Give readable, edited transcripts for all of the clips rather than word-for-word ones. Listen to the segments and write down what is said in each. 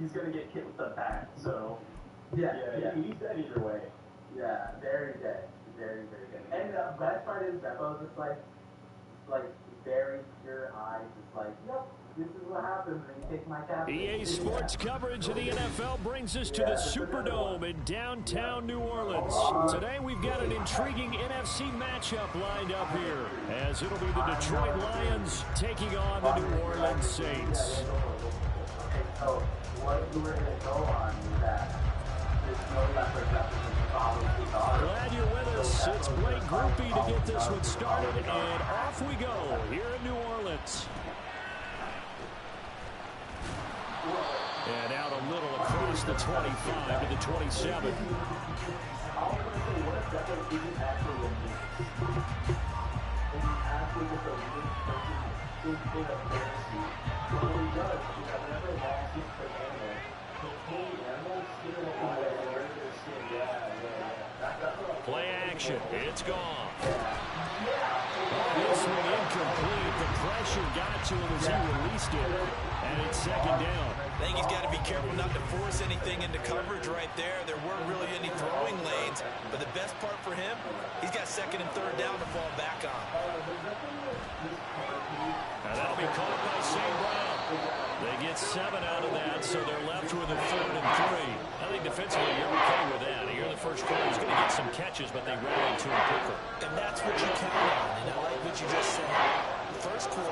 he's going to get hit with the bat. So, he's dead either way. Yeah, very dead. Very, very dead. And the best part is Beppo just like very pure eyes, just like, yep, this is what happens when you take my captain. EA Sports coverage of the NFL brings us to the Superdome in downtown New Orleans. Today we've got an intriguing NFC matchup lined up here, as it'll be the Detroit Lions taking on the New Orleans Saints. Okay, so what you were going to go on is that there's no leopard Glad you're with us. It's Blake Groupie to get this one started, and off we go here in New Orleans. And out a little across the 25 to the 27. Play action. It's gone. This one incomplete. The pressure got to him as he released it. And it's second down. I think he's got to be careful not to force anything into coverage right there. There weren't really any throwing lanes. But the best part for him, he's got second and third down to fall back on. And that'll be caught by St. Brown. They get 7 out of that, so they're left with a 3rd and 3. I think defensively you're okay with that. Here in the first quarter, he's going to get some catches, but they rallied to him quicker. And that's what you count on. And I like what you just said. First quarter,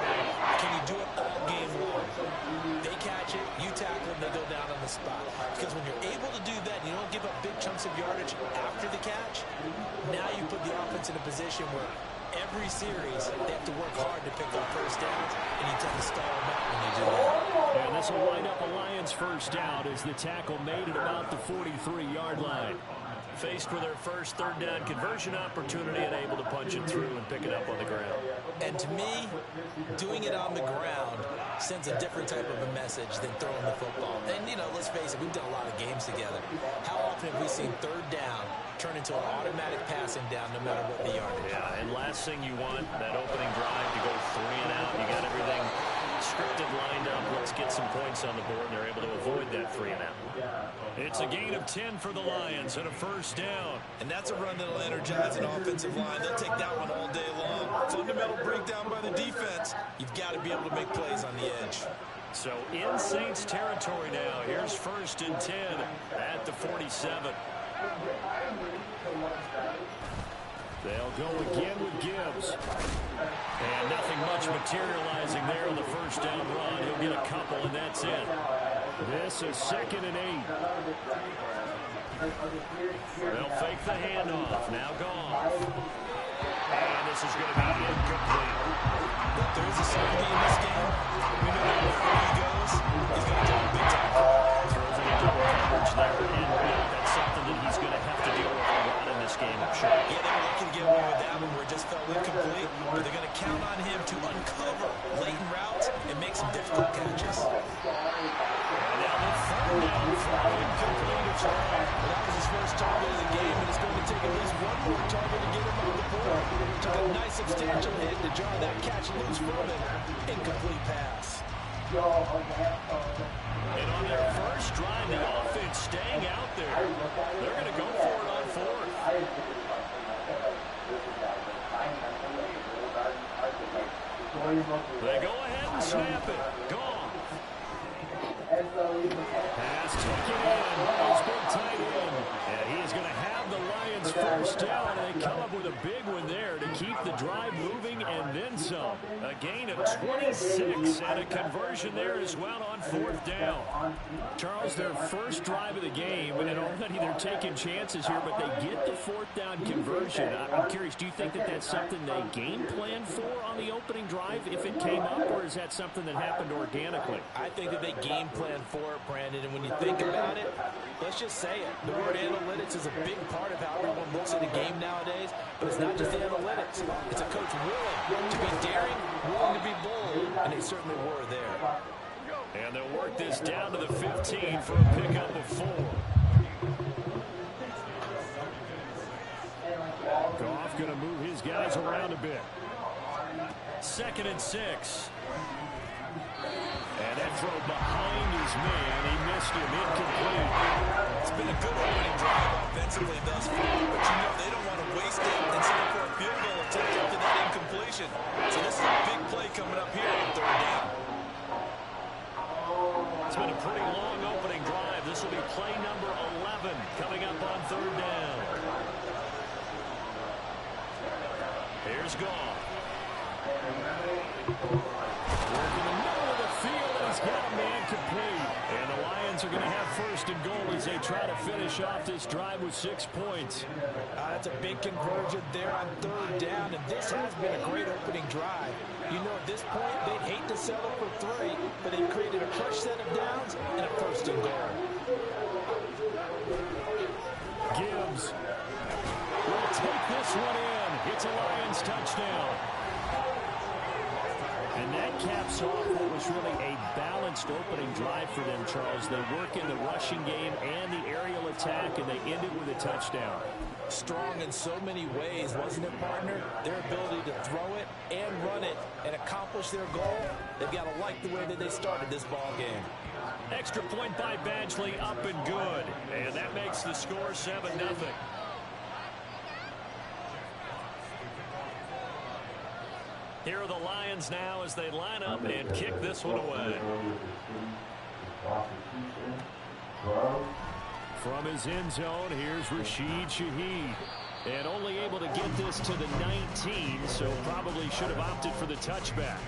can you do it all game long? They catch it, you tackle them, they go down on the spot. Because when you're able to do that, you don't give up big chunks of yardage after the catch, now you put the offense in a position where every series they have to work hard to pick up first downs, and you tend to stall them out when you do that. And this will line up a Lions first down as the tackle made at about the 43-yard line. Faced with their first third down conversion opportunity and able to punch it through and pick it up on the ground. And to me, doing it on the ground sends a different type of a message than throwing the football. And, you know, let's face it, we've done a lot of games together. How often have we seen third down turn into an automatic passing down no matter what the yardage? Yeah, and last thing you want, that opening drive to go 3 and out. You got everything scripted, lined up. Let's get some points on the board, and they're able to avoid that 3 and out. It's a gain of 10 for the Lions and a first down. And that's a run that'll energize an offensive line. They'll take that one all day long. Fundamental breakdown by the defense. You've got to be able to make plays on the edge. So in Saints territory now. Here's 1st and 10 at the 47. They'll go again with Gibbs. And nothing much materializing there on the first down run. He'll get a couple, and that's it. This is 2nd and 8. They'll fake the handoff. Now Goff. And this is going to be incomplete. But there is a certainty in this game. We know that wherever he goes, he's going to draw a big tackle. Throws into double coverage there. And that's something that he's going to have to deal with a lot in this game, I'm sure. Yeah, they were lucky to get away with that one where it just felt incomplete. But they're going to count on him to uncover latent routes and make some difficult catches. And now the 3rd down for incomplete. That was his first target of the game, and it's going to take at least one more target to get him on the board. Took a nice substantial hit to draw that catch loose from him. Incomplete pass. And on their first drive, the offense staying out there. They're going to go for it on 4th. They go ahead and snap it. Gone. Pass taken in. It's been tight end. And he is going to have the Lions first down. And they come up with a big one there to keep the drive moving and then some. A gain of 26 and a conversion there as well on 4th down. Charles, their first drive of the game, and already they're taking chances here, but they get the 4th down conversion. I'm curious, do you think that that's something they game plan for on the opening drive if it came up, or is that something that happened organically? I think that they game plan for it, Brandon, and when you think about it, let's just say it. The word analytics is a big part of how everyone looks at a game nowadays, but it's not just the analytics. It's a coach willing to be daring, willing to be bold, and they certainly were there. And they'll work this down to the 15 for a pickup of 4. Goff going to move his guys around a bit. 2nd and 6. And that throw behind his man. He missed him, incomplete. It's been a good opening drive offensively thus far, but you know they don't want to waste it and settle for a field goal attempt after that incompletion. So this is a big play coming up here on third down. It's been a pretty long opening drive. This will be play number 11 coming up on third down. Here's Goff. Working the middle of the field, and he's got a man complete. And the Lions are going to have first and goal as they try to finish off this drive with 6 points. That's a big conversion there on third down, and this has been a great opening drive. You know, at this point, they'd hate to settle for 3, but they've created a fresh set of downs and a first and goal. Gibbs will take this one in. It's a Lions touchdown. And that caps off what was really a balanced opening drive for them, Charles. They work in the rushing game and the aerial attack, and they end it with a touchdown. Strong in so many ways, wasn't it, partner? Their ability to throw it and run it and accomplish their goal, they've got to like the way that they started this ball game. Extra point by Badgley, up and good. And that makes the score 7-0. Here are the Lions now as they line up and kick this one away. From his end zone, here's Rashid Shaheed. And only able to get this to the 19, so probably should have opted for the touchback.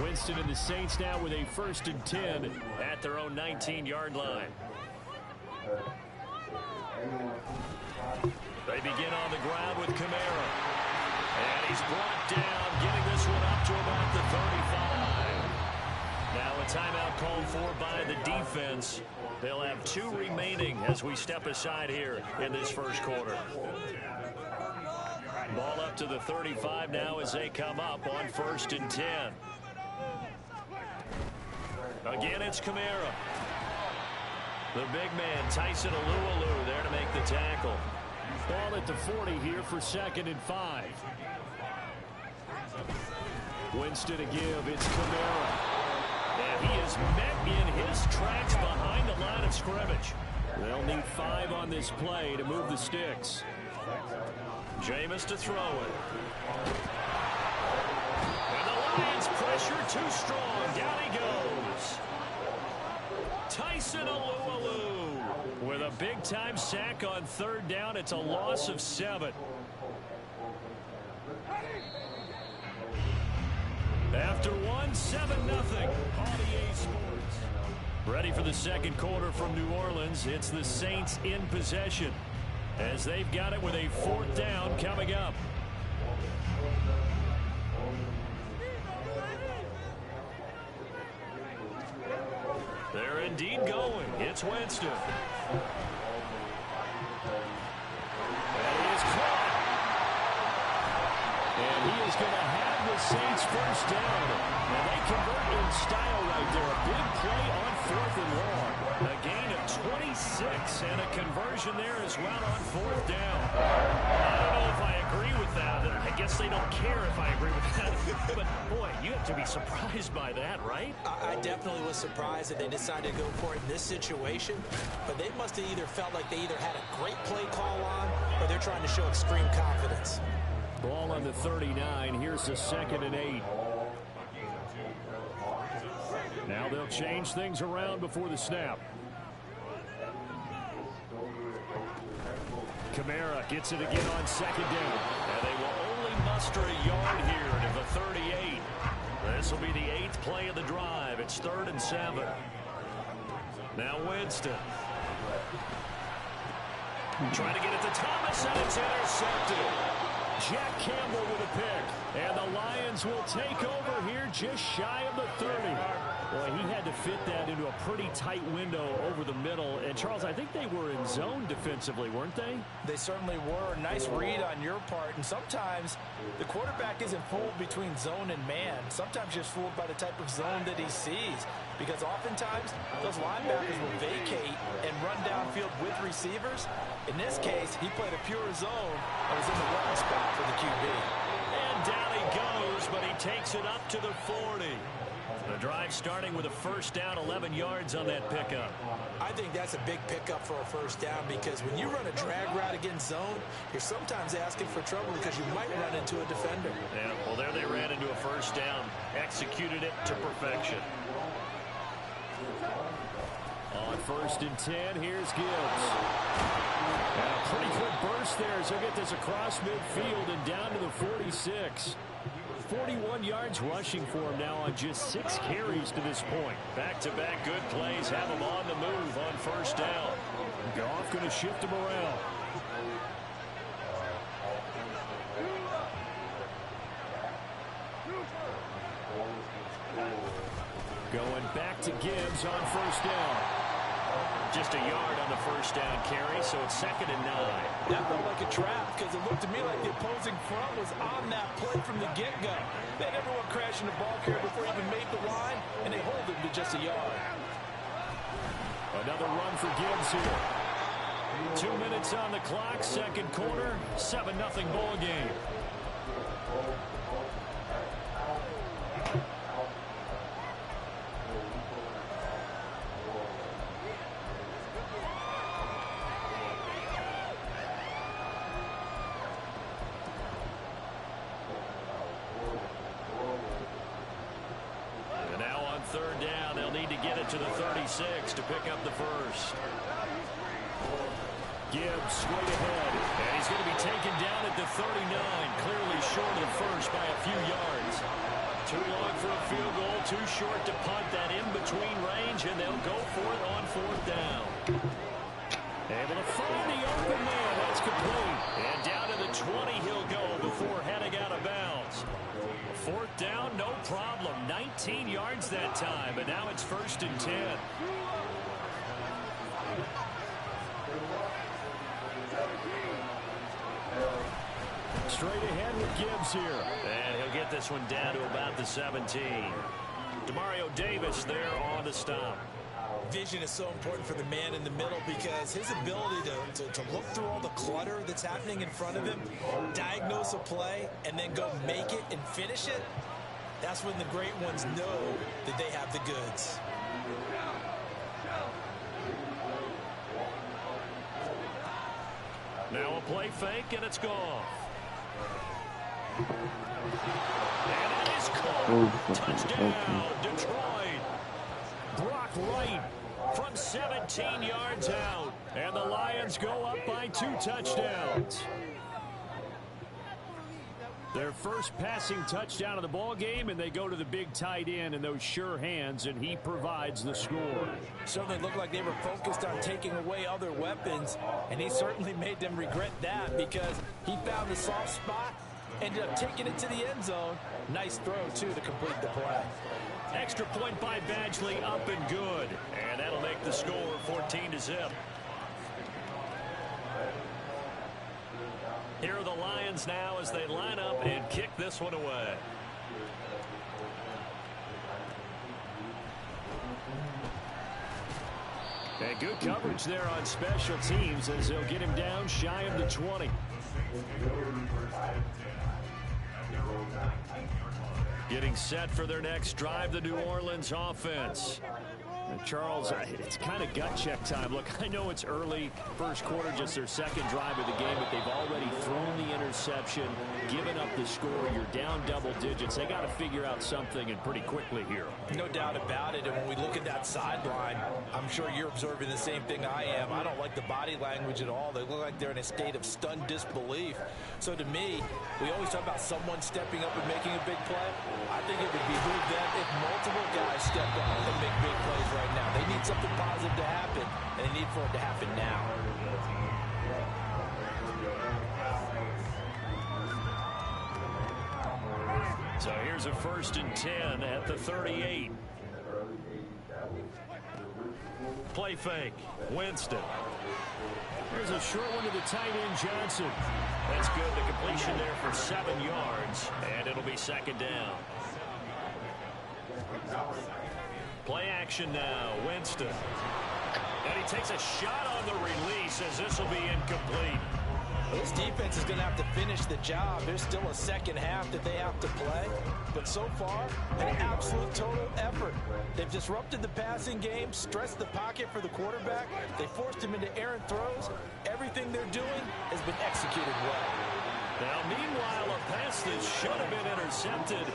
Winston and the Saints now with a 1st and 10 at their own 19-yard line. They begin on the ground with Kamara. And he's brought down, getting this one up to about the 35. Now a timeout called for by the defense. They'll have 2 remaining as we step aside here in this first quarter. Ball up to the 35 now as they come up on 1st and 10. Again, it's Kamara. The big man, Tyson Alualu, there to make the tackle. Ball at the 40 here for 2nd and 5. Winston to give, it's Kamara. And he is met in his tracks behind the line of scrimmage. They'll need 5 on this play to move the sticks. Jameis to throw it. And the Lions pressure too strong. Down he goes. Tyson Alualu with a big-time sack on 3rd down. It's a loss of 7. After 1, 7-0. RDA Sports. Ready for the second quarter from New Orleans. It's the Saints in possession as they've got it with a 4th down coming up. They're indeed going. It's Winston. And he is caught. And he is going to have the Saints 1st down. And they convert in style right there. A big play on 4th and long. A gain of 26 and a conversion there as well on 4th down. I don't know if I agree with that. I guess they don't care if I agree with that. But, boy, you have to be surprised by that, right? I definitely was surprised that they decided to go for it in this situation. But they must have either felt like they either had a great play call on or they're trying to show extreme confidence. Ball on the 39. Here's the 2nd and 8. Now they'll change things around before the snap. Kamara gets it again on 2nd down. And they will only muster a yard here to the 38. This will be the 8th play of the drive. It's 3rd and 7. Now Winston. Trying to get it to Thomas, and it's intercepted. Jack Campbell with a pick. And the Lions will take over here just shy of the 30. Boy, he had to fit that into a pretty tight window over the middle. And, Charles, I think they were in zone defensively, weren't they? They certainly were. Nice read on your part. And sometimes the quarterback isn't fooled between zone and man. Sometimes just fooled by the type of zone that he sees. Because oftentimes, those linebackers will vacate and run downfield with receivers. In this case, he played a pure zone and was in the wrong spot for the QB. And down picks it up to the 40. The drive starting with a first down, 11 yards on that pickup. I think that's a big pickup for a first down because when you run a drag route against zone, you're sometimes asking for trouble because you might run into a defender. Yeah, well, there they ran into a first down. Executed it to perfection. On 1st and 10, here's Gibbs. And a pretty quick burst there as he'll get this across midfield and down to the 46. 41 yards rushing for him now on just 6 carries to this point. Back-to-back good plays have him on the move on first down. Goff going to shift him around. Going back to Gibbs on first down. Just a yard on the first down carry, so it's 2nd and 9. That looked like a trap because it looked to me like the opposing front was on that play from the get-go. They had everyone crashing the ball carrier before he even made the line, and they hold him to just a yard. Another run for Gibbs here. 2 minutes on the clock, 2nd quarter, 7-0 ball game. Third down, they'll need to get it to the 36 to pick up the first. Gibbs straight ahead, and he's going to be taken down at the 39, clearly short of the first by a few yards. Too long for a field goal, too short to punt that in-between range, and they'll go for it on 4th down. Able to find the open man, that's complete. And down to the 20 he'll go before heading out of bounds. 4th down, no problem. 19 yards that time, but now it's 1st and 10. Straight ahead with Gibbs here. And he'll get this one down to about the 17. Demario Davis there on the stop. Vision is so important for the man in the middle because his ability to look through all the clutter that's happening in front of him, diagnose a play, and then go make it and finish it, that's when the great ones know that they have the goods. Now a play fake, and it's gone. And it is caught. Touchdown, Detroit. Brock Wright from 17 yards out. And the Lions go up by 2 touchdowns. Their first passing touchdown of the ball game, and they go to the big tight end in those sure hands, and he provides the score. Certainly looked like they were focused on taking away other weapons, and he certainly made them regret that because he found the soft spot, ended up taking it to the end zone. Nice throw, too, to complete the play. Extra point by Badgley, up and good. And that'll make the score 14-0. Here are the Lions now as they line up and kick this one away. And good coverage there on special teams as they'll get him down shy of the 20. Getting set for their next drive, the New Orleans offense. And Charles, it's kind of gut check time. Look, I know it's early, first quarter, just their second drive of the game, but they've already thrown the interception, given up the score. You're down double digits. They got to figure out something, and pretty quickly here. No doubt about it. And when we look at that sideline, I'm sure you're observing the same thing I am. I don't like the body language at all. They look like they're in a state of stunned disbelief. So to me, we always talk about someone stepping up and making a big play. I think it would behoove them if multiple guys stepped up and make big plays right now. They need something positive to happen, and they need for it to happen now. So here's a 1st and 10 at the 38. Play fake. Winston. There's a short one to the tight end, Johnson. That's good. The completion there for 7 yards, and it'll be 2nd down. Play action now. Winston. And he takes a shot on the release as this will be incomplete. This defense is going to have to finish the job. There's still a second half that they have to play. But so far, an absolute total effort. They've disrupted the passing game, stressed the pocket for the quarterback. They forced him into errant throws. Everything they're doing has been executed well. Now, meanwhile, a pass that should have been intercepted,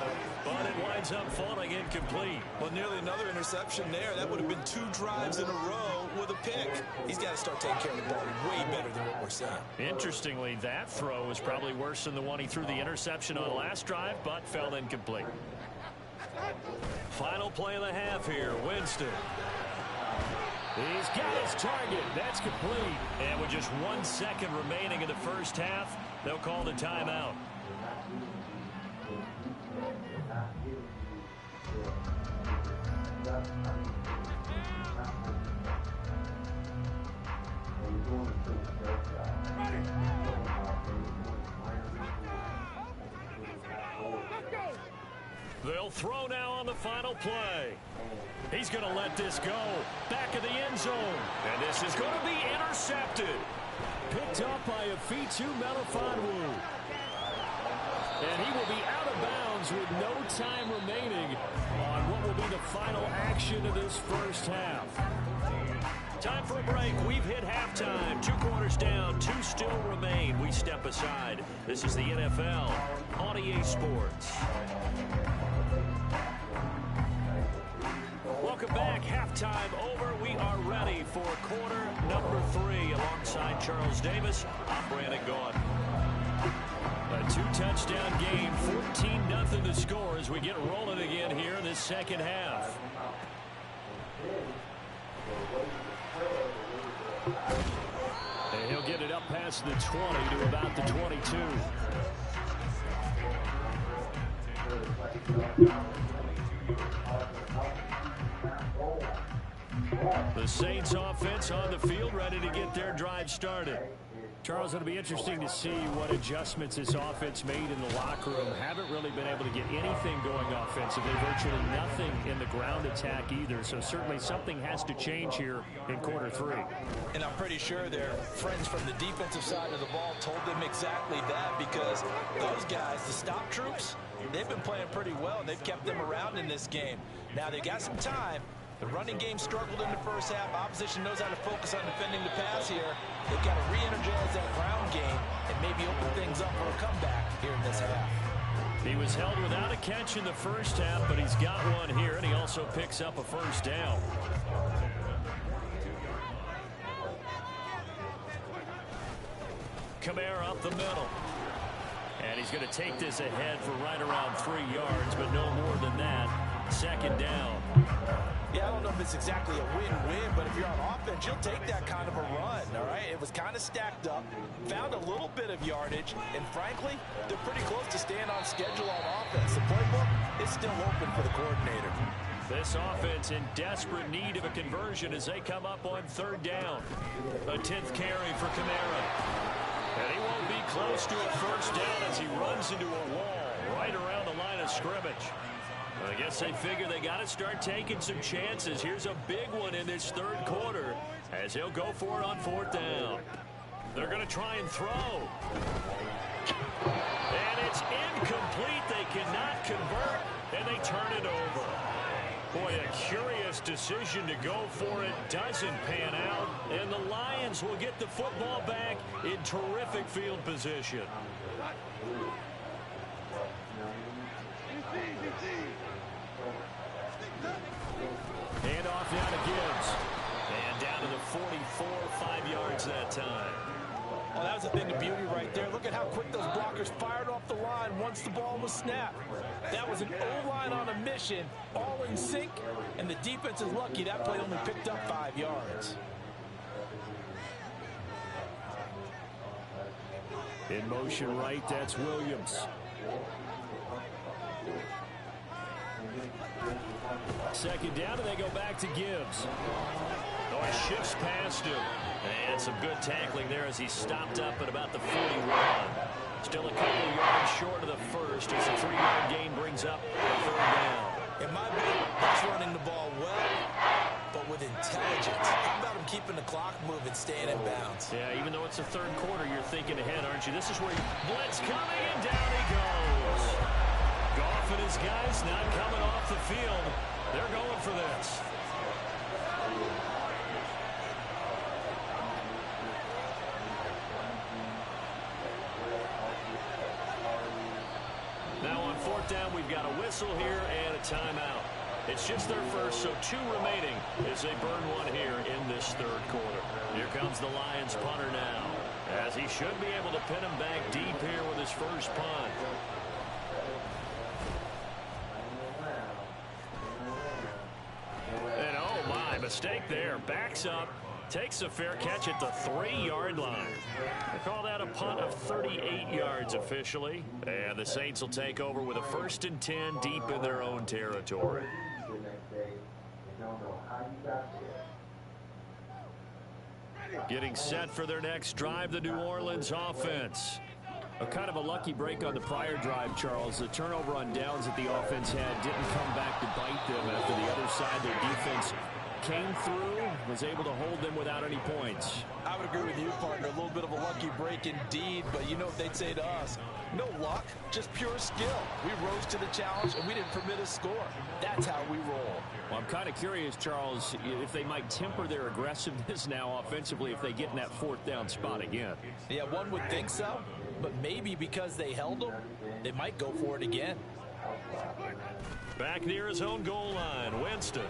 but it winds up falling incomplete. Well, nearly another interception there. That would have been 2 drives in a row with a pick. He's got to start taking care of the ball way better than what we're seeing. Interestingly, that throw was probably worse than the one he threw the interception on last drive, but fell incomplete. Final play of the half here, Winston. He's got his target. That's complete. And with just 1 second remaining in the first half, they'll call the timeout. They'll throw now on the final play. He's going to let this go. Back of the end zone. And this is going to be intercepted. Picked up by Afitu Melifonwu. And he will be out of bounds with no time remaining on what will be the final action of this first half. Time for a break. We've hit halftime. 2 quarters down, 2 still remain. We step aside. This is the NFL on EA Sports. Welcome back. Halftime over. We are ready for quarter number 3 alongside Charles Davis. I'm Brandon Gaughan. A 2-touchdown game, 14-0 the score as we get rolling again here in this second half. And he'll get it up past the 20 to about the 22. The Saints offense on the field, ready to get their drive started. Charles, it'll be interesting to see what adjustments this offense made in the locker room. Haven't really been able to get anything going offensively. Virtually nothing in the ground attack either. So certainly something has to change here in quarter 3. And I'm pretty sure their friends from the defensive side of the ball told them exactly that, because those guys, the stop troops, they've been playing pretty well. They've kept them around in this game. Now they got some time. The running game struggled in the first half. Opposition knows how to focus on defending the pass here. They've got to re-energize that ground game and maybe open things up for a comeback here in this half. He was held without a catch in the first half, but he's got one here, and he also picks up a first down. Kamara up the middle. And he's going to take this ahead for right around 3 yards, but no more than that. Second down. Yeah, I don't know if it's exactly a win-win, but if you're on offense, you'll take that kind of a run, all right? It was kind of stacked up, found a little bit of yardage, and frankly, they're pretty close to staying on schedule on offense. The playbook is still open for the coordinator. This offense in desperate need of a conversion as they come up on 3rd down. A 10th carry for Kamara. And he won't be close to a first down as he runs into a wall right around the line of scrimmage. I guess they figure they got to start taking some chances. Here's a big one in this 3rd quarter as he'll go for it on 4th down. They're going to try and throw. And it's incomplete. They cannot convert, and they turn it over. Boy, a curious decision to go for it. Doesn't pan out, and the Lions will get the football back in terrific field position. Hand off now to Gibbs. And down to the 44, 5 yards that time. Well, that was the thing of beauty right there. Look at how quick those blockers fired off the line once the ball was snapped. That was an O-line on a mission, all in sync, and the defense is lucky that play only picked up 5 yards. In motion right, that's Williams. Second down, and they go back to Gibbs. Oh, he shifts past him. And some good tackling there as he stopped up at about the 41. Still a couple of yards short of the first as the 3-yard gain brings up the 3rd down. In my book, that's running the ball well, but with intelligence. How about him keeping the clock moving, staying in bounds? Yeah, even though it's the third quarter, you're thinking ahead, aren't you? This is where blitz coming, and down he goes. Goff and his guys not coming off the field. They're going for this. Now on fourth down, we've got a whistle here and a timeout. It's just their first, so 2 remaining as they burn one here in this third quarter. Here comes the Lions punter now, as he should be able to pin him back deep here with his first punt. And oh my, mistake there. Backs up, takes a fair catch at the 3-yard line. They call that a punt of 38 yards officially. And the Saints will take over with a 1st and 10 deep in their own territory. Getting set for their next drive, the New Orleans offense. A kind of a lucky break on the prior drive, Charles. The turnover on downs that the offense had didn't come back to bite them after the other side. Their defense came through, was able to hold them without any points. I would agree with you, partner. A little bit of a lucky break indeed, but you know what they'd say to us? No luck, just pure skill. We rose to the challenge, and we didn't permit a score. That's how we roll. Well, I'm kind of curious, Charles, if they might temper their aggressiveness now offensively if they get in that 4th down spot again. Yeah, one would think so, but maybe because they held them, they might go for it again. Back near his own goal line, Winston.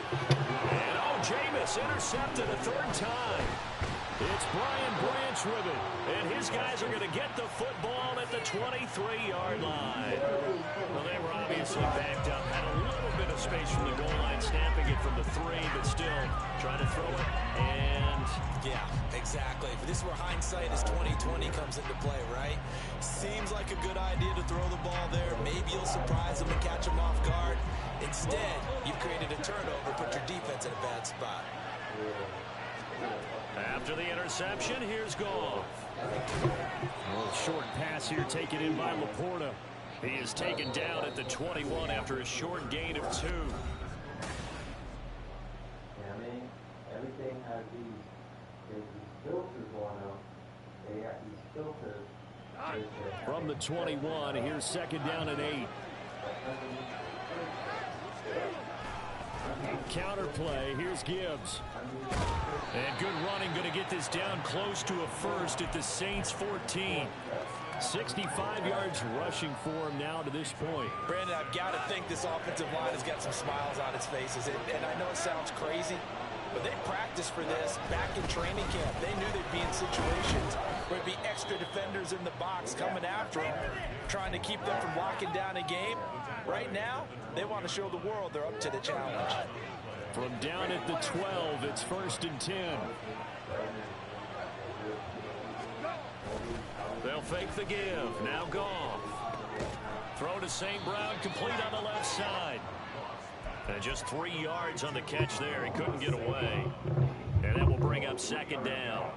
And oh, Jameis intercepted a 3rd time. It's Brian Branch with it, and his guys are going to get the football at the 23-yard line. Well, they were obviously backed up, had a little bit of space from the goal line, snapping it from the 3, but still trying to throw it, and yeah, exactly. This is where hindsight is 20/20 comes into play, right? Seems like a good idea to throw the ball there. Maybe you'll surprise them and catch them off guard. Instead, you've created a turnover, put your defense in a bad spot. After the interception, here's Goff. A little short pass here taken in by Laporta. He is taken down at the 21 after a short gain of 2. Yeah, I mean, everything has these filters on them. They have these filters. From the 21, here's 2nd down and 8. Counter play, here's Gibbs. And good running, going to get this down close to a 1st at the Saints 14. 65 yards rushing for him now to this point. Brandon, I've got to think this offensive line has got some smiles on its faces. And I know it sounds crazy, but they practiced for this back in training camp. They knew they'd be in situations where there'd be extra defenders in the box coming after them, trying to keep them from locking down a game. Right now, they want to show the world they're up to the challenge. From down at the 12, it's 1st and 10. They'll fake the give. Now Goff. Throw to St. Brown, complete on the left side. And just 3 yards on the catch there. He couldn't get away. And that will bring up 2nd down.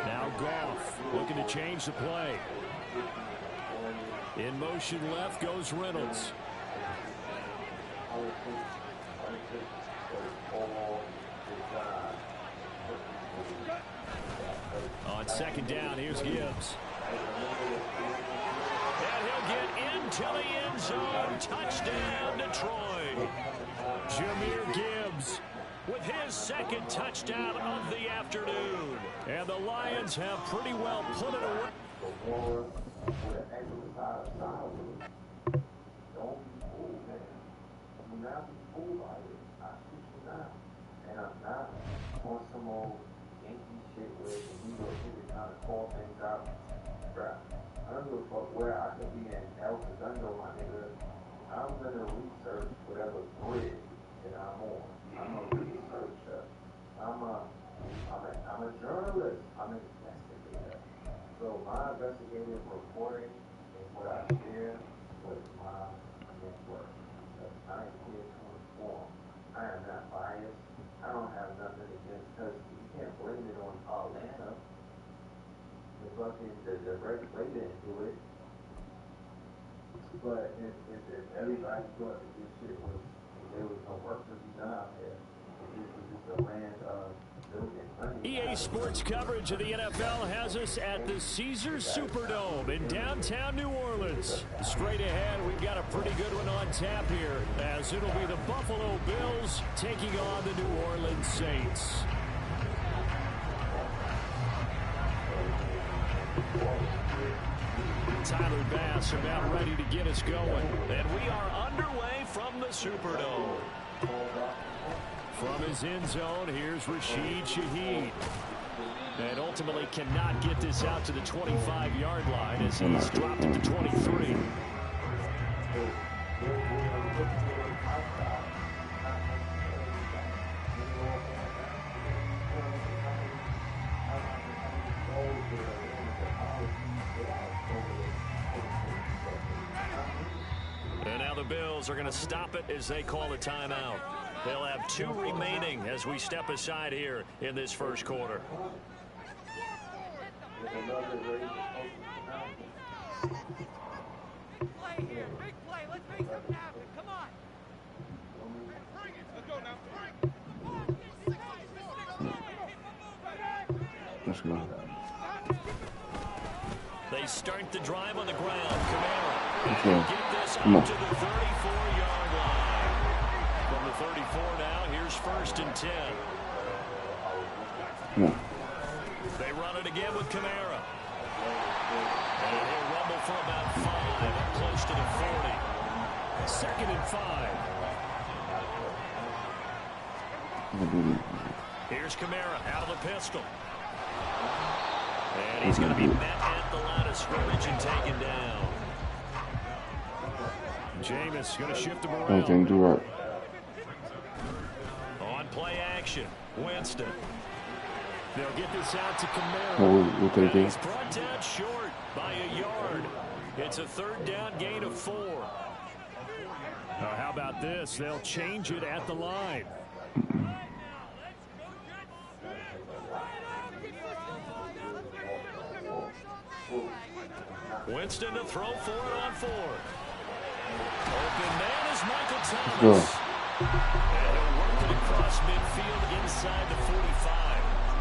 Now Goff looking to change the play. In motion left goes Reynolds. On 2nd down, here's Gibbs. And he'll get into the end zone. Touchdown, Detroit. Jahmyr Gibbs with his 2nd touchdown of the afternoon. And the Lions have pretty well put it away. Don't be fooled, man. Do not be fooled by it. I shoot you now. And I'm not on some old Yankee shit where we go to trying to call things out. Bruh, I don't give a fuck where I could be in El Segundo, my nigga. I'm gonna research whatever grid that I'm on. I'm a researcher. I'm a journalist. I'm an investigator. So my investigative reporting is what I share with my network. I am here to inform. I am not biased. I don't have nothing against, because you can't blame it on Atlanta. The red play didn't do it. But if everybody thought that this shit was, there was no work to be done out there, this was just a land of building money. EA Sports coverage of the NFL has us at the Caesars Superdome in downtown New Orleans. Straight ahead, we've got a pretty good one on tap here, as it'll be the Buffalo Bills taking on the New Orleans Saints. Tyler Bass about ready to get us going. And we are underway from the Superdome. From his end zone, here's Rashid Shaheed. And ultimately cannot get this out to the 25-yard line as he's dropped it to 23. And now the Bills are going to stop it as they call a timeout. They'll have 2 remaining as we step aside here in this first quarter. Big play here. Big play. Let's make something happen. Come on. Bring it. Let's go now. Let's go. They start the drive on the ground. Kamara. Okay. Get this Come up on. to the 34-yard line. From the 34 now, here's 1st and 10. Come on. They run it again with Kamara. And he'll rumble for about 5, up close to the 40. 2nd and 5. Here's Kamara out of the pistol. And he's going to be met at the line of scrimmage and taken down. Jameis going to shift him around. Everything do right. On play action, Winston. They'll get this out to Kamara. We'll take it. He's brought down short by a yard. It's a 3rd down gain of 4. How about this? They'll change it at the line. Winston to throw for it on 4. Open man is Michael Thomas. And he'll work it across midfield inside the 45.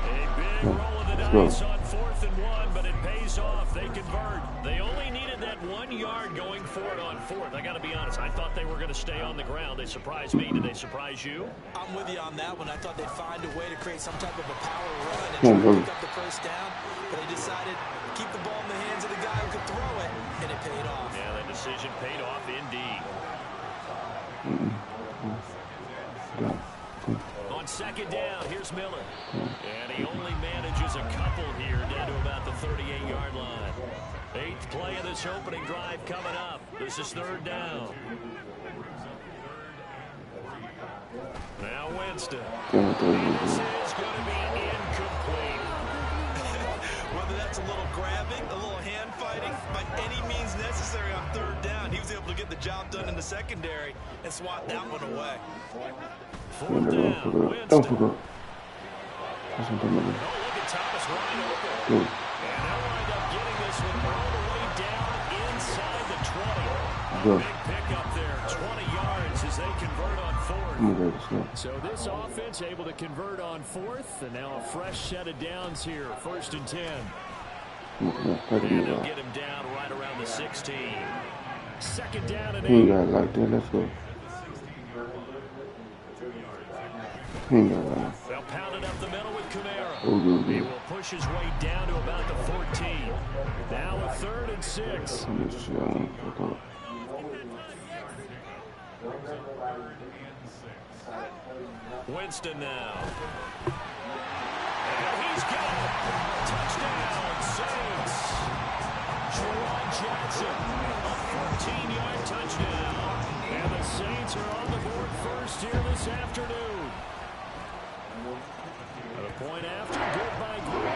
A big roll of the dice on 4th and 1, but it pays off. They convert. They only needed that 1 yard going for it on 4th. I got to be honest. I thought they were going to stay on the ground. They surprised me. Did they surprise you? I'm with you on that one. I thought they'd find a way to create some type of a power run and try to pick up the first down, but they decided to keep the ball in the hands of the guy who could throw it, and it paid off. Yeah, that decision paid off indeed. On 2nd down, here's Miller. And he only manages a couple here down to about the 38-yard line. 8th play of this opening drive coming up. This is 3rd down. Now Winston. This is going to be incomplete. Whether that's a little grabbing, a little hand fighting, by any means necessary on 3rd down, he was able to get the job done in the secondary and swat that one away. 4th down, Winston. Don't forget. Oh, look at Thomas wide open. And they'll wind up getting this one all the way down inside the 20. Big pickup there, 20 yards as they convert on 4th. So this offense able to convert on 4th, and now a fresh set of downs here, 1st and 10. And they'll get him down right around the 16. 2nd down and 8. He got like that. Let's go. They'll pound it up the middle with Kamara. He will push his way down to about the 14. Now a 3rd and 6. Winston now. And he's got it. Touchdown, Saints. Juwan Jackson, a 14-yard touchdown. And the Saints are on the board first here this afternoon. A point after, good by Group.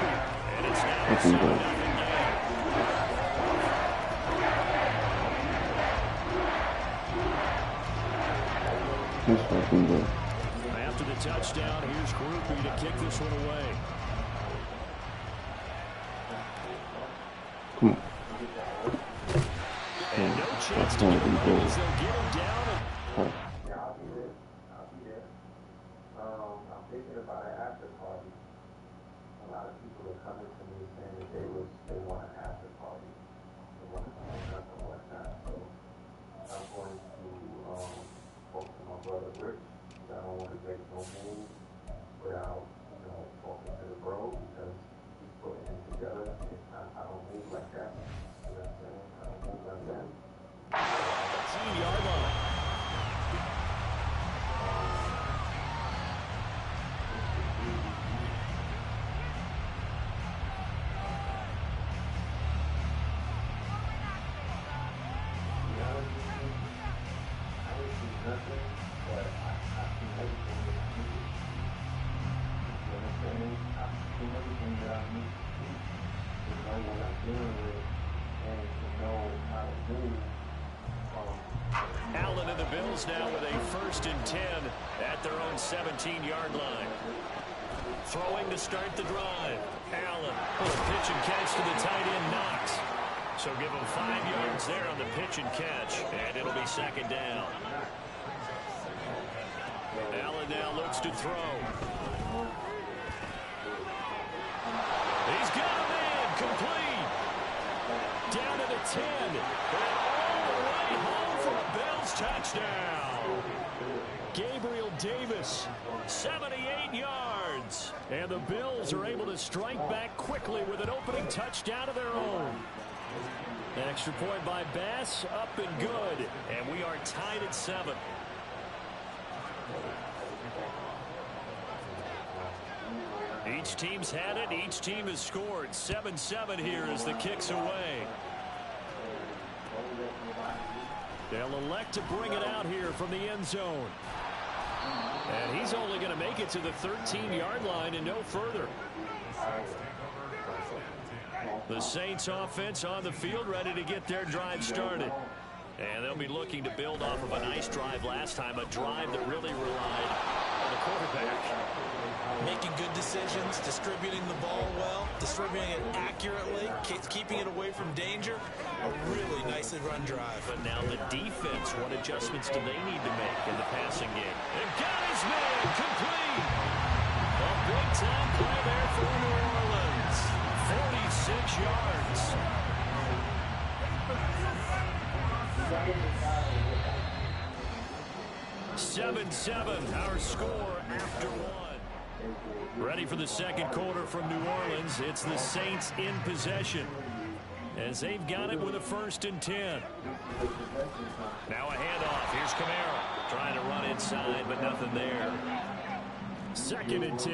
And it's now a 7-0 game. After the touchdown, here's Groupie to kick this one away. And no chance to get him right as they'll get him down. Yeah, I'll be there. I'll be there. I'm thinking about an after party. A lot of people are coming to me saying that they want an after party. They want to hang up and whatnot. So I'm going to talk to my brother Rich. I don't want to make no move without, talking to the bro because he's putting it together. I don't move like that. You know what I'm saying? I don't move like that. 15-yard line. Allen and the Bills now with a 1st and 10 at their own 17-yard line. Throwing to start the drive. Allen, pitch and catch to the tight end, Knox. So give him 5 yards there on the pitch and catch, and it'll be 2nd down. Allen now looks to throw. He's got a man, complete. Down to the 10. And all the way home for a Bills touchdown. Gabriel Davis, 78 yards. And the Bills are able to strike back quickly with an opening touchdown of their own. An extra point by Bass, up and good. And we are tied at 7. Each team's had it. Each team has scored. 7-7 here as the kick's away. They'll elect to bring it out here from the end zone. And he's only going to make it to the 13-yard line and no further. The Saints offense on the field ready to get their drive started. And they'll be looking to build off of a nice drive last time, a drive that really relied on the quarterback. Making good decisions, distributing the ball well, distributing it accurately, keeping it away from danger. A really nicely run drive. But now the defense, what adjustments do they need to make in the passing game? And got his man complete. A big-time play there for New Orleans. 46 yards. 7-7, our score after 1. Ready for the second quarter from New Orleans. It's the Saints in possession as they've got it with a 1st and 10. Now a handoff. Here's Kamara trying to run inside, but nothing there. 2nd and 10.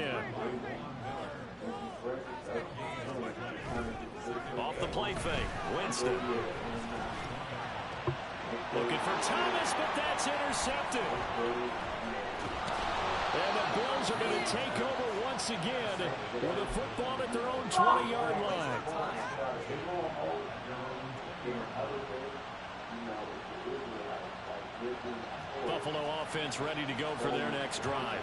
Off the play fake. Winston. Looking for Thomas, but that's intercepted. And the Bills are going to take over once again with a football at their own 20-yard line. Buffalo offense ready to go for their next drive.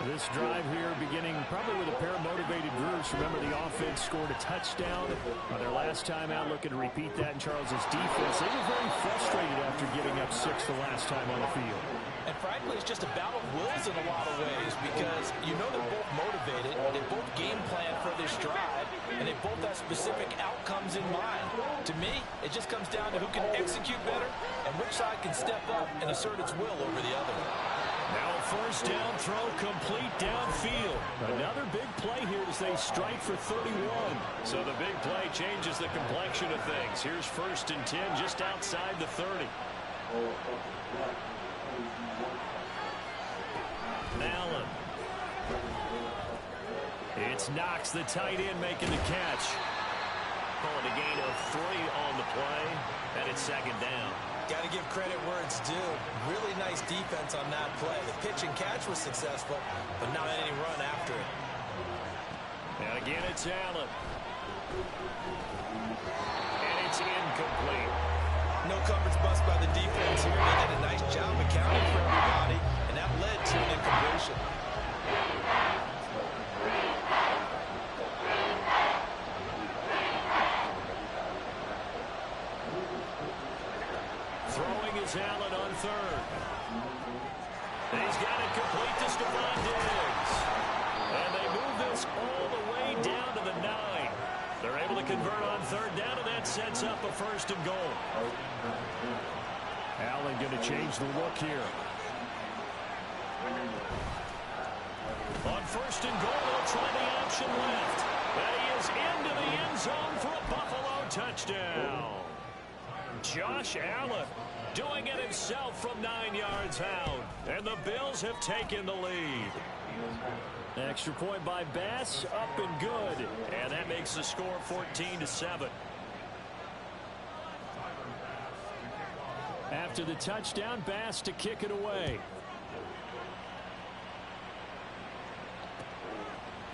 This drive here beginning probably with a pair of motivated groups. Remember, the offense scored a touchdown on their last time out. Looking to repeat that in Charles's defense. They were very frustrated after giving up 6 the last time on the field. And frankly, it's just a battle of wills in a lot of ways because you know they're both motivated, they both game plan for this drive, and they both have specific outcomes in mind. To me, it just comes down to who can execute better and which side can step up and assert its will over the other. Now a 1st down throw complete downfield. Another big play here as they strike for 31. So the big play changes the complexion of things. Here's 1st and 10 just outside the 30. Allen. It's Knox, the tight end, making the catch. Calling a gain of 3 on the play, and it's 2nd down. Got to give credit where it's due. Really nice defense on that play. The pitch and catch was successful, but not any run after it. And again, it's Allen. And it's incomplete. No coverage bust by the defense here. They did a nice job accounting for everybody, and that led to an incompletion. Here's Allen on third. And he's got it complete to Stephon Diggs. And they move this all the way down to the 9. They're able to convert on third down, and that sets up a 1st and goal. Allen going to change the look here. On 1st and goal, they'll try the option left. And he is into the end zone for a Buffalo touchdown. Josh Allen doing it himself from 9 yards out. And the Bills have taken the lead. Extra point by Bass, up and good. And that makes the score 14-7. After the touchdown, Bass to kick it away.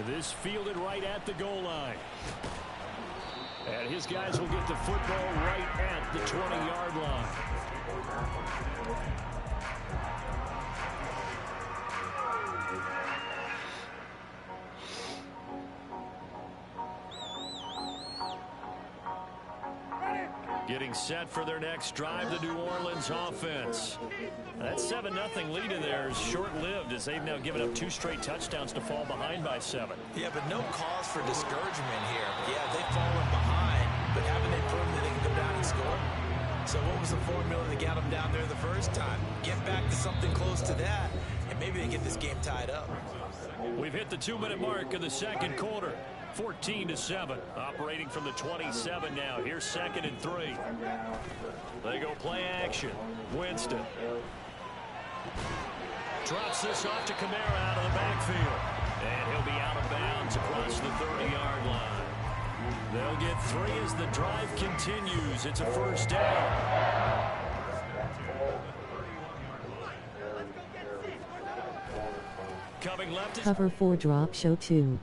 This fielded right at the goal line. And his guys will get the football right at the 20-yard line. Getting set for their next drive, the New Orleans offense. That 7-0 lead in there is short-lived as they've now given up 2 straight touchdowns to fall behind by 7. Yeah, but no cause for discouragement here. Yeah, they've fallen behind, but haven't they proven that they can go down and score? So what was the formula that got them down there the first time? Get back to something close to that, and maybe they get this game tied up. We've hit the 2-minute mark in the second quarter. 14-7. Operating from the 27 now. Here's 2nd and 3. They go play action. Winston. Drops this off to Kamara out of the backfield. And he'll be out of bounds across the 30-yard line. They'll get 3 as the drive continues. It's a 1st down. Coming left. Cover 4 drop show 2.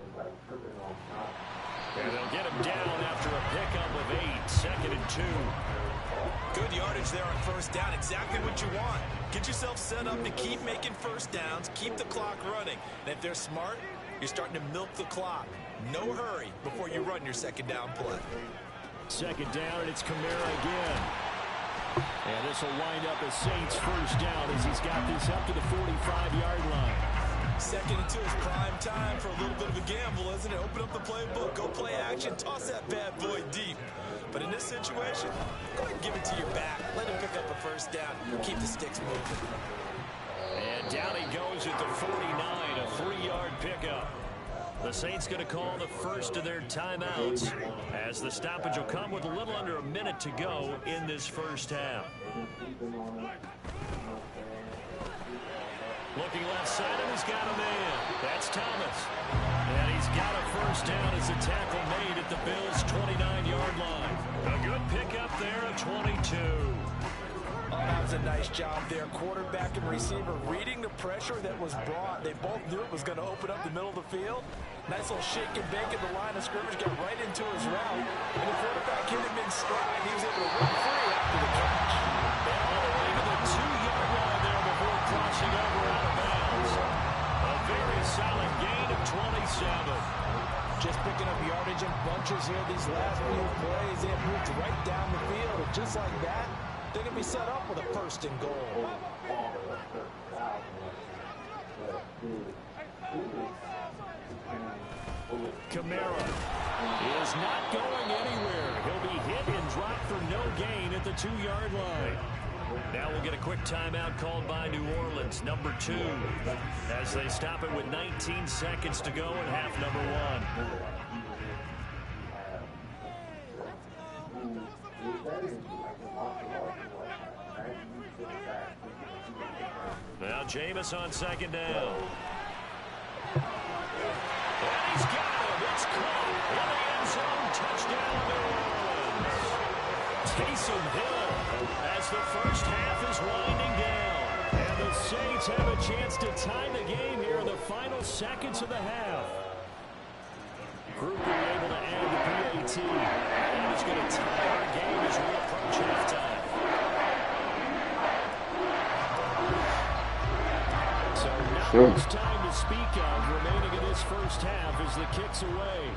And they'll get him down after a pickup of 8. 2nd and 2. Good yardage there on 1st down. Exactly what you want. Get yourself set up to keep making 1st downs. Keep the clock running. And if they're smart, you're starting to milk the clock. No hurry before you run your 2nd down play. 2nd down, and it's Kamara again. And this will wind up as Saints' 1st down as he's got this up to the 45-yard line. 2nd and 2 is prime time for a little bit of a gamble, isn't it? Open up the playbook, go play action, toss that bad boy deep. But in this situation, go ahead and give it to your back. Let him pick up a 1st down. Keep the sticks moving. And down he goes at the 49, a 3-yard pickup. The Saints going to call the first of their timeouts as the stoppage will come with a little under a minute to go in this 1st half. Looking left side, and he's got a man. That's Thomas. And he's got a 1st down as a tackle made at the Bills' 29-yard line. A good pickup there at 22. Oh, that was a nice job there. Quarterback and receiver reading the pressure that was brought. They both knew it was going to open up the middle of the field. Nice little shake and bake at the line of scrimmage. Got right into his route. And the quarterback hit him in stride. He was able to run free after the catch. And all the way to the 2-yard line there before crossing over out of bounds. A very solid gain of 27. Just picking up yardage in bunches here these last few plays. They have moved right down the field. And just like that, they're going to be set up with a 1st and goal. Kamara is not going anywhere. He'll be hit and dropped for no gain at the 2-yard line. Now we'll get a quick timeout called by New Orleans, number 2, as they stop it with 19 seconds to go in half number 1. Now Jameis on 2nd down. And he's got it. It's caught in the end zone. Touchdown, New Orleans. Taysom Hill as the 1st half is winding down. And the Saints have a chance to tie the game here in the final seconds of the half. Group being able to add the PAT. And it's going to tie our game as we approach halftime. So not much time to speak of remaining in this 1st half as the kick's away.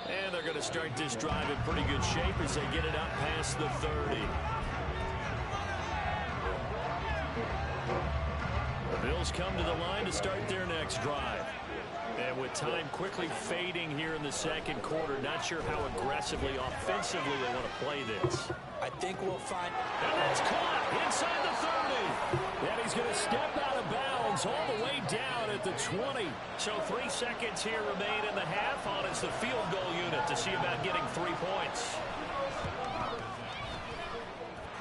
And they're going to to start this drive in pretty good shape as they get it up past the 30. The Bills come to the line to start their next drive. And with time quickly fading here in the second quarter, not sure how aggressively, offensively they want to play this. I think we'll find... And that's caught inside the 30. And he's going to step out of bounds all the way down at the 20. So 3 seconds here remain in the half on it's the field goal unit to see about getting 3 points.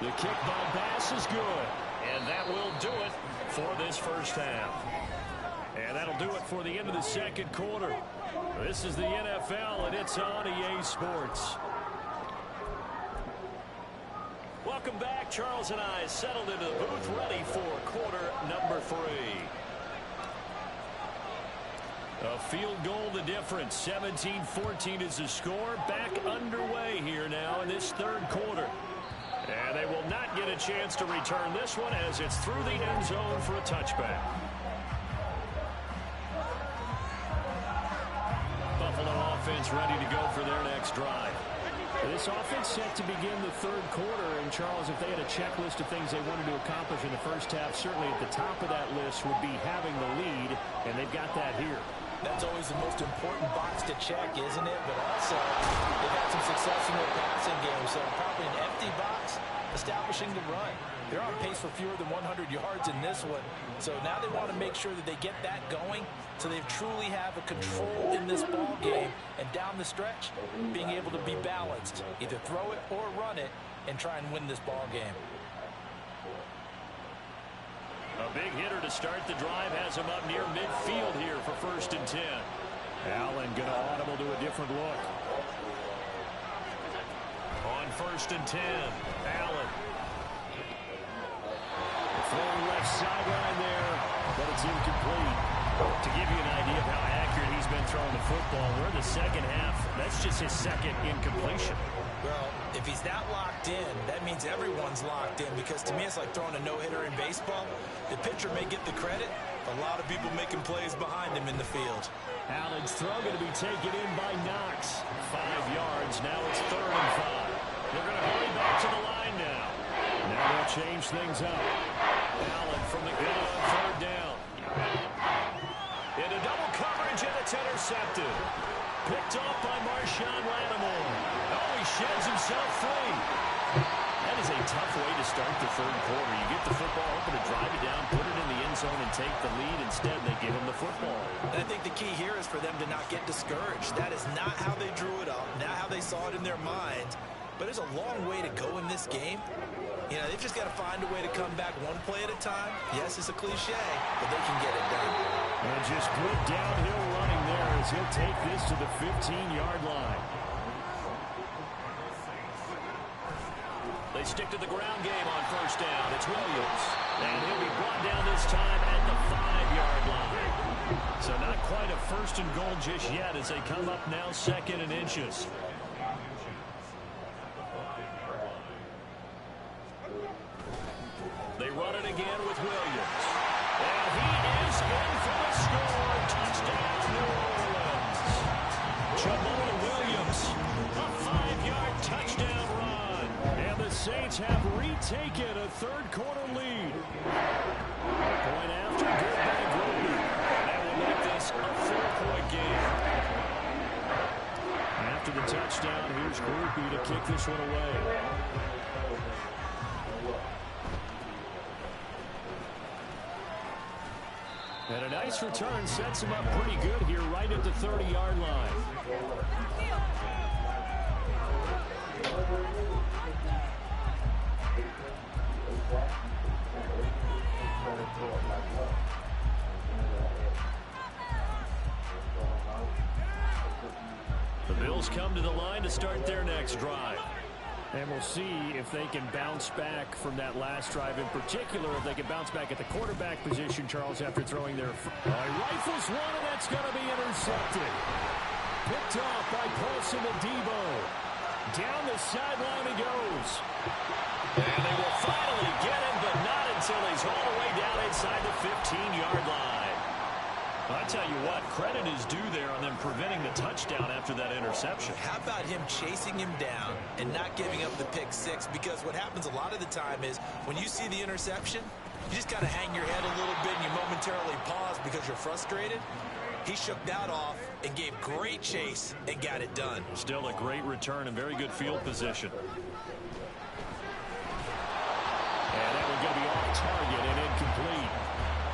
The kick by Bass is good. And that will do it for this first half. And that'll do it for the end of the second quarter. This is the NFL, and it's on EA Sports. Welcome back. Charles and I settled into the booth, ready for quarter number 3. A field goal the difference. 17-14 is the score. Back underway here now in this third quarter. And they will not get a chance to return this one as it's through the end zone for a touchback. Buffalo offense ready to go for their next drive. This offense set to begin the third quarter. And, Charles, if they had a checklist of things they wanted to accomplish in the first half, certainly at the top of that list would be having the lead, and they've got that here. That's always the most important box to check, isn't it? But also, they've had some success in their passing game, so probably an empty box, establishing the run. They're on pace for fewer than 100 yards in this one, so now they want to make sure that they get that going so they truly have a control in this ball game, and down the stretch, being able to be balanced, either throw it or run it, and try and win this ball game. A big hitter to start the drive has him up near midfield here for 1st and 10. Allen going to audible to a different look. On 1st and 10, Allen. Throwing left sideline there, but it's incomplete. To give you an idea of how accurate he's been throwing the football, we're in the second half. That's just his second incompletion. Well, if he's not locked in, that means everyone's locked in, because to me it's like throwing a no-hitter in baseball. The pitcher may get the credit, a lot of people making plays behind him in the field. Allen's throw going to be taken in by Knox. 5 yards. Now it's 3rd and 5. They're going to hurry back to the line now. Now they'll change things up. Allen from the gun on 3rd down. Into double coverage, and it's intercepted. Picked off by Marshawn Lattimore. Oh, he sheds himself free. That is a tough way to start the third quarter. You get the football, hoping to drive it down, put it in the end zone, and take the lead. Instead, they give him the football. And I think the key here is for them to not get discouraged. That is not how they drew it up, not how they saw it in their mind. But there's a long way to go in this game. You know, they've just got to find a way to come back one play at a time. Yes, it's a cliche, but they can get it done. And just good downhill running there as he'll take this to the 15-yard line. They stick to the ground game on 1st down. It's Williams. And he'll be brought down this time at the 5-yard line. So not quite a 1st and goal just yet as they come up now 2nd and inches. They run it again with Williams. And he is in for the score. Touchdown, New Orleans. Jamal Williams, a 5-yard touchdown run. And the Saints have retaken a third-quarter lead. Point after, good by Groby. That will make this a 4-point game. After the touchdown, here's Groby to kick this one away. And a nice return sets him up pretty good here right at the 30-yard line. The Bills come to the line to start their next drive. And we'll see if they can bounce back from that last drive. In particular, if they can bounce back at the quarterback position, Charles, after throwing their... rifles one, and that's going to be intercepted. Picked off by Paulson Adebo. Down the sideline he goes. And they will finally get him, but not until he's all the way down inside the 15-yard line. I tell you what, credit is due there on them preventing the touchdown after that interception. How about him chasing him down and not giving up the pick six? Because what happens a lot of the time is when you see the interception, you just kind of hang your head a little bit and you momentarily pause because you're frustrated. He shook that off and gave great chase and got it done. Still a great return and very good field position. And that one going to be off target and incomplete.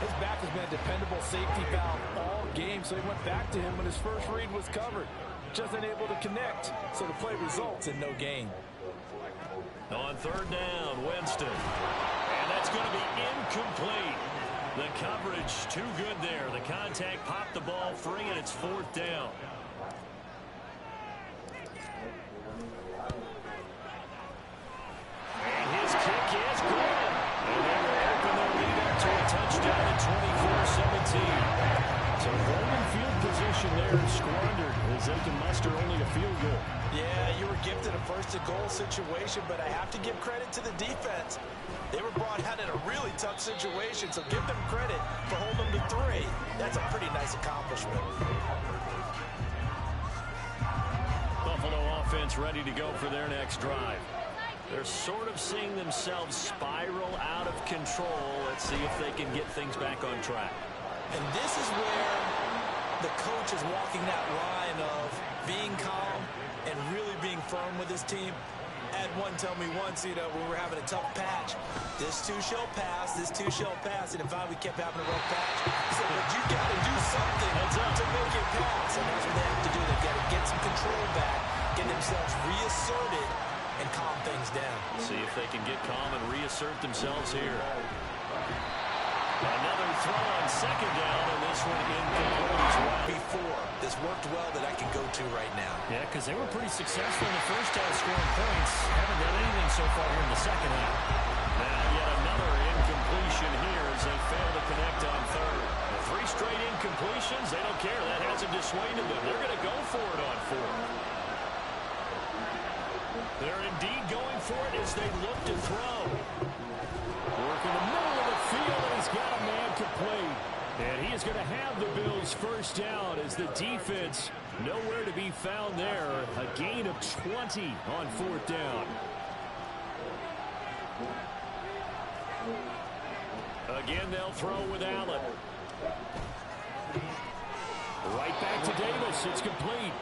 His back has been a dependable safety valve all game, so he went back to him when his first read was covered. Just unable to connect, so the play results in no gain. On third down, Winston. And that's going to be incomplete. The coverage too good there. The contact popped the ball free, and it's fourth down. And his kick is good. And they will open their lead up to a touchdown at 24-17. So golden field position there squandered as they can muster only a field goal. Yeah, you were gifted a first-and-goal situation, but I have to give credit to the defense. They were brought out in a really tough situation, so give them credit for holding them to 3. That's a pretty nice accomplishment. Buffalo offense ready to go for their next drive. They're sort of seeing themselves spiral out of control. Let's see if they can get things back on track. And this is where the coach is walking that line of being calm and really being firm with his team. I had one tell me once, when we were having a tough patch, this too shall pass, this too shall pass, and in fact we kept having a rough patch. He said, but you got to do something to make it pass, and that's what they have to do. They've got to get some control back, get themselves reasserted, and calm things down. See if they can get calm and reassert themselves here. Another throw on second down, and this one incomplete as well. Before, this worked well that I can go to right now. Yeah, because they were pretty successful in the first half scoring points. Haven't done anything so far here in the second half. Now yet another incompletion here as they fail to connect on third. The 3 straight incompletions, they don't care. That hasn't dissuaded them. They're going to go for it on fourth. They're indeed going for it as they look to throw. Work in the middle of the field, and he's got a man complete. And he is going to have the Bills first down as the defense nowhere to be found there. A gain of 20 on fourth down. Again, they'll throw with Allen. Right back to Davis. It's complete.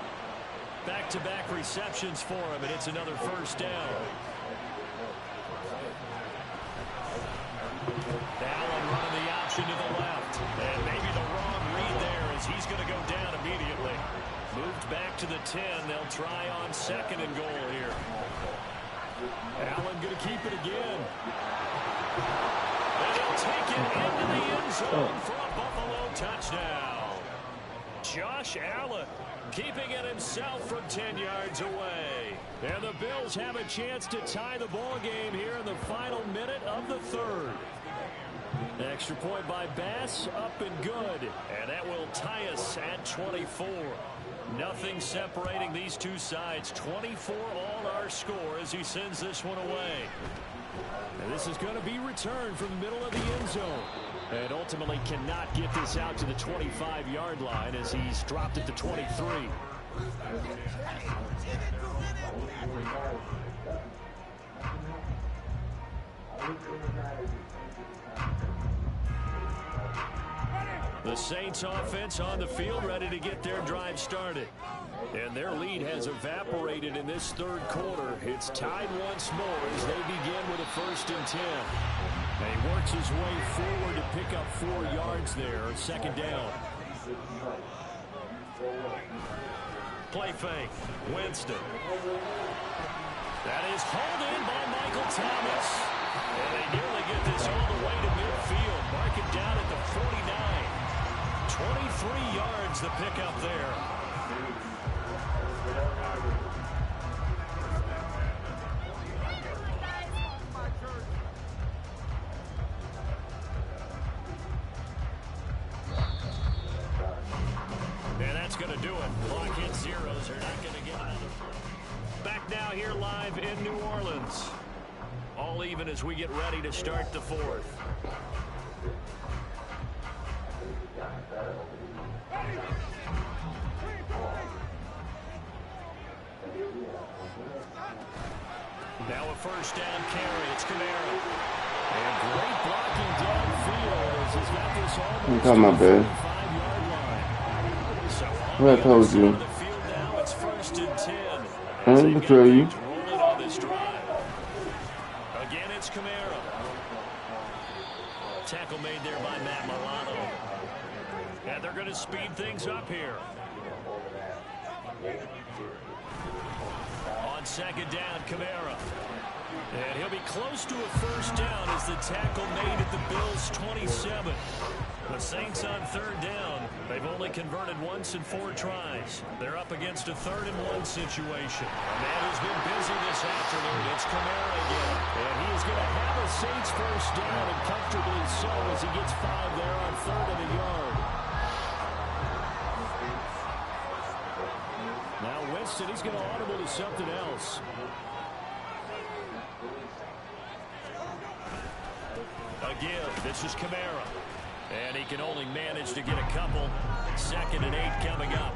Back-to-back receptions for him, and it's another first down. Allen running the option to the left. And maybe the wrong read there as he's going to go down immediately. Moved back to the 10. They'll try on second and goal here. Allen going to keep it again. And he'll take it into the end zone for a Buffalo touchdown. Josh Allen keeping it himself from 10 yards away. And the Bills have a chance to tie the ball game here in the final minute of the third. Extra point by Bass, up and good. And that will tie us at 24. Nothing separating these two sides. 24 all our score as he sends this one away. And this is going to be returned from the middle of the end zone. And ultimately cannot get this out to the 25-yard line as he's dropped at the 23. The Saints offense on the field ready to get their drive started. And their lead has evaporated in this third quarter. It's tied once more as they begin with a 1st and 10. And he works his way forward to pick up 4 yards there. Second down. Play fake. Winston. That is hauled in by Michael Thomas. And they nearly get this all the way to midfield. Mark it down at the 49. 23 yards the pickup there. And that's going to do it. Clock hit zeros. They're not going to get another. Back now here live in New Orleans. All even as we get ready to start the fourth. Now a first down carry. It's Kamara. And great blocking downfield as he's got this almost got my bad. 45-yard line. So What I told you. on the field now, it's 1st and 10. I didn't betray you. Rolling on this drive. Again, it's Kamara. Tackle made there by Matt Milano. And they're going to speed things up here. On 2nd down, Kamara. And he'll be close to a first down as the tackle made at the Bills' 27. The Saints on 3rd down. They've only converted once in 4 tries. They're up against a 3rd and 1 situation. A man who's been busy this afternoon. It's Kamara again. And he is going to have a Saints first down, and comfortably so as he gets 5 there on 3rd and a yard. Now Winston, he's going to audible to something else. Again, this is Kamara. And he can only manage to get a couple. 2nd and 8 coming up.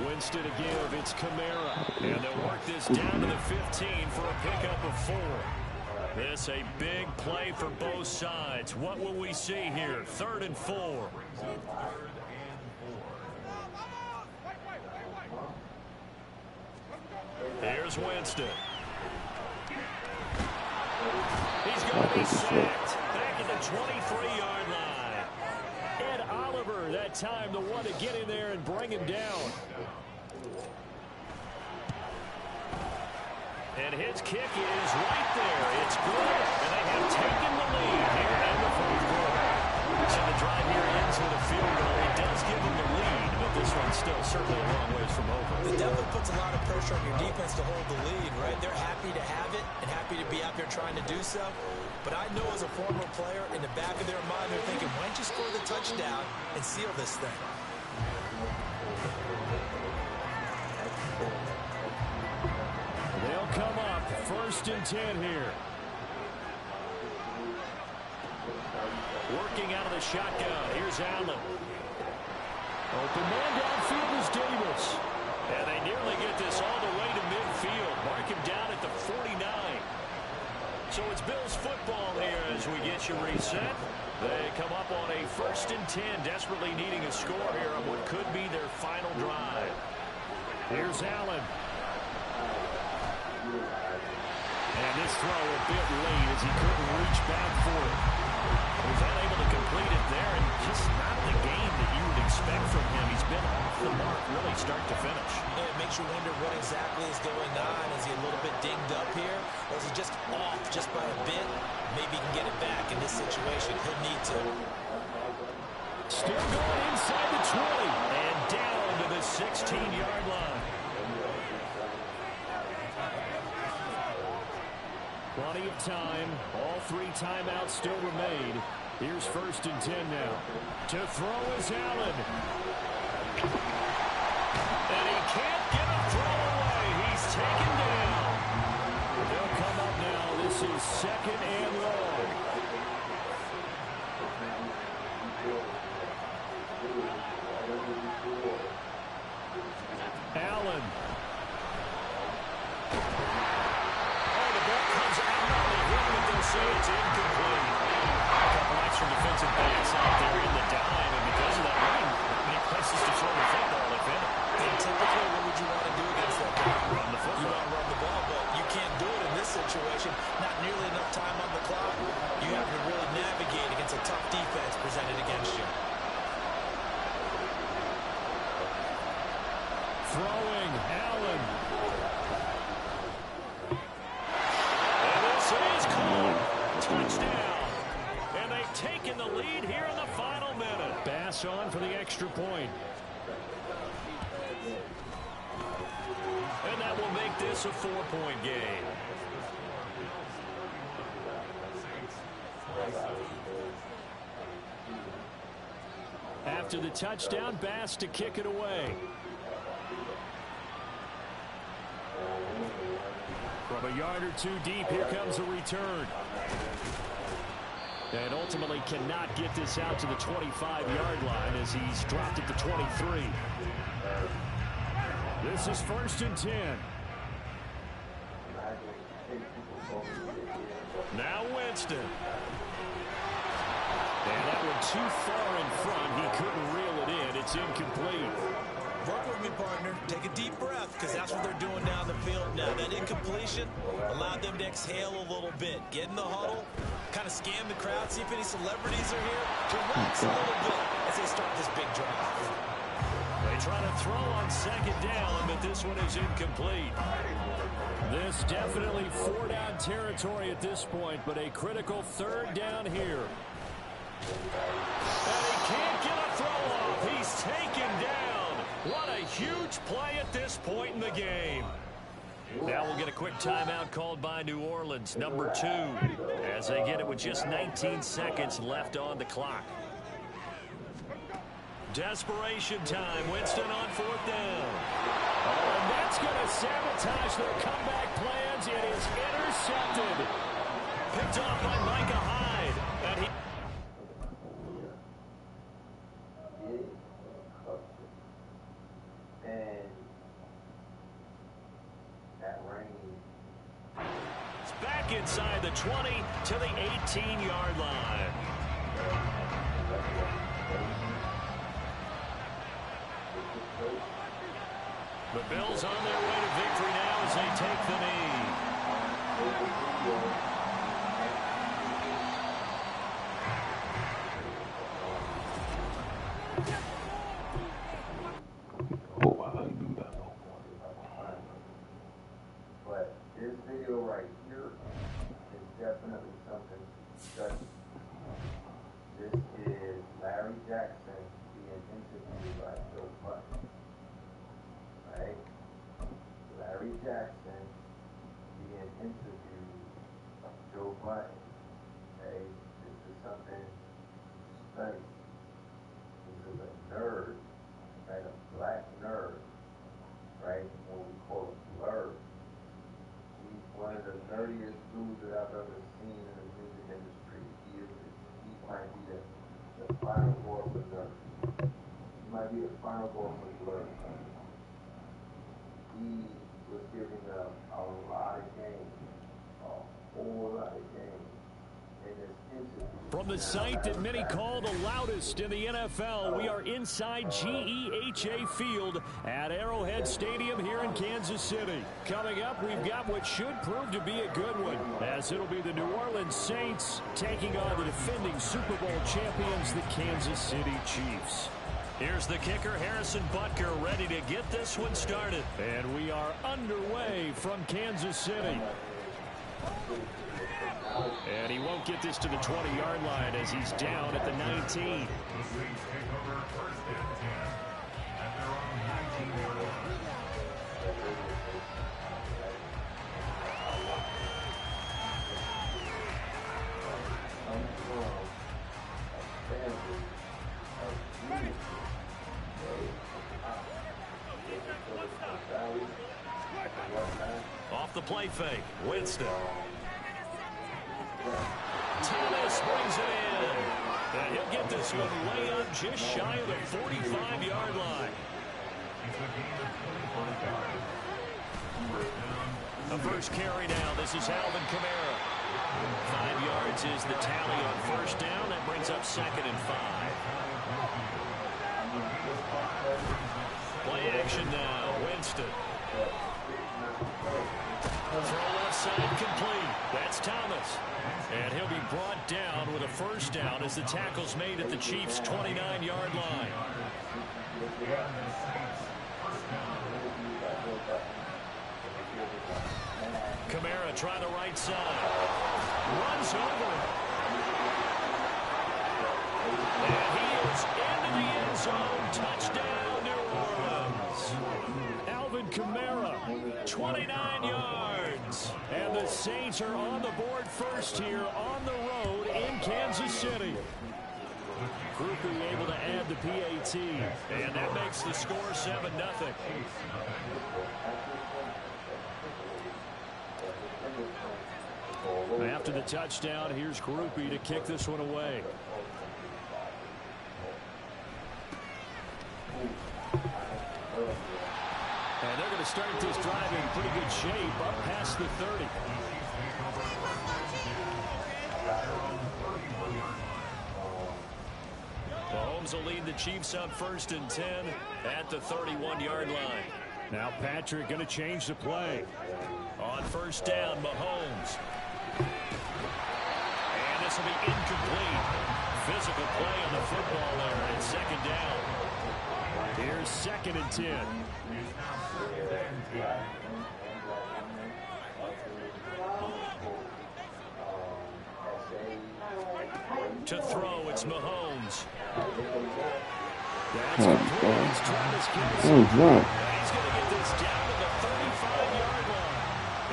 Winston to give. It's Kamara. And they'll work this down to the 15 for a pickup of 4. This a big play for both sides. What will we see here? 3rd and 4. Here's Winston. He's going to be sacked back at the 23-yard line. Ed Oliver that time the one to get in there and bring him down. And his kick is right there. It's good. And they have taken the lead here in the 4th quarter. So the drive here ends with a field goal. It does give them the lead, but this one's still certainly a long ways from over. It definitely puts a lot of pressure on your defense to hold the lead, right? They're happy to have it and happy to be out there trying to do so. But I know as a former player, in the back of their mind, they're thinking, why don't you score the touchdown and seal this thing? They'll come up 1st and 10 here. Working out of the shotgun. Here's Allen. Open man downfield is Davis. And they nearly get this all the way to midfield. Mark him down at the 49. So it's Bills football here as we get you reset. They come up on a 1st and 10, desperately needing a score here on what could be their final drive. Here's Allen. And this throw a bit late as he couldn't reach back for it. He was unable to complete it there, and just not the game that you would expect from him. He's been off the mark really start to finish. Yeah, it makes you wonder what exactly is going on. Is he a little bit dinged up here? Or is he just off just by a bit? Maybe he can get it back in this situation. He'll need to. Still going inside the 20 and down to the 16-yard line. Plenty of time. All 3 timeouts still remain. Here's 1st and 10 now. To throw is Allen. And he can't get a throw away. He's taken down. They'll come up now. This is 2nd and long. Allen. Say it's incomplete. A couple extra defensive backs out there in the dime, and because of that, many places to throw the football if in it. And typically, what would you want to do against that guy? Run the football. You want to run the ball, but you can't do it in this situation. Not nearly enough time on the clock. You have to really navigate against a tough defense presented against you. Throwing, Allen. Touchdown. And they've taken the lead here in the final minute. Bass on for the extra point. And that will make this a 4-point game. After the touchdown, Bass to kick it away. From a yard or 2 deep, here comes a return. And ultimately cannot get this out to the 25-yard line as he's dropped at the 23. This is 1st and 10. Now Winston. And that one too far in front. He couldn't reel it in. It's incomplete. Work with me, partner. Take a deep breath, because that's what they're doing down the field now. That incompletion allowed them to exhale a little bit. Get in the huddle, kind of scan the crowd, see if any celebrities are here. Relax a little bit as they start this big drive. They try to throw on 2nd down, but this one is incomplete. This definitely 4-down territory at this point, but a critical 3rd down here. And he can't get a throw off. He's taken down. What a huge play at this point in the game. Now we'll get a quick timeout called by New Orleans, number 2, as they get it with just 19 seconds left on the clock. Desperation time. Winston on 4th down. Oh, and that's going to sabotage their comeback plans. It is intercepted. Picked off by Micah Hyde. And he... And that rain. It's back inside the 20 to the 18-yard line. The Bills on their way to victory now as they take the knee. But this video right here is definitely something special. This is Larry Jackson being interviewed by Joe Button. Right? Larry Jackson being interviewed by Joe Button. Okay? This is something to study. This is a nerd, right? A black nerd, right? What we call a blur. He's one of the nerdiest dudes that I've ever seen in the music industry. He might be the final boy for nerds. He might be the final boy for blur. He was giving up a lot of games, a whole lot of games in this interview. From the site that many call the loudest in the NFL, we are inside GEHA Field at Arrowhead Stadium here in Kansas City. Coming up, we've got what should prove to be a good one, as it'll be the New Orleans Saints taking on the defending Super Bowl champions, the Kansas City Chiefs. Here's the kicker, Harrison Butker, ready to get this one started. And we are underway from Kansas City. And he won't get this to the 20-yard line as he's down at the 19. Off the play fake, Winston. Thomas brings it in. And he'll get this one way up just shy of the 45-yard line. The first carry now. This is Alvin Kamara. 5 yards is the tally on 1st down. That brings up 2nd and 5. Play action now. Winston. Throw left side complete. That's Thomas. And he'll be brought down with a 1st down as the tackle's made at the Chiefs' 29-yard line. Kamara trying the right side. Runs over. And he is into the end zone. Touchdown, New Orleans. Alvin Kamara, 29 yards. And the Saints are on the board first here on the road in Kansas City. Groupie able to add the PAT. And that makes the score 7-0. After the touchdown, here's Groupie to kick this one away. And start this drive in pretty good shape, up past the 30. Mahomes will lead the Chiefs up 1st and 10 at the 31-yard line. Now Patrick going to change the play. On 1st down, Mahomes. And this will be incomplete. Physical play on the football there, and 2nd down. Here's 2nd and 10. To throw, it's Mahomes. That's complete. It's Travis Kelce. And he's going to get this down to the 35-yard line.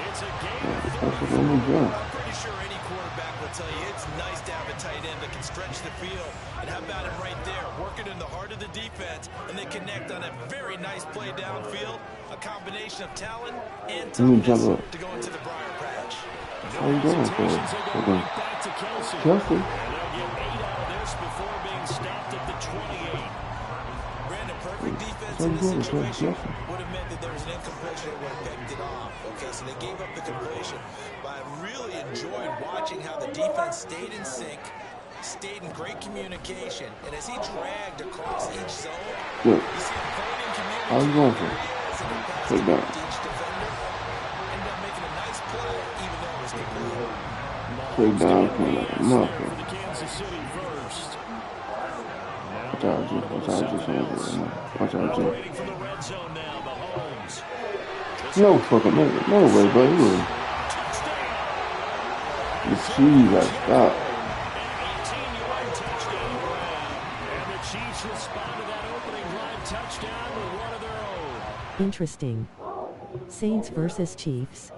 It's a gain of 34. I'm pretty sure any quarterback will tell you it's nice to have a tight end that can stretch the field. And how about him right there, working in the heart of the defense, and they connect on a very nice play downfield. A combination of talent and toughness to go into the briar patch. How you doing, Kelce? They'll get 8 out of this before being stopped at the 28. Brandon, perfect defense in this situation would have meant that there was an incompletion that would have picked it off. Okay, so they gave up the completion. But I really enjoyed watching how the defense stayed in sync, stayed in great communication, and as he dragged across each zone, you see him holding communication each defender, ended up making a nice play, even though it was complete. Take down for the Kansas City first. Watch out, G. Waiting for the red zone now, Mahomes. No fucking way, bro. Jeez, I stopped. An 18-yard touchdown grab. And the Chiefs respond to that opening drive touchdown with one of their own. Interesting. Saints versus Chiefs.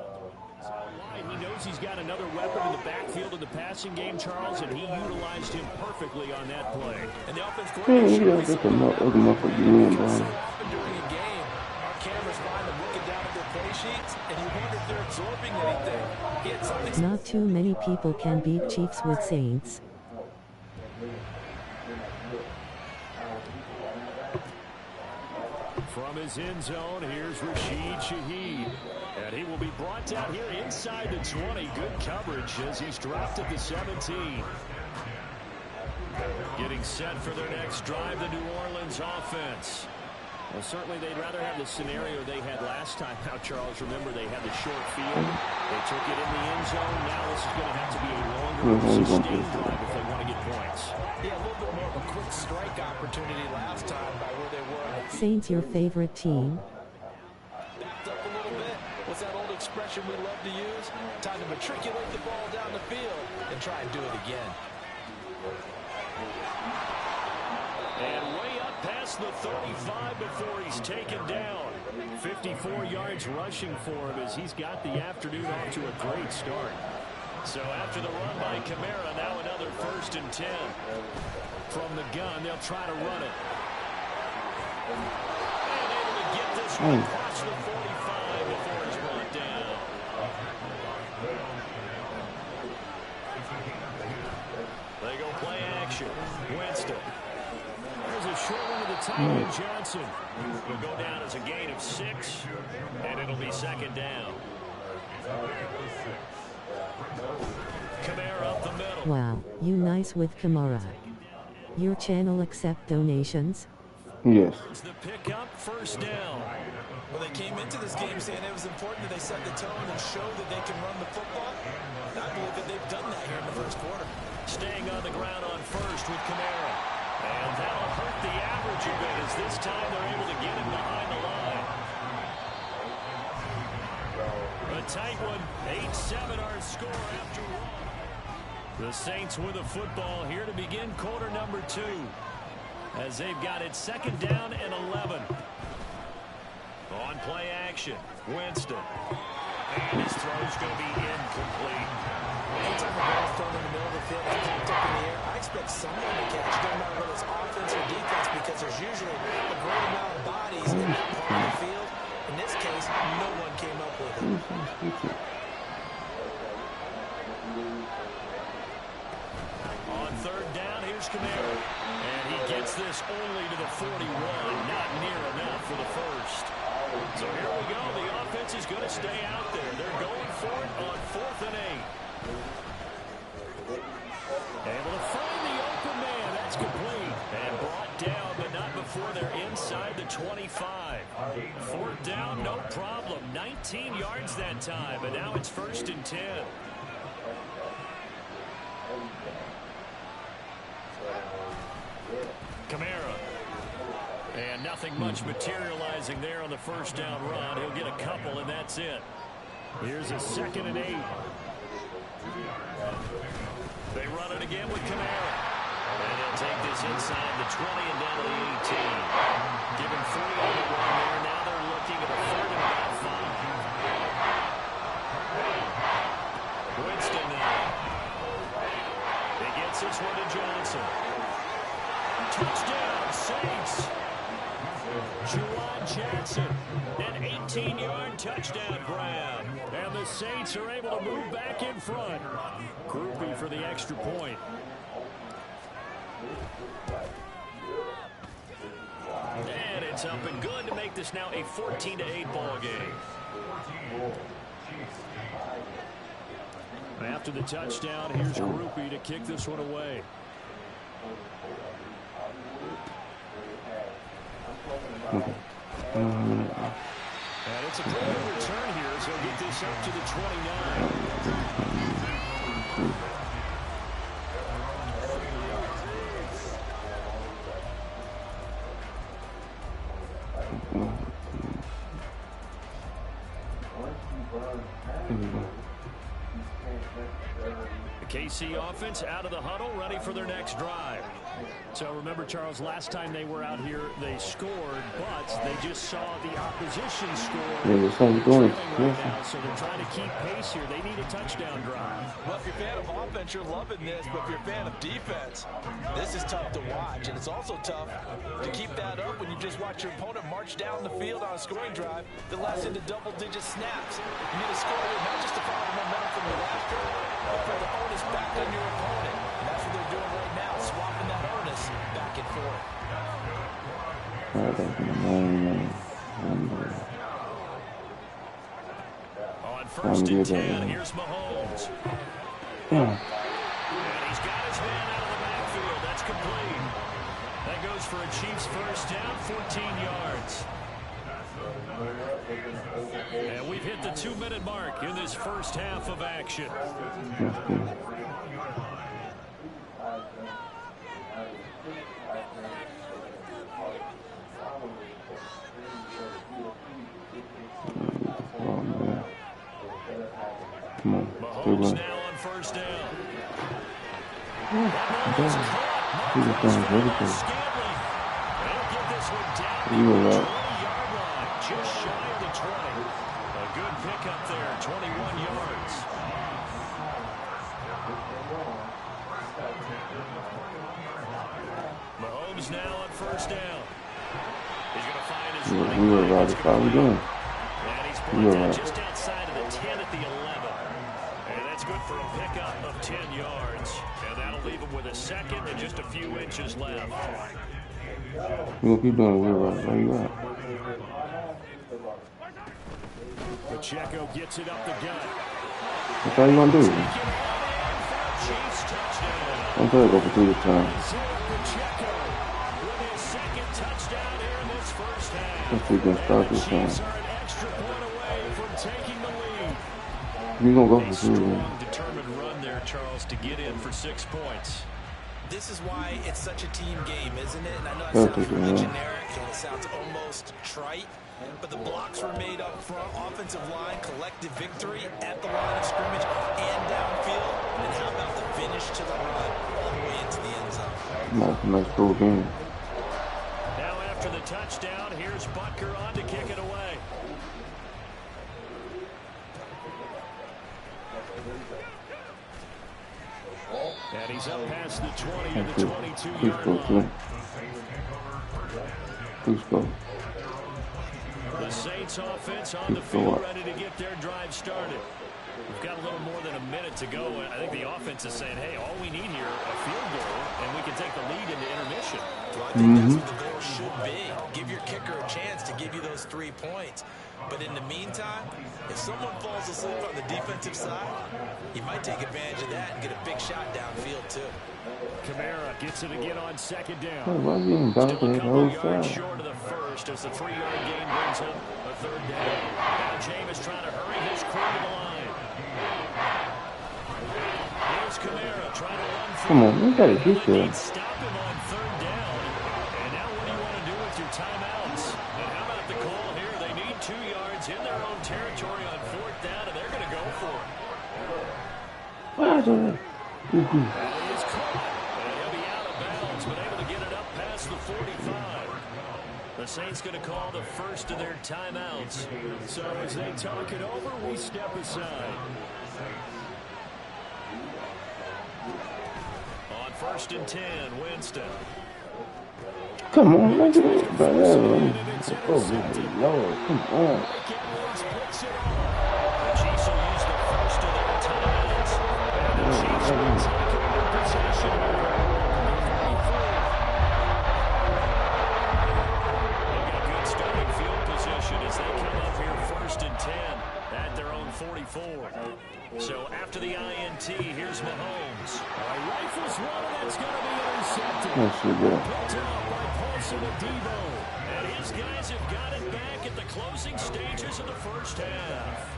He knows he's got another weapon in the backfield of the passing game, Charles, and he utilized him perfectly on that play. And the offense coordinator That's enough for you, bro. During a game, our cameras find them looking down at their play sheets, and you wonder if they're absorbing anything. He had something. Not too many people can beat Chiefs with Saints. From his end zone, here's Rashid Shaheed. And he will be brought down here inside the 20. Good coverage as he's dropped at the 17. Getting set for their next drive, the New Orleans offense. Well, certainly they'd rather have the scenario they had last time. Now, Charles, remember they had the short field. They took it in the end zone. Now this is going to have to be a longer, sustained drive if they want to get points. Yeah, a little bit more of a quick strike opportunity last time by where they were. Saints your favorite team? Backed up a little bit. What's that old expression we love to use? Time to matriculate the ball down the field and try and do it again. And way up past the 35 before he's taken down. 54 yards rushing for him as he's got the afternoon off to a great start. So after the run by Kamara, now another 1st and 10. From the gun, they'll try to run it. And able to get this one across the 45 before he's brought down. They go play action. Winston. There's a short one to the tight end, Johnson. Will go down as a gain of 6, and it'll be 2nd down. Kamara up the middle. Wow, you nice with Kamara. Your channel accept donations? Yes. The pickup, 1st down. Well, they came into this game saying it was important that they set the tone and show that they can run the football. I believe that they've done that here in the 1st quarter. Staying on the ground on 1st with Kamara. And that'll hurt the average a bit as this time they're able to get him behind the line. A tight one, 8-7 our score after 1. The Saints with the football here to begin quarter number 2. As they've got it 2nd down and 11. On play action, Winston. And his throw's going to be incomplete. Anytime the ball's thrown in the middle of the field and popped up in the air, I expect someone to catch. It doesn't matter whether it's offense or defense because there's usually a great amount of bodies in that part of the field. In this case, no one came up with it. On 3rd down, here's Kamara. And he gets this only to the 41. Not near enough for the 1st. So here we go. The offense is going to stay out there. They're going for it on 4th and 8. Able to find the open man. That's complete. And brought down, but not before they're inside the 25. 4th down, no problem. 19 yards that time, but now it's 1st and 10. Kamara. And nothing much materializing there on the 1st down run. He'll get a couple, and that's it. Here's a 2nd and 8. They run it again with Kamara. And he'll take this inside the 20 and down to the 18. Given 3 on the run there. Now they're looking at a 3rd and about 5. Winston now. He gets this one to Johnson. Touchdown, Saints. Juwan Jackson, an 18-yard touchdown grab. And the Saints are able to move back in front. Groupie for the extra point. And it's up and good to make this now a 14-8 ball game. After the touchdown, here's Groupie to kick this one away. And it's a good return here, so he'll get this up to the 29. The KC offense out of the huddle, ready for their next drive. So remember, Charles, last time they were out here, they scored, but they just saw the opposition score. Yeah, that's how you're doing it. Right now, so they're trying to keep pace here. They need a touchdown drive. Well, if you're a fan of offense, you're loving this, but if you're a fan of defense, this is tough to watch, and it's also tough to keep that up when you just watch your opponent march down the field on a scoring drive that lasts into double-digit snaps. You need to score here, not just to follow the momentum from the last drive, but for the onus back on your opponent. And that's what they're doing right now, swapping that onus back and forth. On 1st and 10, here's Mahomes. And he's got his man out of the backfield. That's complete. That goes for a Chiefs 1st down, 14 yards. And we've hit the 2-minute mark in this first half of action. Mahomes now on 1st down. He'll get this one down the 20-yard line, just shy of the 20. A good pickup there, 21 yards. Mahomes now on 1st down. He's going to find his running back. And he's brought down just outside of the 10 at the 11. And that's good for a pickup of 10 yards. And that'll leave him with a 2nd and just a few inches left. You're going to keep doing weird right where you at. Pacheco gets it up the gut. That's all you want to do. I'm trying to go for 3 this time. Pacheco with his 2nd touchdown here in this first half. Let's see if we can start this time. Chiefs are an extra point away from taking the lead. You're going to go for 3. Strong, determined run there, Charles, to get in for 6 points. This is why it's such a team game, isn't it? And I know it sounds really generic and it sounds almost trite, but the blocks were made up front, offensive line, collective victory at the line of scrimmage and downfield. And how about the finish to the run all the way into the end zone? Nice cool game. Now after the touchdown, here's Butker on to kick it away. And he's up past the 20 and the 22-yard line. Please go. The Saints offense on the field ready to get their drive started. We've got a little more than a minute to go. I think the offense is saying, hey, all we need here, a field goal, and we can take the lead into intermission. Well, I think that's what the goal should be. Give your kicker a chance to get give you those 3 points. But in the meantime, if someone falls asleep on the defensive side, he might take advantage of that and get a big shot downfield, too. Kamara gets it again on second down. Hey, why is he even Still bouncing a his couple whole yards side? short of the first as the 3-yard gain brings up a third down. Now Jameis trying to hurry his crew to the line. Here's Kamara trying to run through. Come on, we gotta get there. Stop him on third down. And now what do you want to do with your timeouts? And how about the call here? They need 2 yards in their own territory on fourth down, and they're going to go for it. Why is it? He's caught. And he'll be out of bounds, but able to get it up past the 45. The Saints going to call the first of their timeouts. So as they talk it over, we step aside. On 1st and 10, Winston. Come on, look at it, bro. Oh, Lord, come on. The Chiefs will use the first of their timeouts. And the Chiefs will take over possession. They've got good starting field position as they come up here 1st and 10 at their own 44. So after the INT, here's Mahomes. Rifles one, and that's going to be intercepted. Picked up by Paulson and Debo. And his guys have got it back at the closing stages of the first half.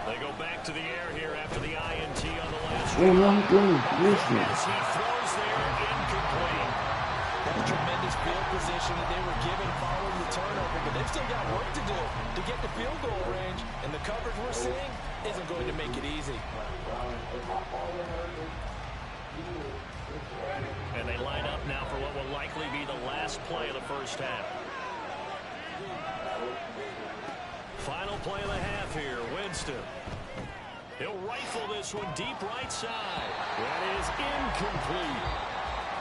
They go back to the air here after the INT on the last drive. As he throws there, incomplete. That's tremendous field position that they were given following the turnover, but they've still got work to do to get the field goal range, and the coverage we're seeing isn't going to make it easy. And they line up now for what will likely be the last play of the first half. Final play of the half here, Winston. He'll rifle this one deep right side. That is incomplete.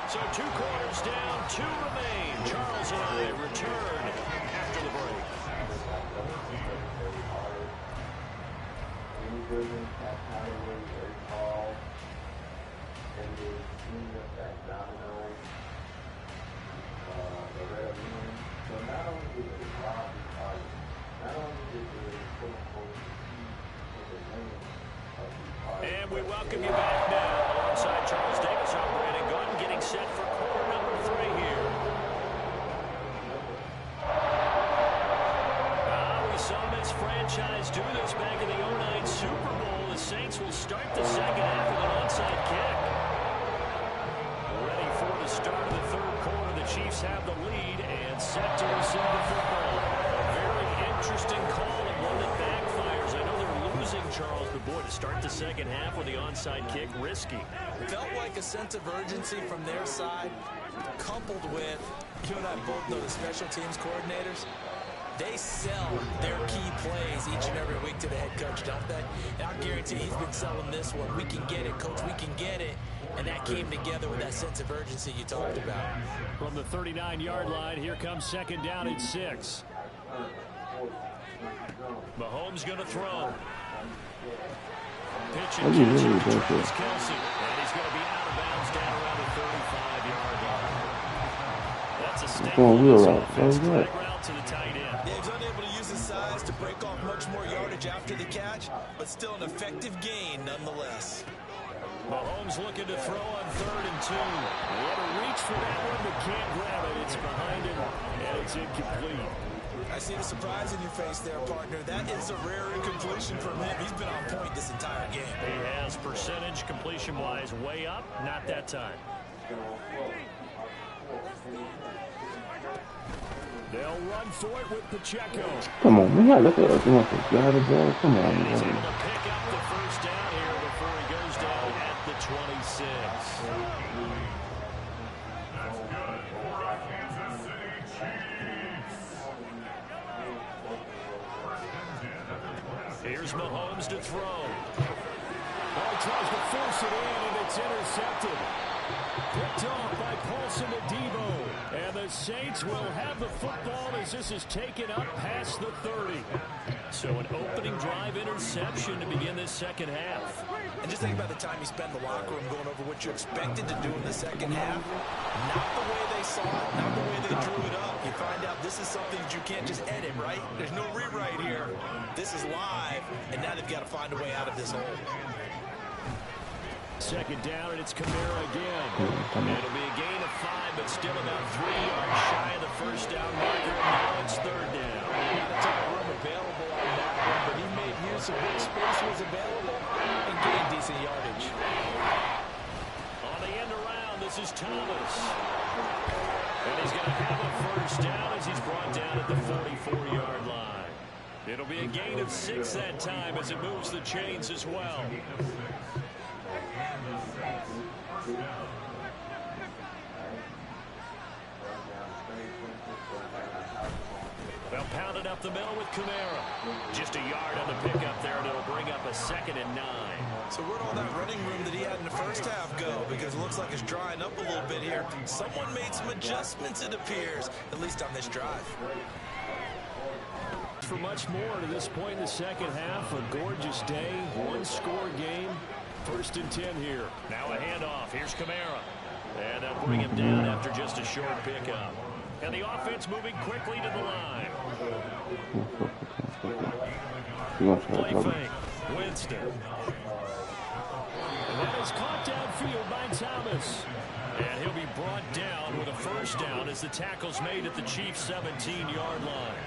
So 2 quarters down, 2 remain. Charles and I return after the break. And we welcome you back now alongside Charles Davis. I'm Brandon Gordon getting set for quarter number 3 here. We saw this franchise do this back in the 2009 Super Bowl. The Saints will start the second half with an onside kick. Ready for the start of the third quarter. The Chiefs have the lead and set to receive the football. A very interesting call and one that backfires. I know they're losing, Charles, but boy, to start the second half with the onside kick, risky. Felt like a sense of urgency from their side, coupled with, you and I both know the special teams coordinators. They sell their key plays each and every week to the head coach, don't they? And I guarantee he's been selling this one. We can get it, coach, we can get it. And that came together with that sense of urgency you talked about. From the 39-yard line, here comes second down and 6. Mahomes going to throw. Pitch and catch to Travis Kelce. And he's going to be out of bounds down around the 35-yard line. That's a statement. Offense drag route to the tight end. Yeah, he's unable to use his size to break off much more yardage after the catch, but still an effective gain nonetheless. Mahomes looking to throw on 3rd and 2. He had to reach for that one, but can't grab it. It's behind him, and it's incomplete. I see the surprise in your face there, partner. That is a rare incompletion from him. He's been on point this entire game. He has percentage completion-wise way up. Not that time. They'll run for it with Pacheco. Come on, man. Look at us. You want to grab it, bro? Come on, And he's man. able to pick up the first down here before he goes down at the 26. Here's Mahomes to throw. Oh, he tries to force it in, and it's intercepted. Picked off by Paulson and Debo. And the Saints will have the football as this is taken up past the 30. So an opening drive interception to begin this second half. And just think about the time you spent in the locker room going over what you expected to do in the second half. Not the way they saw it, not the way they drew it up. You find out this is something that you can't just edit, right? There's no rewrite here. This is live, and now they've got to find a way out of this hole. Second down, and it's Kamara again. It'll be a gain of 5, but still about 3 yards shy of the first down marker. Now it's third down. Not a ton of room available on that one, but he made use of what space was available and gained decent yardage. On the end around, this is Thomas. And he's going to have a first down as he's brought down at the 44-yard line. It'll be a gain of 6 that time as it moves the chains as well. They'll pound it up the middle with Kamara. Just a yard on the pickup there, and it'll bring up a 2nd and 9. So where'd all that running room that he had in the first half go? Because it looks like it's drying up a little bit here. Someone made some adjustments, it appears, at least on this drive. For much more to this point in the second half, a gorgeous day, one-score game. 1st and 10 here. Now a handoff. Here's Kamara. And they'll bring him down after just a short pickup. And the offense moving quickly to the line. Play fake. Winston. And that is caught downfield by Thomas. And he'll be brought down with a first down as the tackle's made at the Chiefs' 17-yard line.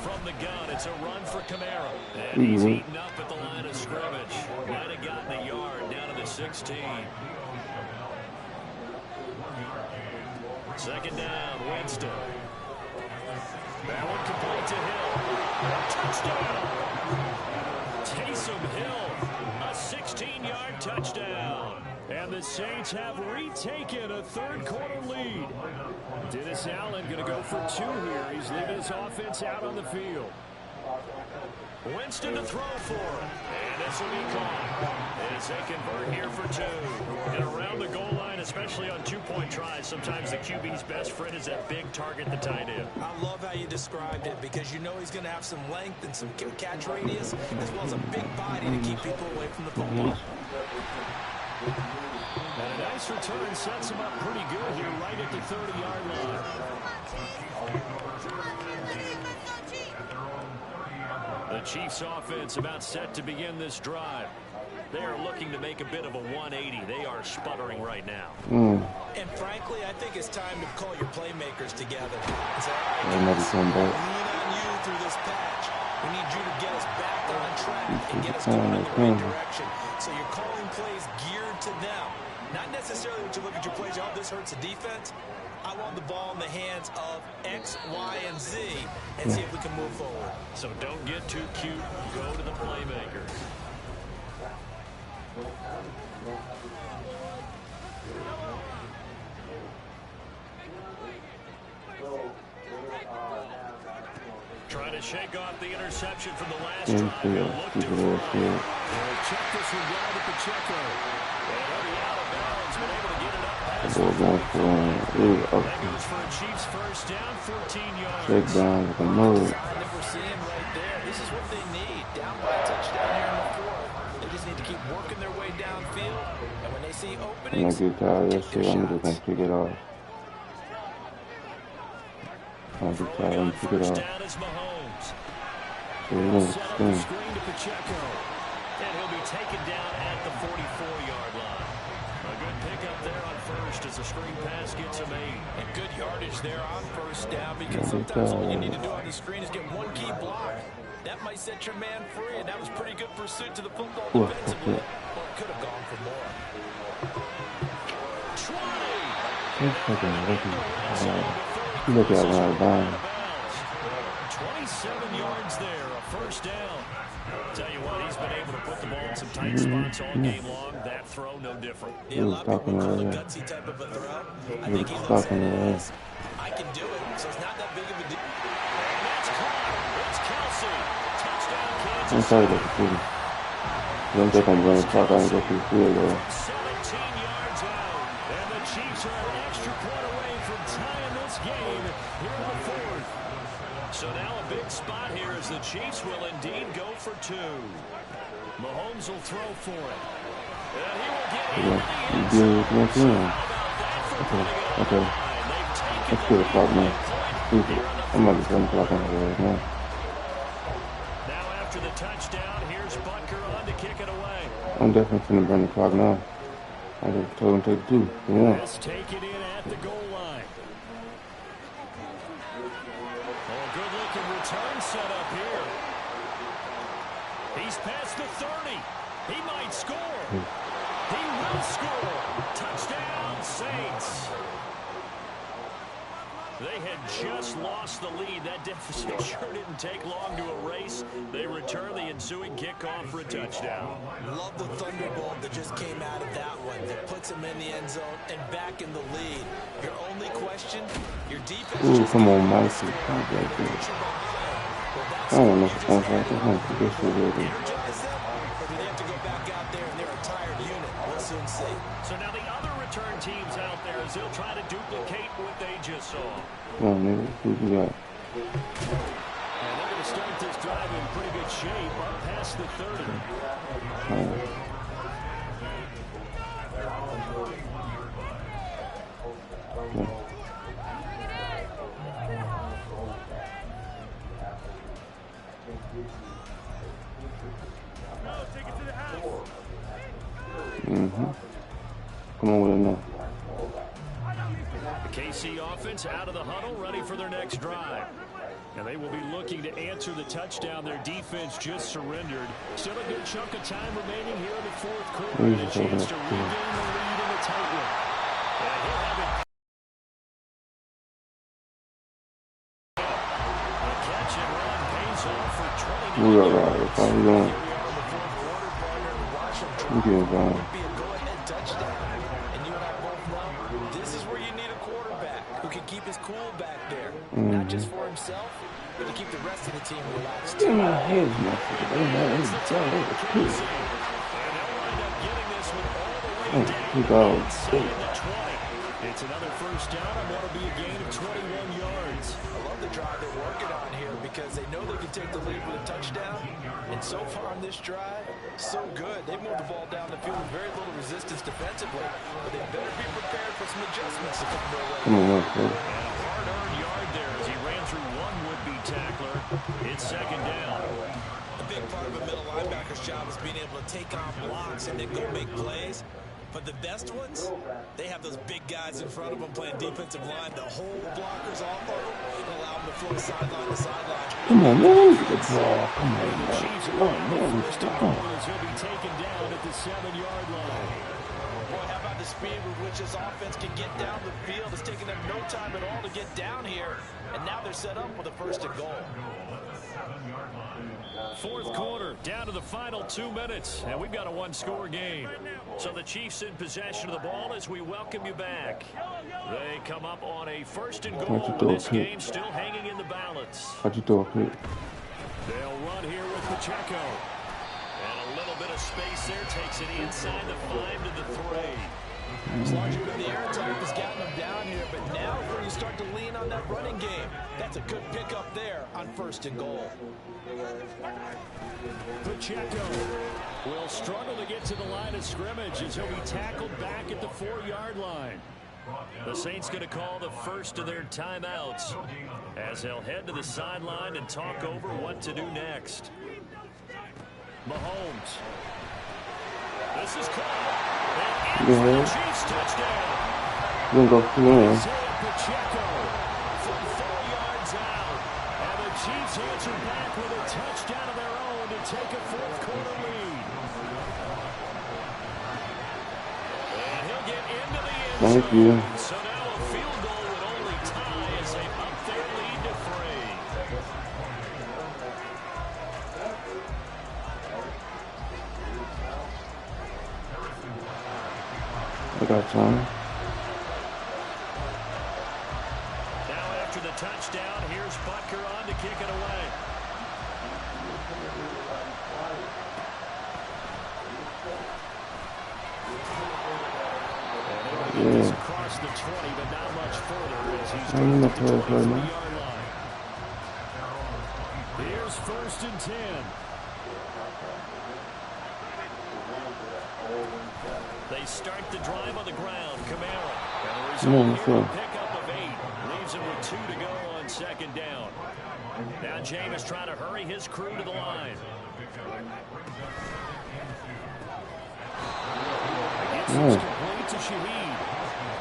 From the gun, it's a run for Kamara. And he's eaten up at the line of scrimmage. Might have gotten a yard down to the 16. 2nd down, Winston. That one complete to Hill. Touchdown. Taysom Hill, a 16-yard touchdown. And the Saints have retaken a third-quarter lead. Dennis Allen going to go for 2 here. He's leaving his offense out on the field. Winston to throw for him. And this will be caught as they convert here for 2. And around the goal line, especially on 2-point tries, sometimes the QB's best friend is that big target, the tight end. I love how you described it because you know he's going to have some length and some catch radius as well as a big body to keep people away from the football. And a nice return sets him up pretty good here right at the 30-yard line. The Chiefs offense about set to begin this drive. They are looking to make a bit of a 180. They are sputtering right now. And frankly, I think it's time to call your playmakers together. And say, all right, guys, lean on you through this patch. We need you to get us back on track and get us going in the right direction. So you're calling plays geared to them. Not necessarily when you look at your plays, oh, this hurts the defense. I want the ball in the hands of X, Y, and Z and see if we can move forward. So don't get too cute. Go to the playmakers. Trying to shake off the interception from the last drive. He'll look to throw. Check this one down at the checker. And he'll be out of bounds, but able to get it up past the 44. That goes for a Chiefs first down, 14 yards. Check down with a move. That we're seeing right there. This is what they need. Down by a touchdown here in the 4th. They just need to keep working their way downfield. And when they see openings, when I get tired of that shit, I'm just going to pick it off. I'll be tired and pick it off. So we're going to screen to Pacheco. And he'll be taken down at the 44-yard line. A good pickup there on first as the screen pass gets him 8. And good yardage there on first down because sometimes all you need to do on the screen is get one key block. That might set your man free, and that was pretty good pursuit to the football defensively. Well, it could have gone for more. 20. Look at right down. 27 yards there, a first down. Tell you what, he's been able to put the ball in some tight spots all game long. That throw, no different. Yeah, a lot of people call it a gutsy type of a throw. I think he looks at it as, I can do it, so it's not that big of a deal. And that's caught. It's Kelsey. Touchdown, Kansas. I'm sorry about the field. I don't think I'm going to talk out and go through the field, though. 17 yards out. And the Chiefs are an extra point away from tying this game here in the 4th. So now a big spot here as the indeed go for two. Mahomes will throw for it. And he will get into the end zone. Okay. Let's get a clock now. I'm not just running the clock on the right now. Now after the touchdown, here's Butker on to kick it away. I'm definitely going to burn the clock now. I just told him to take two. Yeah. Let's take it in at the goal line. Oh, good-looking return set up here. He's past the 30. He might score. He will score. Touchdown, Saints. They had just lost the lead. That deficit sure didn't take long to erase. They return the ensuing kickoff for a touchdown. Love the thunderbolt that just came out of that one. That puts them in the end zone and back in the lead. Your only question, your defense. Ooh, come on, Mike. I don't know if it's going to happen. I don't think this shit will do. Or do they have to go back out there and they're a tired unit? We'll soon see. So now the other return teams out there as they'll try to duplicate what they just saw. Come on, nigga. Who you got? And they're going to start this drive in pretty good shape up past the 30. Come on with it now. The KC offense out of the huddle, ready for their next drive. And they will be looking to answer the touchdown their defense just surrendered. Still a good chunk of time remaining here in the fourth quarter. And a chance to regain the lead in the tight one. And he'll have it. The catch and run pays off for 20. We are right. How you doing? We getting fine. Keep his cool back there, not just for himself, but to keep the rest of the team relaxed. Get my head, motherfucker. They know it's done. They were cool. It's another first down and that'll be a gain of 21 yards. I love the drive they're working on here because they know they can take the lead with a touchdown. And so far on this drive, so good. They moved the ball down the field with very little resistance defensively, but they better be prepared for some adjustments to come their way. Come on, man. And a hard-earned yard there as he ran through one would-be tackler. It's second down. A big part of a middle linebacker's job is being able to take on blocks and then go make plays. But the best ones, they have those big guys in front of them playing defensive line to hold blockers off of them and allow them to flow sideline to sideline. Come on, man. Good ball. Come on, man. He'll be taken down at the 7-yard line. Boy, how about the speed with which this offense can get down the field? It's taking them no time at all to get down here. And now they're set up with a first and goal. Fourth quarter, down to the final 2 minutes, and we've got a one-score game. So the Chiefs in possession of the ball as we welcome you back. They come up on a first and goal with this game still hanging in the balance. How'd you throw a pick? They'll run here with Pacheco. And a little bit of space there takes it inside the 5 to the 3. It's largely been the air attack that's gotten them down here, but now where you start to lean on that running game. That's a good pickup there on first and goal. Pacheco will struggle to get to the line of scrimmage as he'll be tackled back at the 4-yard line. The Saints going to call the first of their timeouts as they'll head to the sideline and talk over what to do next. Mahomes. This is caught. And Chiefs touchdown. You're going to go in. Pacheco from 4 yards out. And the Chiefs answer back with a touchdown of their own to take a fourth quarter lead. And he'll get into the end zone. Thank you. So now a field goal would only tie as they up their lead to 3. I got time. Now after the touchdown, here's Butker on to kick it away. Yeah. Across the 20, but not much further as he's I'm in the going to the place right now. 23-yard line. Here's first and 10. They start the drive on the ground. Kamara. And the result here, pickup of 8. Leaves him with 2 to go on second down. Now Jameis trying to hurry his crew to the line. Gets this complete to Shaheed.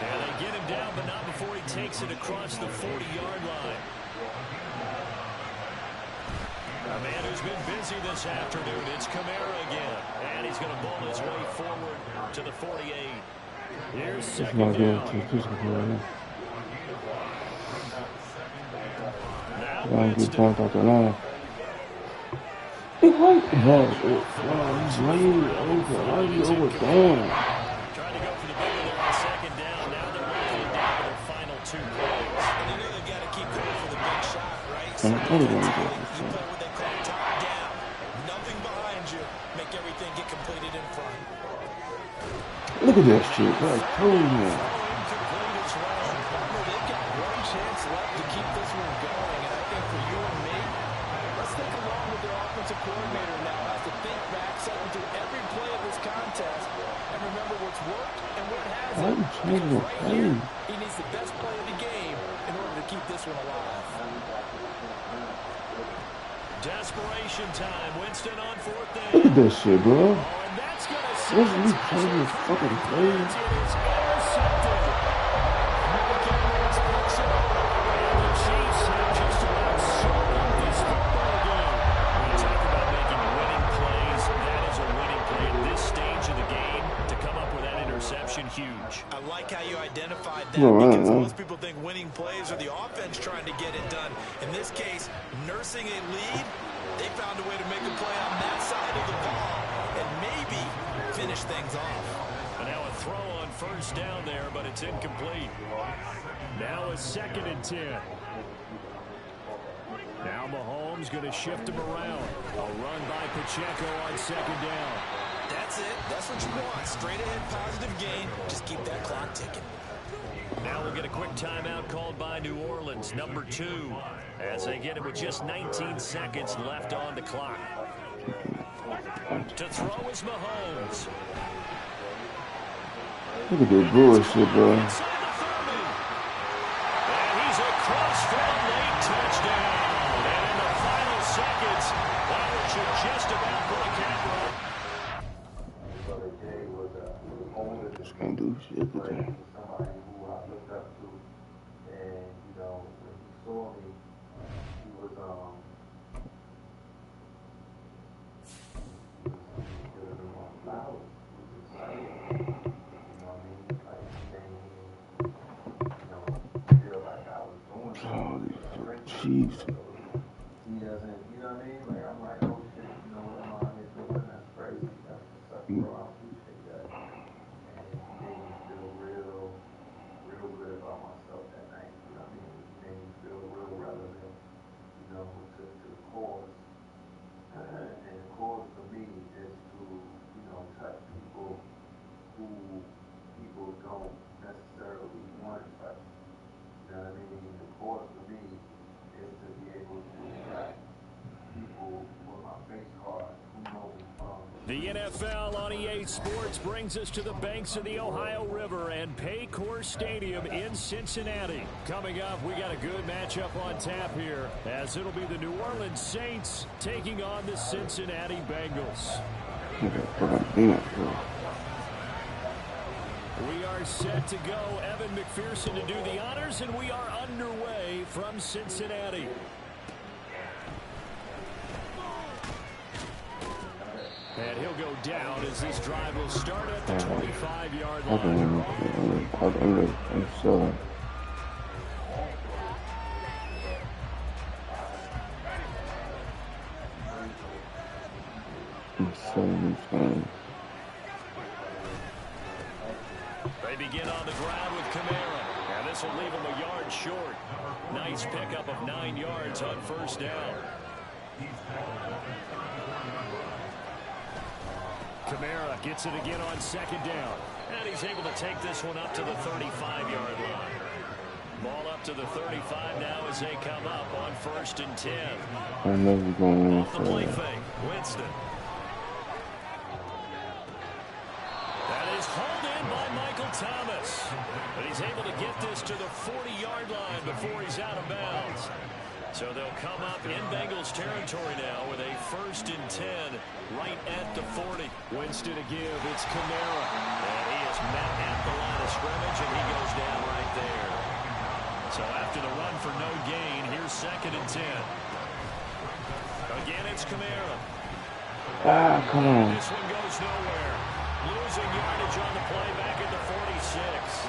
And they get him down, but not before he takes it across the 40-yard line. A man who's been busy this afternoon. It's Kamara again. And he's going to ball his way forward to the 48. Here's second down. Now get bumped out the line. Why are you overthrowing? Trying to go for the big one there on second down. Now they're running it down to their final 2 plays. And you know they've got to keep going for the big shot, right? So I'm you play what they call top down. Nothing behind you. Make everything get completed in front. Look at that shit. I told you. They've got one chance left to keep this one going. And I think for you and me, let's think along with their offensive coordinator now has to think back, cycle through every play of this contest, and remember what's worked and what hasn't. Because right here, he needs the best play of the game in order to keep this one alive. Desperation time. Winston on 4th down. Look at that shit, bro. Oh, and that's going to What's he playing this fucking play? It is intercepted. And the Chiefs have just about sewn up this football game. When you talk about making winning plays, that is a winning play at this stage of the game. To come up with that interception, huge. I like how you identified that because most people think winning plays are the offense trying to get it done. In this case, nursing a lead, they found a way to make a play on that side of the ball and maybe finish things off. And now a throw on 1st down there, but it's incomplete. Now a 2nd and 10. Now Mahomes going to shift him around. A run by Pacheco on 2nd down. That's it. That's what you want. Straight ahead positive gain. Just keep that clock ticking. Now we'll get a quick timeout called by New Orleans, number 2, as they get it with just 19 seconds left on the clock. To throw is Mahomes. Look at that bullshit, bro. And he's across for a late touchdown. And in the final seconds, that should just about put a cap on. Just can't do shit today. Somebody who I looked up to, and you know, when he saw me, he was giving me flowers, which is exciting. You know what I mean? Like saying, feel like I was doing something. Oh, these Chiefs. He doesn't, you know what I mean? Like I'm like, oh shit, you know what I'm out here doing? That's crazy. That's what's up, bro. I appreciate that. Real good about myself that night, you know what I mean? It made me feel real relevant, you know, to the cause. And the cause for me is to, you know, touch people who people don't necessarily want to touch. You know what I mean? The cause for me is to be able to attract people with my face card who know me from. The NFL on EA Sports brings us to the banks of the Ohio River and Paycor Stadium in Cincinnati. Coming up, we got a good matchup on tap here, as it'll be the New Orleans Saints taking on the Cincinnati Bengals. We are set to go. Evan McPherson to do the honors, and we are underway from Cincinnati. And he'll go down as this drive will start at the 25-yard line. I'm so. They begin on the ground with Kamara. And this will leave him a yard short. Nice pickup of 9 yards on 1st down. Kamara gets it again on 2nd down. And he's able to take this one up to the 35-yard line. Ball up up to the 35 now as they come up on 1st and 10. I know he's going to Off the play fake, Winston. That is hauled in by Michael Thomas. But he's able to get this to the 40-yard line before he's out of bounds. So they'll come up in Bengals territory now with a 1st and 10 right at the 40. Winston to give. It's Kamara. And he is met at the line of scrimmage, and he goes down right there. So after the run for no gain, here's 2nd and 10. Again, it's Kamara. Ah, come on. This one goes nowhere. Losing yardage on the play back at the 46.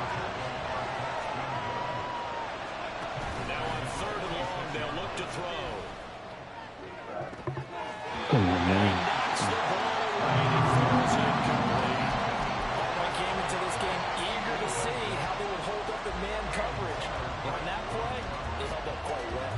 Now on 3rd and long, they'll look to throw. Come on, man. Knocks the ball away and it falls incomplete. Auburn came into this game eager to see how they would hold up in man coverage. And on that play, they held up quite well.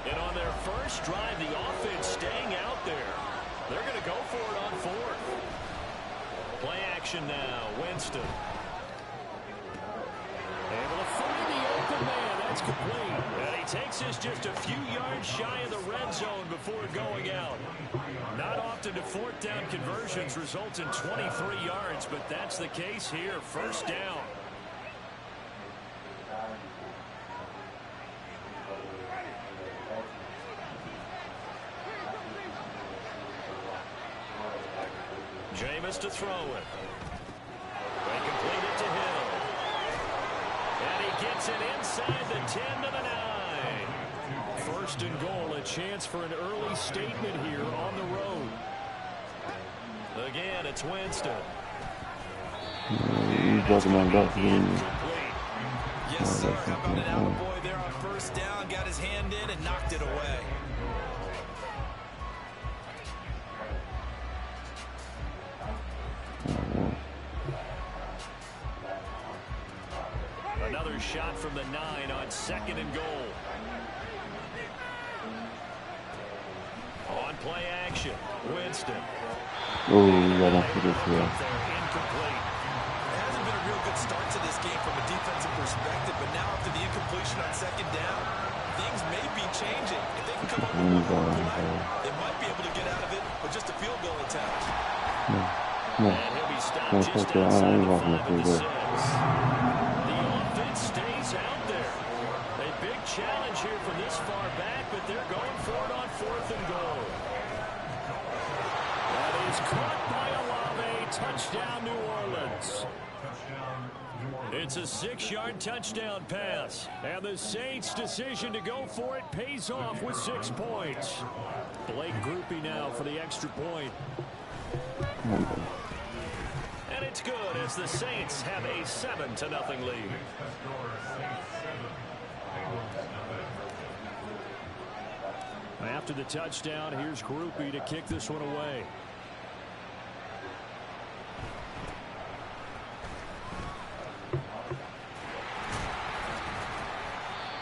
And on their first drive, the offense staying out there. They're going to go for it on 4th. Play action now. Winston. Able to find the open man. That's complete. And he takes us just a few yards shy of the red zone before going out. Not often do 4th down conversions result in 23 yards, but that's the case here. 1st down. Jameis to throw it. They complete it to Hill. And he gets it inside the 10 to the 9. 1st and goal, a chance for an early statement here on the road. Again, it's Winston. Yes, sir. How about an attaboy there on 1st down? Got his hand in and knocked it away. Another shot from the 9 on 2nd and goal. On play action, Winston. Oh, yeah, that's what it is. Incomplete. It hasn't been a real good start to this game from a defensive perspective, but now after the incompletion on 2nd down, things may be changing. If they can come up with one more play, they might be able to get out of it with just a field goal attempt. And he'll be stopped just outside the 5 and the 6. The offense stays out there. A big challenge here from this far back, but they're going for it on 4th and goal. That is caught by Olave. Touchdown, New Orleans. It's a 6-yard touchdown pass. And the Saints' decision to go for it pays off with 6 points. Blake Groupie now for the extra point. And it's good as the Saints have a 7-0 lead. After the touchdown, here's Groupie to kick this one away.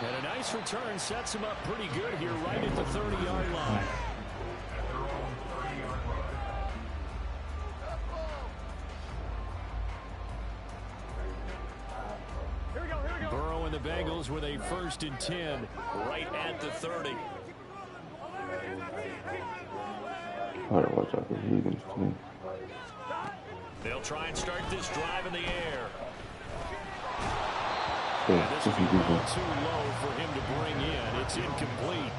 And a nice return sets him up pretty good here right at the 30-yard line. Burrow and the Bengals with a 1st and 10 right at the 30. Gotta watch out for Higgins, too. They'll try and start this drive in the air. Yeah, This will be a little too low for him to bring in. It's incomplete.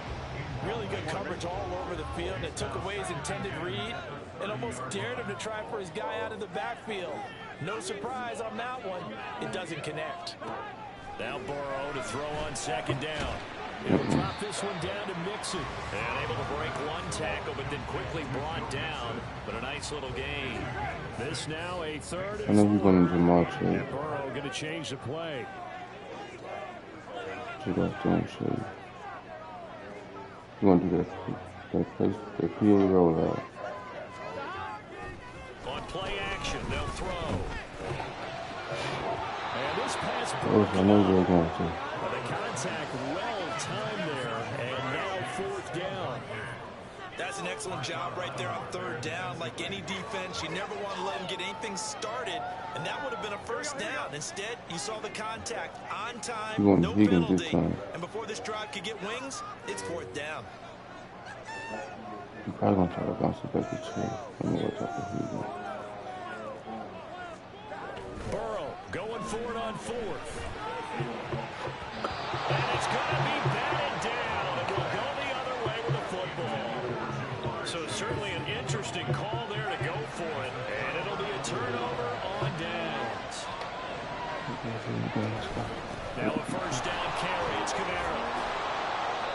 Really good coverage all over the field. It took away his intended read and almost dared him to try for his guy out of the backfield. No surprise on that one. It doesn't connect. Now Burrow to throw on 2nd down. He'll drop this one down to Mixon. And able to break one tackle, but then quickly brought down. But a nice little gain. This now a 3rd and 4. I know we're going to March. And Burrow going to change the play. You want to do that PA rollout. On play action, they'll throw. And this pass I know they're going to. the contact well timed there, and now 4th down. That's an excellent job right there on third down. Like any defense, you never want to let them get anything started, and that would have been a first down. Instead, you saw the contact on time, no penalty, and before this drive could get wings, it's fourth down. You're probably going to try to bounce it back to two. Let me watch out for Higgins. Burrow going for it on fourth. And it's going to be batted down. It will go the other way with the football. So certainly an interesting call there to go for it. And it'll be a turnover on downs. Now a first down carry. It's Camaro.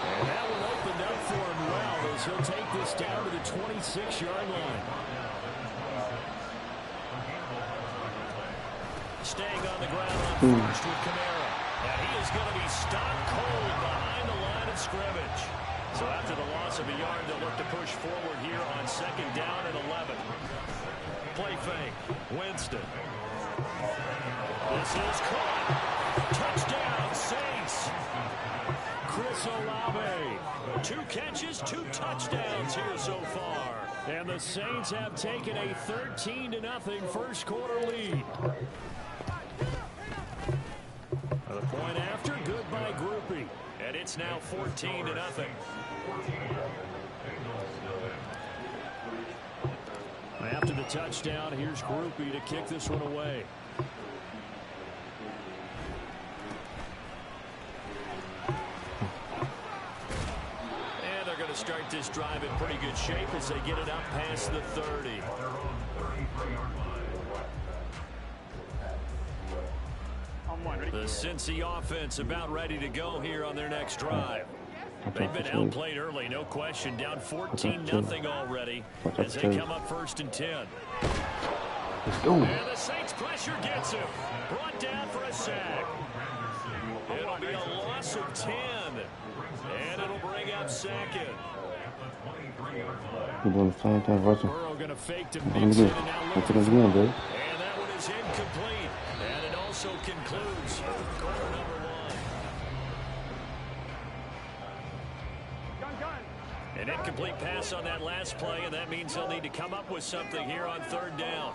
And that one opened up for him well as he'll take this down to the 26-yard line. Staying on the ground on first with Camaro. And he is going to be stopped cold behind the line of scrimmage. So after the loss of a yard, they'll look to push forward here on second down and 11. Play fake. Winston. This is caught. Touchdown, Saints. Chris Olave. 2 catches, 2 touchdowns here so far. And the Saints have taken a 13-0 first quarter lead. The point after, good by Groupie. And it's now 14-0. After the touchdown, here's Groupie to kick this one away. And they're going to start this drive in pretty good shape as they get it up past the 30. The Cincy offense about ready to go here on their next drive. They've been outplayed early, no question. Down 14-0 already as they come up first and 10. Let's go. And the Saints pressure gets him. Brought down for a sack. It'll be a loss of 10. And it'll bring up second. We're doing the same thing, Russell. Burrow going to fake to mix it and now look. And that one is incomplete. And it also concludes quarter number 1. An incomplete pass on that last play, and that means they'll need to come up with something here on third down.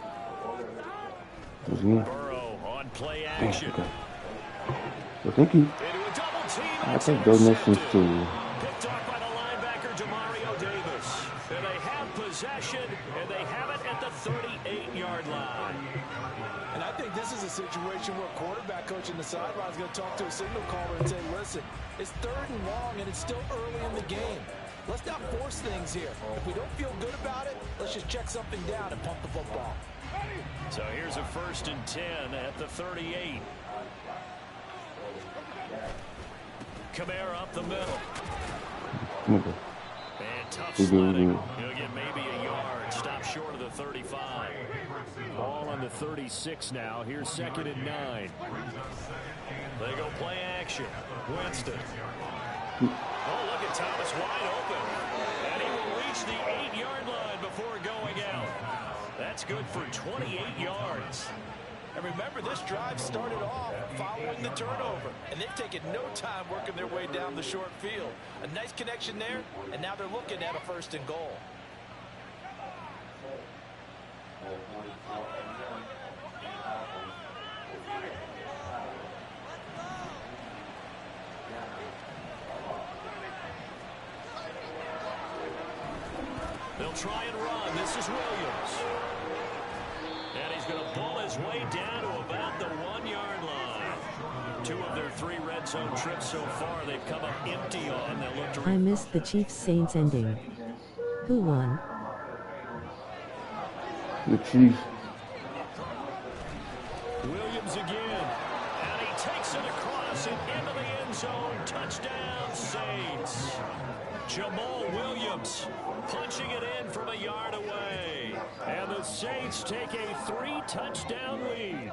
Burrow on play action. Well, thank you. I think donations to. Picked off by the linebacker, Demario Davis. And they have possession, and they have it at the 38-yard line. And I think this is a situation where quarterback coach in the sideline is going to talk to a signal caller and say, listen, it's third and long, and it's still early in the game. Let's not force things here. If we don't feel good about it, let's just check something down and pump the football. So here's a first and 10 at the 38. Camara up the middle. And tough sledding. He'll get maybe a yard. Stop short of the 35. Ball on the 36 now. Here's second and 9. They go play action. Winston. Oh, look at Thomas wide open. And he will reach the 8-yard line before going out. That's good for 28 yards. And remember, this drive started off following the turnover, and they've taken no time working their way down the short field. A nice connection there, and now they're looking at a first and goal. They'll try and run. This is Williams. And he's going to pull his way down to about the 1-yard line. 2 of their 3 red zone trips so far, they've come up empty on. They'll look to I missed the Chiefs-Saints ending. Who won? The Chiefs. Williams again. And he takes it across and into the end zone. Touchdown, Saints. Jamal Williams punching it in from a yard away. And the Saints take a 3-touchdown lead.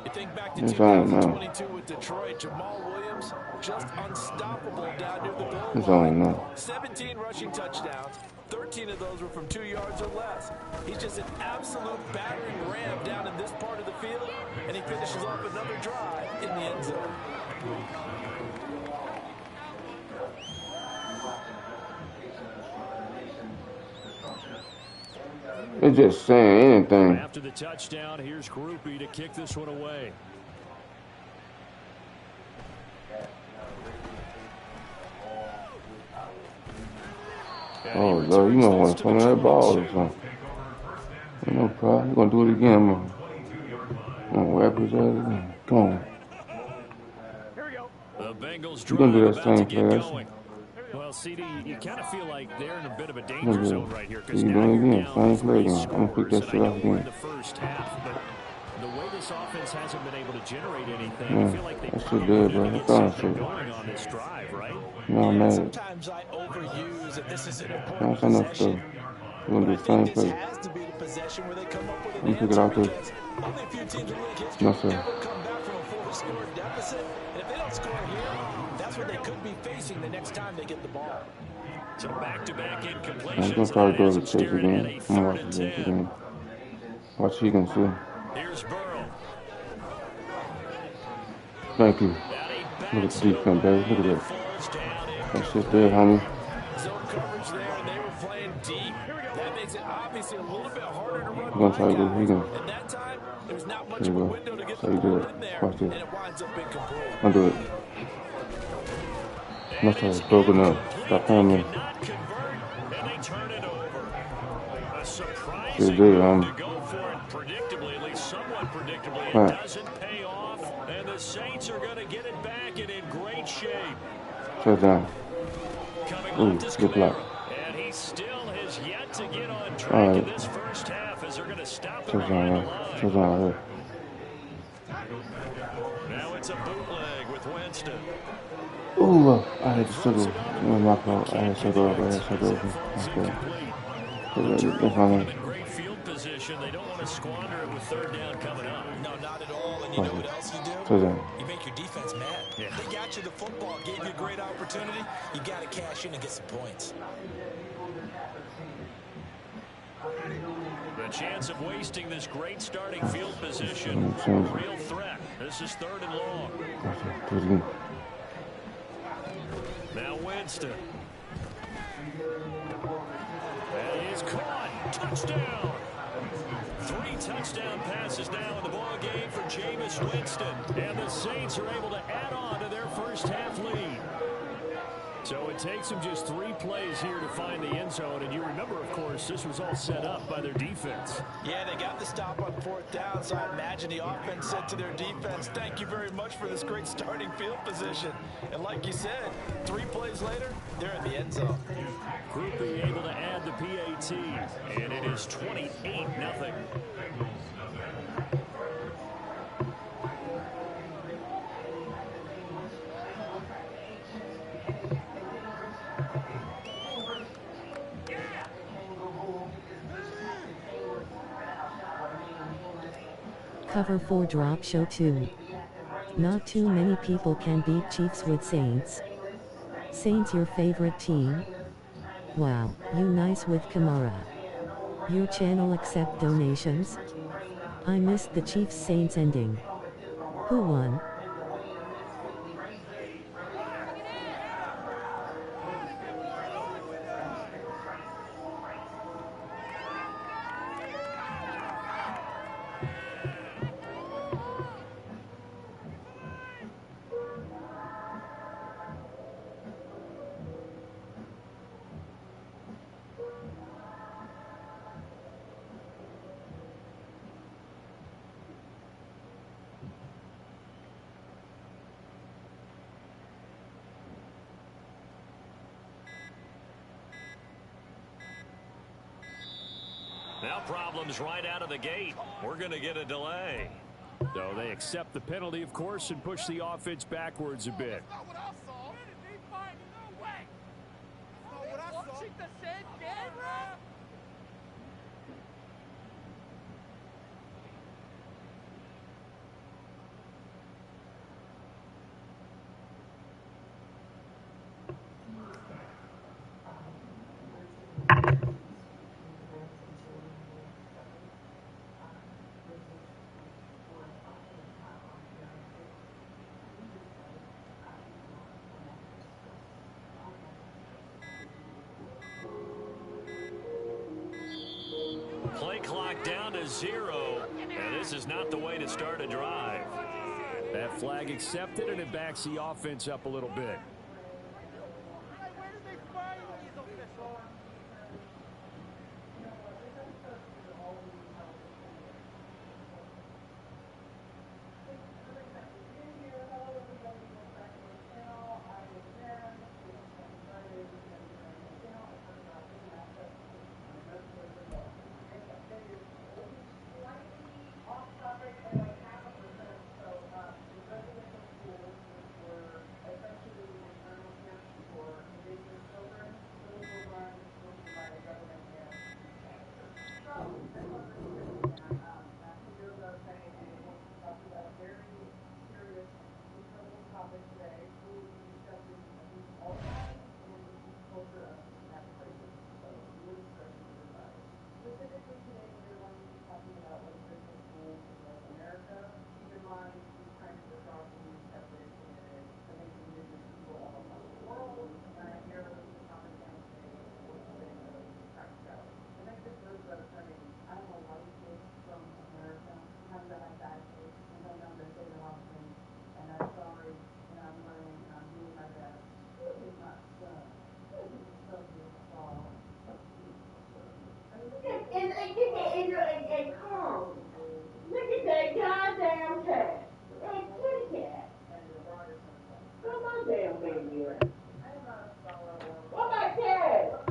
You think back to 2022 with Detroit, Jamal Williams just unstoppable down near the goal line. 17 rushing touchdowns, 13 of those were from 2 yards or less. He's just an absolute battering ram down in this part of the field, and he finishes off another drive in the end zone. It's just saying anything. After the touchdown, here's Groupie to kick this one away. Oh, Lord, you might want to come on that ball or something. Ain't no problem. You're going to do it again, man. I'm going to wrap his ass again. Come on. The Bengals You're going to do that about to same get play. going. Well, CD, you kind of feel like they're in a bit of a danger zone right here because you're now doing you're again. down Same play 3 again. I'm going to pick scores, that and I shit up know we're in again. the first half, but the way this offense hasn't been able to generate anything, Yeah, I feel like they that shit probably dead, wanted bro. to That get throwing something shit. going on this drive, right? No, man. Sometimes I overuse that this is an important Don't say no possession. stuff. We're going to do the same This play. has to be the possession where they come up with Let an me pick it answer out there. because only a few teams in league history No, sir. ever come back from a 4-score deficit. And if they don't score here, that's what they could be facing the next time they get the ball. So back-to-back incompletions. I'm going to try to go to the chase again. I'm going to watch the chase again. Watch he can see. Here's Burrow. Thank you. Look at the defense, baby. Look at that. That shit there, homie. Zone coverage there, and they were playing deep. That makes it obviously a little bit harder to run. We're going to try to go Higgins. And that time, there was not much There of you a go. window to get So the you ball did it. in there, Watch this. and it winds up incomplete. I'll do it. No, sir. It's broken up. Stop playing me. Shit there, homie. Predictably, at least somewhat predictably, it doesn't pay off, and the Saints are going to get it back and in great shape. Touchdown. Ooh, good block. And he still has yet to get on track in this first half as they're going to stop him behind the line. Touchdown right here. Now it's a bootleg with Winston. Ooh, I had to circle. It was my fault. I had to circle up. That's my name. Great field position. They don't want to squander it with third down coming up. No, not at all. And you know what else you do? You make your defense mad. Yeah. They got you the football, gave you a great opportunity. You got to cash in and get some points. The chance of wasting this great starting field position. Real threat. This is 3rd and long. Now Winston. And he is caught. Touchdown. 3 touchdown passes now in the ball game for Jameis Winston. And the Saints are able to add on to their first half lead. So it takes them just 3 plays here to find the end zone. And you remember, of course, this was all set up by their defense. Yeah, they got the stop on 4th down, so I imagine the offense said to their defense, thank you very much for this great starting field position. And like you said, 3 plays later, they're in the end zone. Groupie able to add the PAT, and it is 28-0. Cover 4 drop show 2. Not too many people can beat Chiefs with Saints. Saints your favorite team? Wow, you nice with Kamara. Your channel accept donations? I missed the Chiefs Saints ending. Who won? Now problems right out of the gate. We're going to get a delay. So they accept the penalty, of course, and push the offense backwards a bit. That's not what I saw. No way. That's not what I saw. Watching the same camera. 0, and this is not the way to start a drive. That flag accepted, and it backs the offense up a little bit.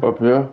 Up here.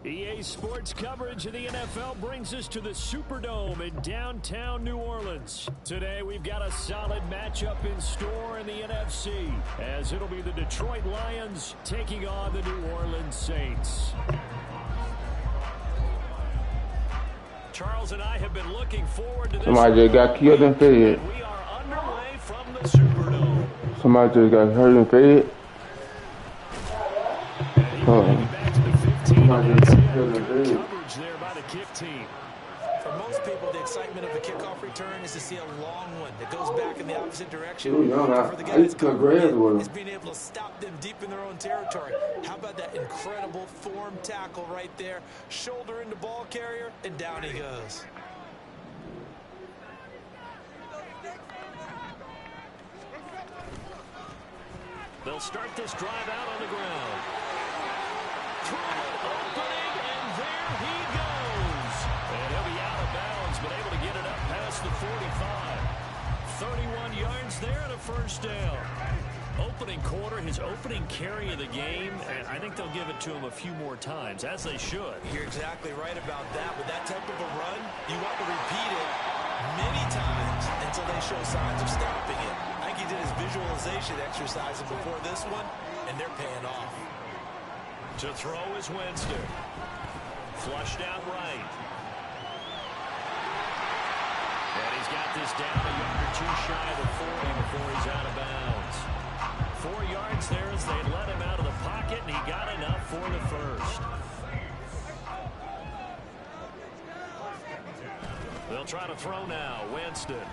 EA Sports coverage of the NFL brings us to the Superdome in downtown New Orleans. Today we've got a solid matchup in store in the NFC, as it'll be the Detroit Lions taking on the New Orleans Saints. Charles and I have been looking forward to this. Somebody just got killed and fed. We are underway from the Superdome. Somebody just got hurt and fed. Coverage there by the kick team. For most people, the excitement of the kickoff return is to see a long one that goes back in the opposite direction. Dude, For the guy that's covering it, is being able to stop them deep in their own territory. How about that incredible form tackle right there? Shoulder into ball carrier, and down he goes. They'll start this drive out on the ground. Through an opening, and there he goes. And he'll be out of bounds, but able to get it up past the 45. 31 yards there and a first down. Opening quarter, his opening carry of the game, and I think they'll give it to him a few more times, as they should. You're exactly right about that. With that type of a run, you want to repeat it many times until they show signs of stopping it. I think he did his visualization exercises before this one, and they're paying off. To throw is Winston. Flushed out right. And he's got this down a yard or two shy of the 40 before he's out of bounds. 4 yards there as they let him out of the pocket, and he got enough for the first. They'll try to throw now. Winston.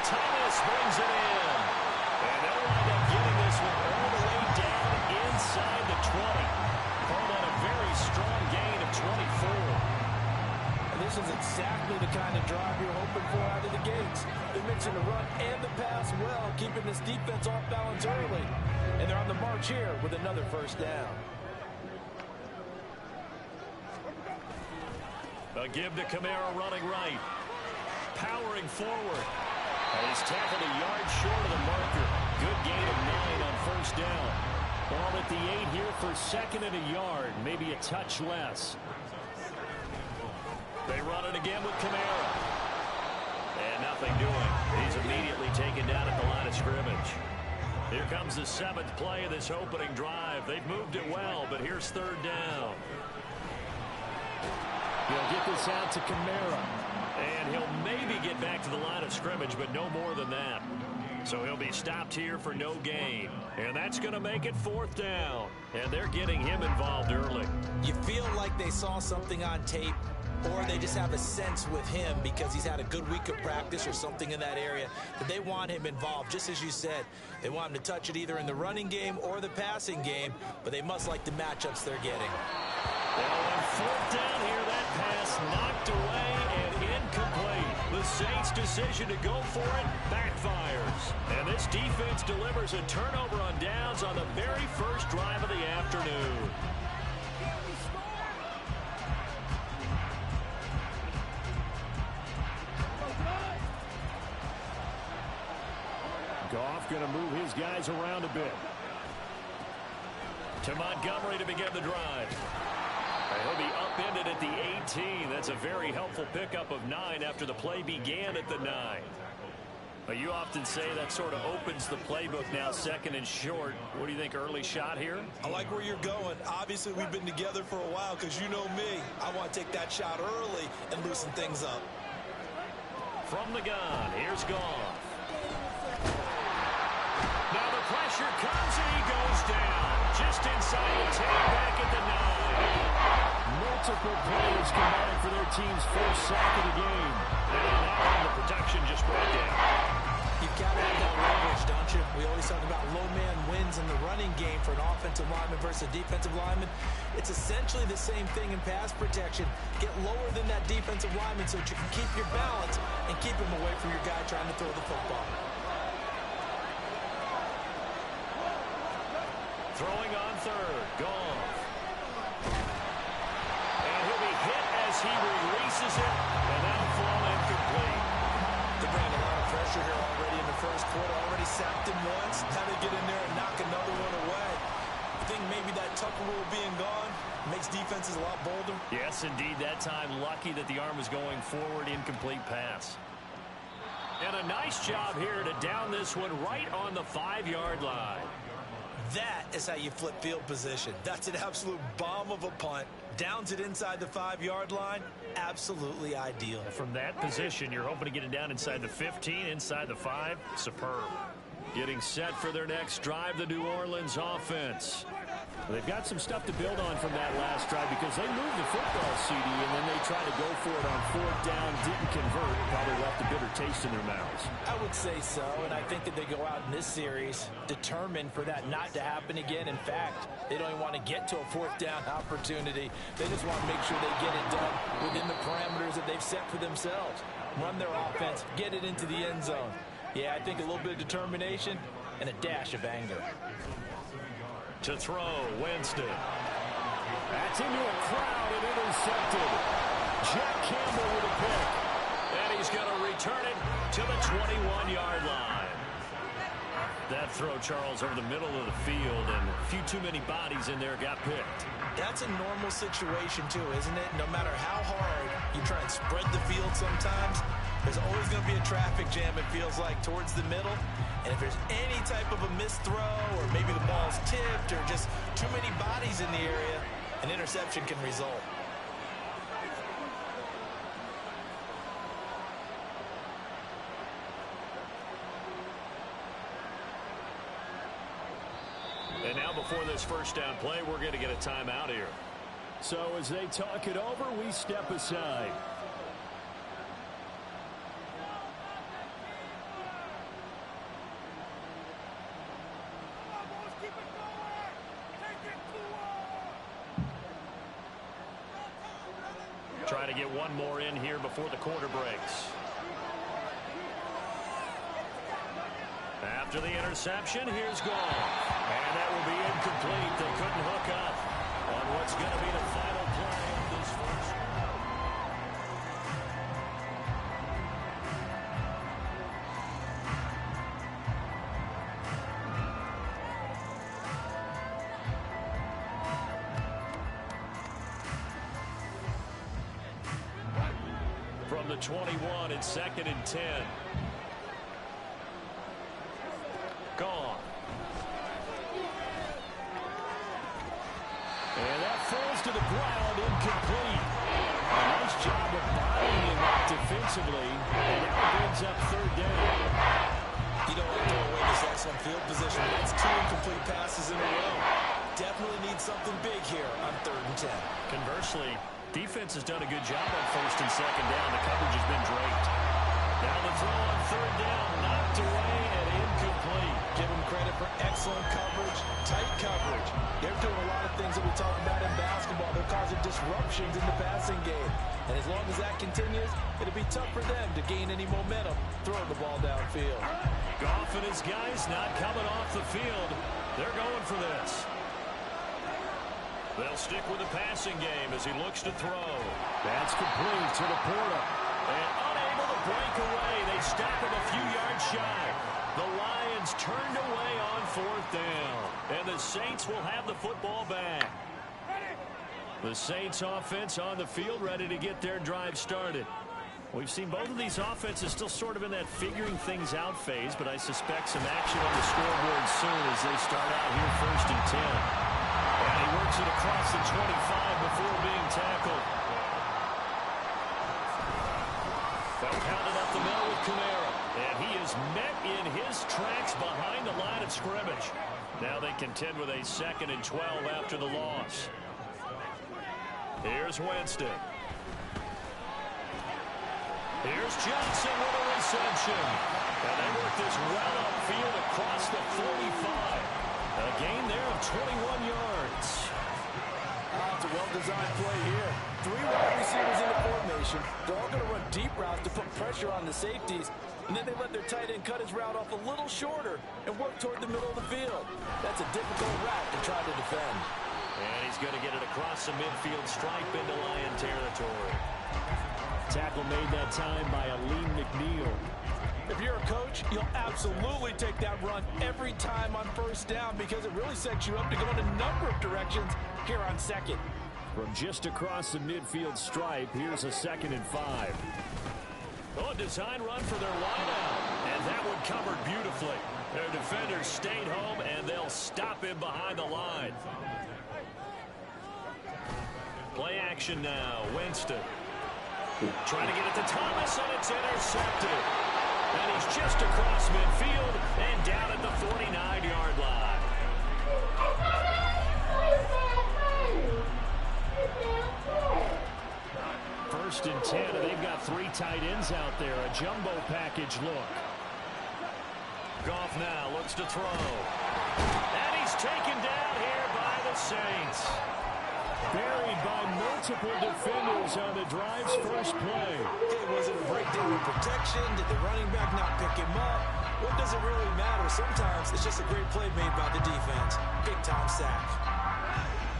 Thomas brings it in. And they'll wind up getting this one all the way down inside the 20. Called on a very strong gain of 24. And this is exactly the kind of drive you're hoping for out of the gates. They're mixing the run and the pass well, keeping this defense off balance early. And they're on the march here with another first down. A give to Kamara running right. Powering forward. And he's tackled a yard short of the marker. Good gain of 9 on first down. Ball at the 8 here for second and a yard, maybe a touch less. They run it again with Kamara. And nothing doing. He's immediately taken down at the line of scrimmage. Here comes the 7th play of this opening drive. They've moved it well, but here's third down. He'll get this out to Kamara. And he'll maybe get back to the line of scrimmage, but no more than that. So he'll be stopped here for no gain. And that's going to make it 4th down. And they're getting him involved early. You feel like they saw something on tape, or they just have a sense with him because he's had a good week of practice or something in that area that they want him involved. Just as you said, they want him to touch it either in the running game or the passing game, but they must like the matchups they're getting. Well, on 4th down here, that pass knocked away and incomplete. The Saints' decision to go for it backfires. And this defense delivers a turnover on downs on the very first drive of the afternoon. Goff going to move his guys around a bit. To Montgomery to begin the drive. He'll be upended at the 18. That's a very helpful pickup of 9 after the play began at the 9. But you often say that sort of opens the playbook now, second and short. What do you think, early shot here? I like where you're going. Obviously, we've been together for a while because you know me. I want to take that shot early and loosen things up. From the gun, here's Goff. Now the pressure comes and he goes down. Just inside the 10, back at the 9. Multiple players combined for their team's first sack of the game. And now the protection just broke down. You've got to have that leverage, don't you? We always talk about low man wins in the running game for an offensive lineman versus a defensive lineman. It's essentially the same thing in pass protection. Get lower than that defensive lineman so that you can keep your balance and keep him away from your guy trying to throw the football. Throwing on third, Goff. And he'll be hit as he releases it, and that'll fall incomplete. They're bringing a lot of pressure here already in the first quarter. Already sacked him once. How to get in there and knock another one away. I think maybe that Tucker rule being gone makes defenses a lot bolder. Yes, indeed. That time, lucky that the arm was going forward, incomplete pass. And a nice job here to down this one right on the 5-yard line. That is how you flip field position. That's an absolute bomb of a punt. Downs it inside the 5-yard line. Absolutely ideal. From that position, you're hoping to get it down inside the 15, inside the 5. Superb. Getting set for their next drive, the New Orleans offense. They've got some stuff to build on from that last drive because they moved the football, CD, and then they tried to go for it on 4th down, didn't convert, probably left a bitter taste in their mouths. I would say so, and I think that they go out in this series determined for that not to happen again. In fact, they don't even want to get to a 4th down opportunity. They just want to make sure they get it done within the parameters that they've set for themselves. Run their offense, get it into the end zone. Yeah, I think a little bit of determination and a dash of anger. To throw, Winston. That's into a crowd and intercepted. Jack Campbell with a pick. And he's going to return it to the 21-yard line. That throw, Charles, over the middle of the field, and a few too many bodies in there got picked. That's a normal situation, too, isn't it? No matter how hard you try and spread the field sometimes, there's always going to be a traffic jam, it feels like, towards the middle. And if there's any type of a missed throw or maybe the ball's tipped or just too many bodies in the area, an interception can result. And now before this first down play, we're going to get a timeout here. So as they talk it over, we step aside. Try to get one more in here before the quarter breaks. After the interception, here's Goff. And that will be incomplete. They couldn't hook up on what's going to be the final play of this first. from the 21 and 2nd and 10. Gone. And that falls to the ground, incomplete. A nice job of bodying him up defensively, and now it brings up 3rd down. You don't want to throw away this excellent field position. That's 2 incomplete passes in a row. Definitely need something big here on 3rd and 10. Conversely, defense has done a good job on 1st and 2nd down. The coverage has been draped. Now the throw on 3rd down, knocked away and incomplete. Give them credit for excellent coverage, tight coverage. They're doing a lot of things that we talk about in basketball. They're causing disruptions in the passing game. And as long as that continues, it'll be tough for them to gain any momentum throwing the ball downfield. Goff and his guys not coming off the field. They're going for this. They'll stick with the passing game as he looks to throw. That's complete to the Porter. And unable to break away. They stop him a few yards shy. The Lions turned away on 4th down. And the Saints will have the football back. The Saints offense on the field ready to get their drive started. We've seen both of these offenses still sort of in that figuring things out phase, but I suspect some action on the scoreboard soon as they start out here 1st and 10. And he works it across the 25 before being tackled. They'll pound it up the middle with Kamara. And he is met in his tracks behind the line of scrimmage. Now they contend with a 2nd and 12 after the loss. Here's Winston. Here's Johnson with a reception. And they work this well upfield across the 45. A gain there of 21 yards. It's a well-designed play here. 3 wide receivers in the formation. They're all going to run deep routes to put pressure on the safeties. And then they let their tight end cut his route off a little shorter and work toward the middle of the field. That's a difficult route to try to defend. And he's going to get it across the midfield stripe into Lion territory. Tackle made that time by Aleem McNeil. If you're a coach, you'll absolutely take that run every time on 1st down because it really sets you up to go in a number of directions here on 2nd. From just across the midfield stripe, here's a 2nd and 5. Oh, a design run for their wideout. And that one covered beautifully. Their defenders stayed home, and they'll stop him behind the line. Play action now. Winston. Trying to get it to Thomas, and it's intercepted. And he's just across midfield and down at the 49-yard line. 1st and 10, and they've got 3 tight ends out there. A jumbo package look. Goff now looks to throw. And he's taken down here by the Saints. Buried by multiple defenders on the drive's first play. Hey, was it a breakdown in protection? Did the running back not pick him up? What does it really matter? Sometimes it's just a great play made by the defense. Big-time sack.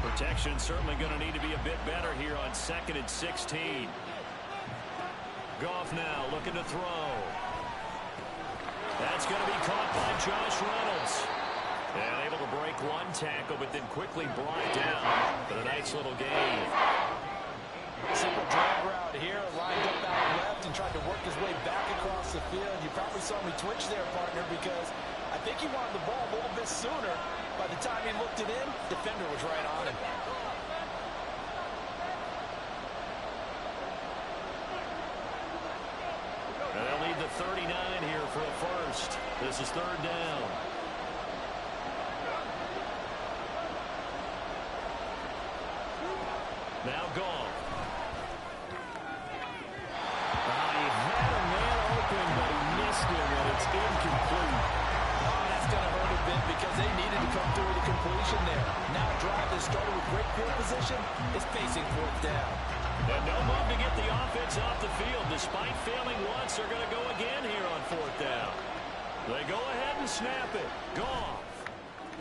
Protection certainly going to need to be a bit better here on 2nd and 16. Goff now looking to throw. That's going to be caught by Josh Reynolds. And able to break 1 tackle, but then quickly brought down for a nice little gain. Simple drag route here, lined up out left and tried to work his way back across the field. You probably saw me twitch there, partner, because I think he wanted the ball a little bit sooner. By the time he looked it in, defender was right on him. And they'll need the 39 here for a first. This is 3rd down. Now Goff. He had a man open, but he missed him, and it's incomplete. Oh, that's going to hurt a bit because they needed to come through with a completion there. Now a drive that started with great field position is facing 4th down. And no move to get the offense off the field. Despite failing once, they're going to go again here on 4th down. They go ahead and snap it. Goff.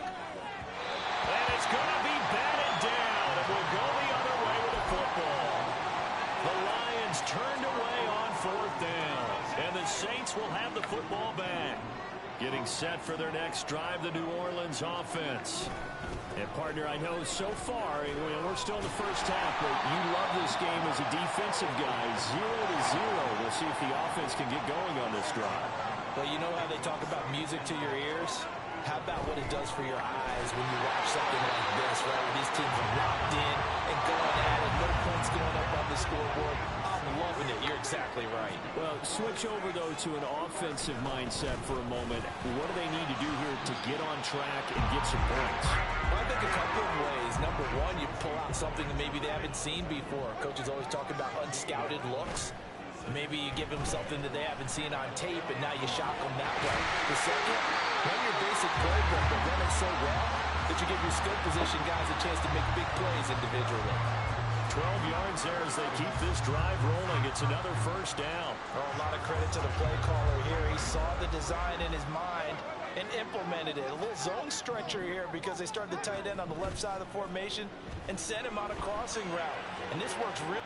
And it's going to be batted down. It will go the other way with the football. The Lions turned away on 4th down. And the Saints will have the football back. Give Getting set for their next drive, the New Orleans offense. And, partner, I know so far, we're still in the first half, but you love this game as a defensive guy. 0-0. We'll see if the offense can get going on this drive. Well, you know how they talk about music to your ears? How about what it does for your eyes when you watch something like this, right? These teams are locked in and going at it. No points going up on the scoreboard. I'm loving it. You're exactly right. Well, switch over, though, to an offensive mindset for a moment. What do they need to do here to get on track and get some points? Well, I think a couple of ways. Number one, you pull out something that maybe they haven't seen before. Coaches always talk about unscouted looks. Maybe you give them something that they haven't seen on tape, and now you shock them that way. The second, run your basic playbook, but run it so well that you give your skill position guys a chance to make big plays individually. 12 yards there as they keep this drive rolling. It's another first down. Oh, a lot of credit to the play caller here. He saw the design in his mind and implemented it. A little zone stretcher here because they started the tight end on the left side of the formation and sent him on a crossing route. And this works really.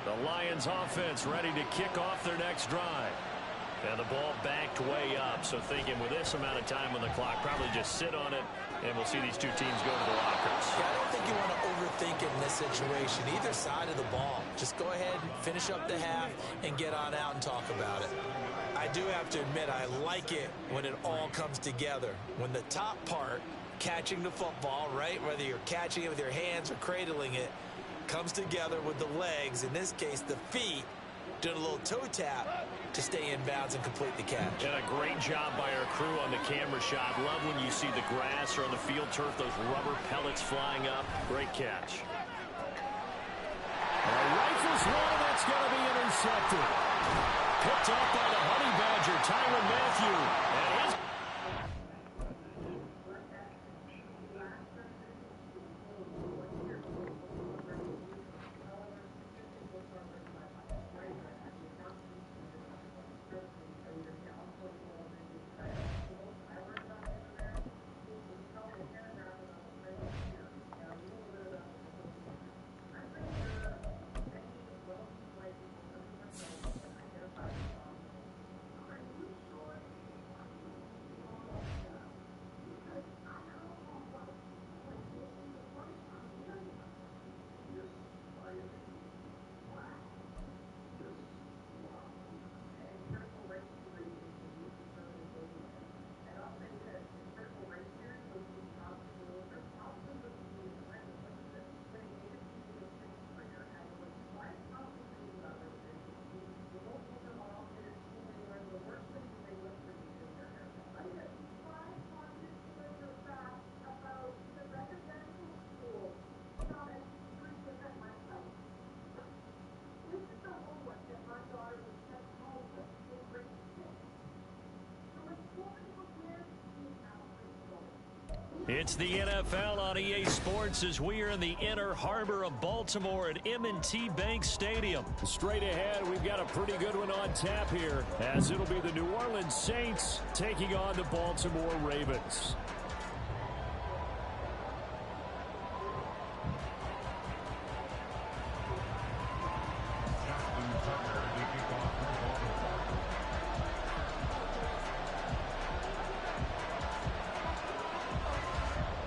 The Lions offense ready to kick off their next drive. And the ball backed way up. So thinking with this amount of time on the clock, probably just sit on it, and we'll see these two teams go to the lockers. Yeah, I don't think you want to overthink it in this situation. Either side of the ball. Just go ahead and finish up the half and get on out and talk about it. I do have to admit, I like it when it all comes together. When the top part, catching the football, right, whether you're catching it with your hands or cradling it, comes together with the legs, in this case the feet, doing a little toe tap to stay in bounds and complete the catch. And a great job by our crew on the camera shot. Love when you see the grass or on the field turf, those rubber pellets flying up. Great catch. Rifles one, that's going to be intercepted. Picked up by the Honey Badger, Tyrann Mathieu. And his It's the NFL on EA Sports as we are in the inner harbor of Baltimore at M&T Bank Stadium. Straight ahead, we've got a pretty good one on tap here, as it'll be the New Orleans Saints taking on the Baltimore Ravens.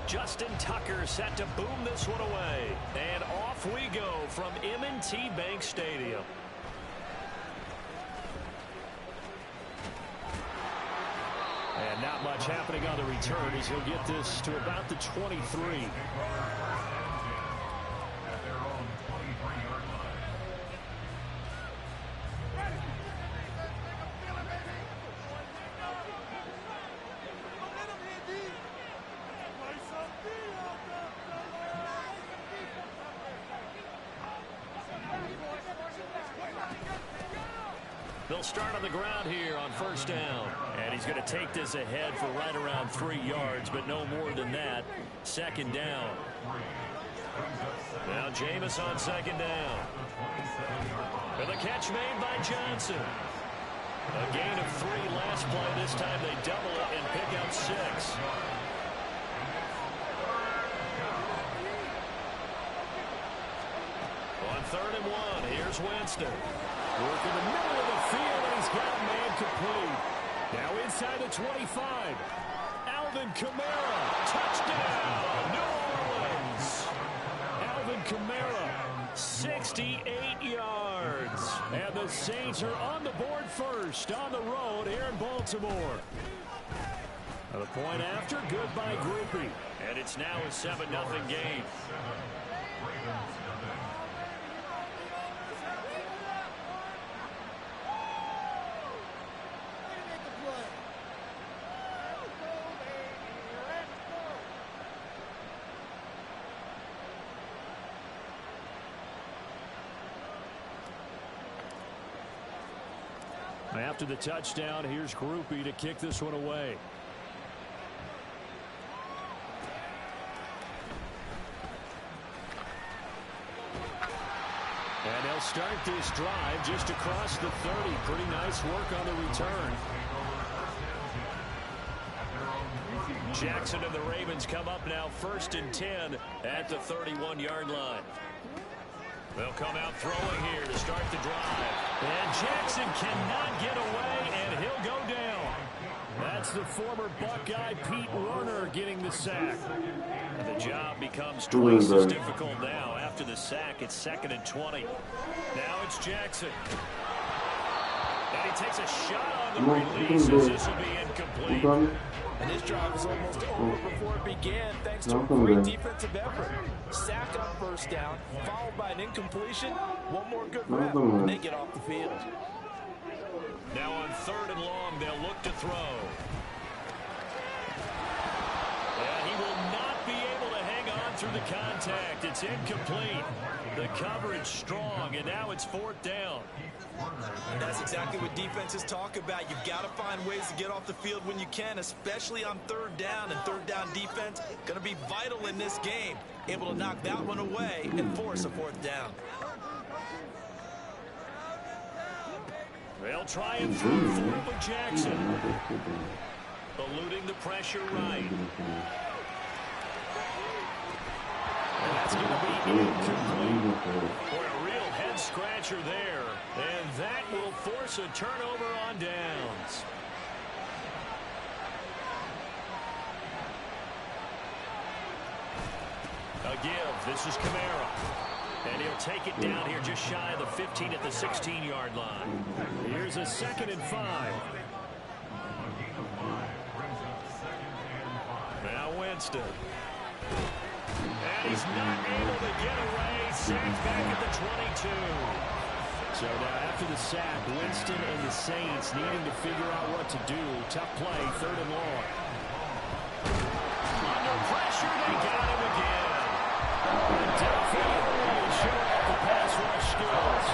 Justin Tucker set to boom this one away. And off we go from M&T Bank Stadium. And not much happening on the return as he'll get this to about the 23. They'll start on the ground here on first down. And he's going to take this ahead for right around 3 yards, but no more than that. Second down. Now Jameis on second down. And the catch made by Johnson. A gain of 3 last play. This time they double it and pick up 6. 3rd and 1. Here's Winston. Work in the middle of the field, and he's got a man complete. Now inside the 25. Alvin Kamara. Touchdown, New Orleans. Alvin Kamara, 68 yards. And the Saints are on the board first on the road here in Baltimore. The point after, good by Groupie. And it's now a 7-0 game. After the touchdown, here's Groupie to kick this one away. And they'll start this drive just across the 30. Pretty nice work on the return. Jackson and the Ravens come up now 1st and 10 at the 31-yard line. They'll come out throwing here to start the drive. And Jackson cannot get away, and he'll go down. That's the former Buckeye Pete Werner getting the sack. And the job becomes twice as difficult now. After the sack, it's 2nd and 20. Now it's Jackson. And he takes a shot on the release as this will be incomplete. And this drive is almost over before it began, thanks to a great defensive effort. Sack on 1st down, followed by an incompletion. One more good rep, and they get off the field. Now on 3rd and long, they'll look to throw. And he will not be able to hang on through the contact. It's incomplete. The coverage strong, and now it's 4th down. And that's exactly what defenses talk about. You've got to find ways to get off the field when you can, especially on 3rd down. And 3rd down defense going to be vital in this game. Able to knock that one away and force a 4th down. They'll try and throw for it with Jackson. Eluding the pressure right. And that's going to be incomplete. Boy, a real head-scratcher there. And that will force a turnover on downs. A give. This is Kamara. And he'll take it down here just shy of the 15 at the 16-yard line. Here's a 2nd and 5. Now Winston. And he's not able to get away. Sacked back at the 22. So now after the sack, Winston and the Saints needing to figure out what to do. Tough play, 3rd and long. Under pressure, they got him again. Delphine showing off the pass rush skills.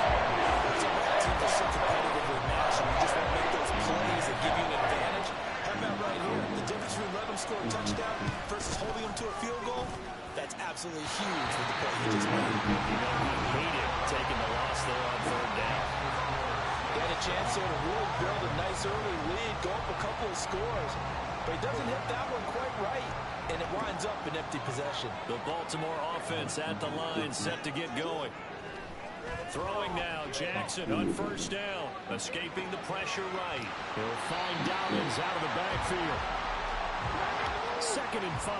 It's a bad team that's so competitively matched. You just want to make those plays that give you an advantage. How about right here? The difference between letting them score a touchdown versus holding them to a field goal, that's absolutely huge with the play he just made. He hated taking the loss there on 3rd down. He had a chance there to really build a nice early lead, go up a couple of scores, but he doesn't hit that one quite right, and it winds up an empty possession. The Baltimore offense at the line, set to get going. Throwing now, Jackson on 1st down, escaping the pressure right. He'll find Downs out of the backfield. 2nd and 5.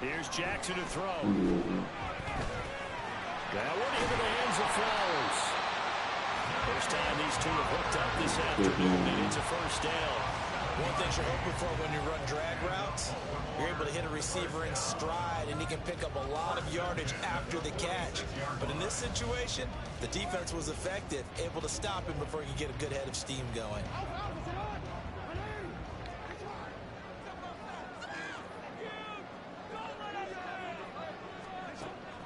Here's Jackson to throw. That one into the hands of Flowers. First time these two have hooked up this afternoon, and it's a 1st down. One thing you're hoping for when you run drag routes, you're able to hit a receiver in stride, and he can pick up a lot of yardage after the catch. But in this situation, the defense was effective, able to stop him before he could get a good head of steam going.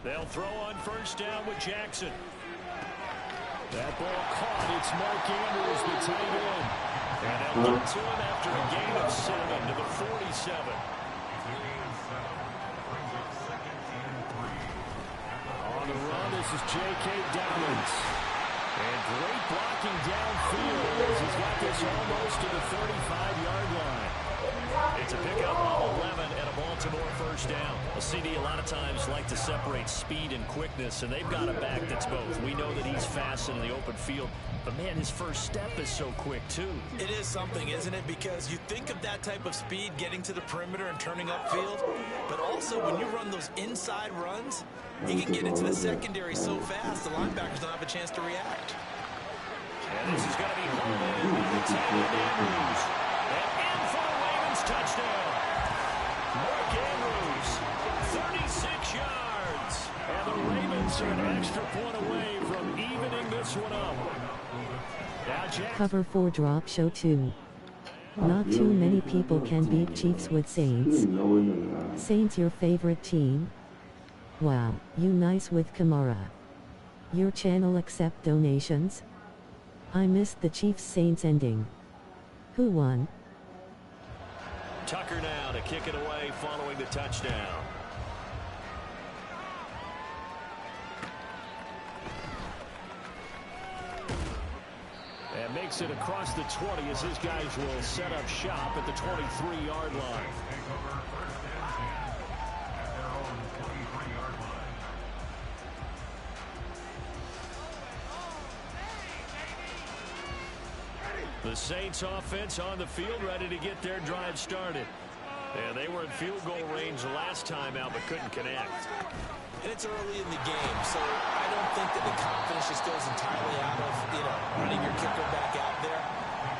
They'll throw on 1st down with Jackson. That ball caught. It's Mark Andrews, the tight end. And they'll get to him after a gain of 7 to the 47. On the run, this is J.K. Dobbins. And great blocking downfield as he's got this almost to the 35-yard line. It's a pickup of 11 and a Baltimore first down. A CD a lot of times like to separate speed and quickness, and they've got a back that's both. We know that he's fast in the open field, but man, his first step is so quick too. It is something, isn't it? Because you think of that type of speed getting to the perimeter and turning upfield, but also when you run those inside runs, he can get into the secondary so fast the linebackers don't have a chance to react. And this is going to be home. It's Andrews. And in for the Ravens touchdown. Mark Andrews, 36 yards. And the Ravens are an extra point away from evening this one up. Cover 4 drop show 2. Not too many people can beat Chiefs with Saints. Saints your favorite team? Wow, you nice with Kamara. Your channel accept donations? I missed the Chiefs-Saints ending. Who won? Tucker now to kick it away following the touchdown. And makes it across the 20 as his guys will set up shop at the 23-yard line. The Saints offense on the field ready to get their drive started. And they were in field goal range last time out but couldn't connect. And it's early in the game, so I don't think that the confidence just goes entirely out of, running your kicker back out there.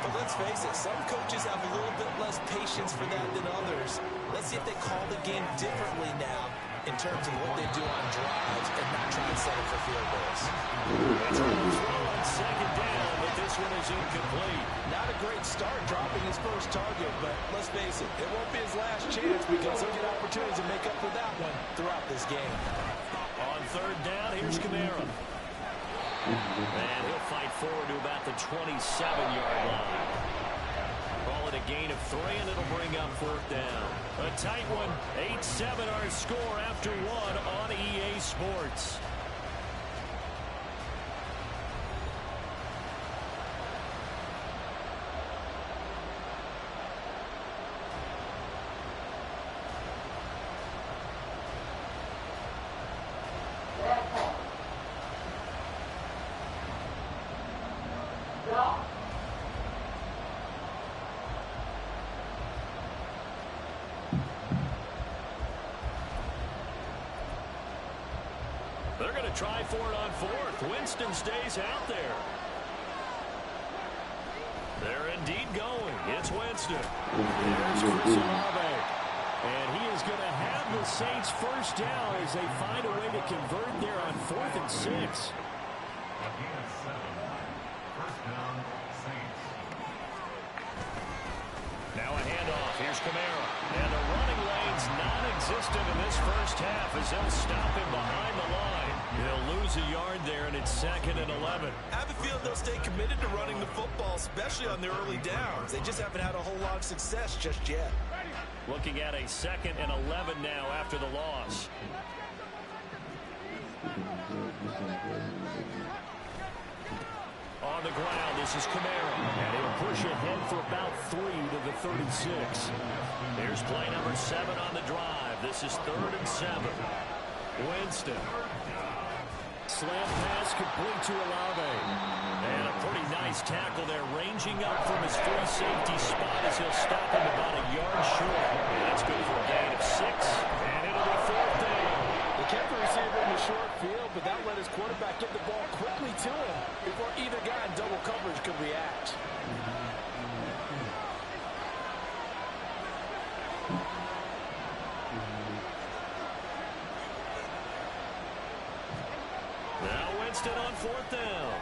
But let's face it, some coaches have a little bit less patience for that than others. Let's see if they call the game differently now in terms of what they do on drives and not try and settle for field goals. It's on second down, but this one is incomplete. Not a great start dropping his first target, but let's face it, it won't be his last chance because he'll get opportunities to make up for that one throughout this game. On third down, here's Kamara. And he'll fight forward to about the 27-yard line. Call it a gain of 3, and it'll bring up fourth down. A tight one, 8-7 our score after 1 on EA Sports. They're going to try for it on fourth. Winston stays out there. They're indeed going. It's Winston. There's Chris Olave. And he is going to have the Saints first down as they find a way to convert there on 4th and 6. Now a handoff. Here's Kamara. And the running lane's non-existent in this first half as they'll stop him behind the line. They'll lose a yard there, and it's 2nd and 11. I have a feeling they'll stay committed to running the football, especially on their early downs. They just haven't had a whole lot of success just yet. Looking at a 2nd and 11 now after the loss. On the ground, this is Kamara. And he'll push ahead for about 3 to the 36. Here's play number 7 on the drive. This is 3rd and 7. Winston. Slam pass complete to Olave. And a pretty nice tackle there, ranging up from his free safety spot as he'll stop him about a yard short. And that's good for a gain of 6. And it'll be 4th down. They kept the receiver in the short field, but that let his quarterback get the ball quickly to him before either guy in double coverage could react. Now Winston on 4th down.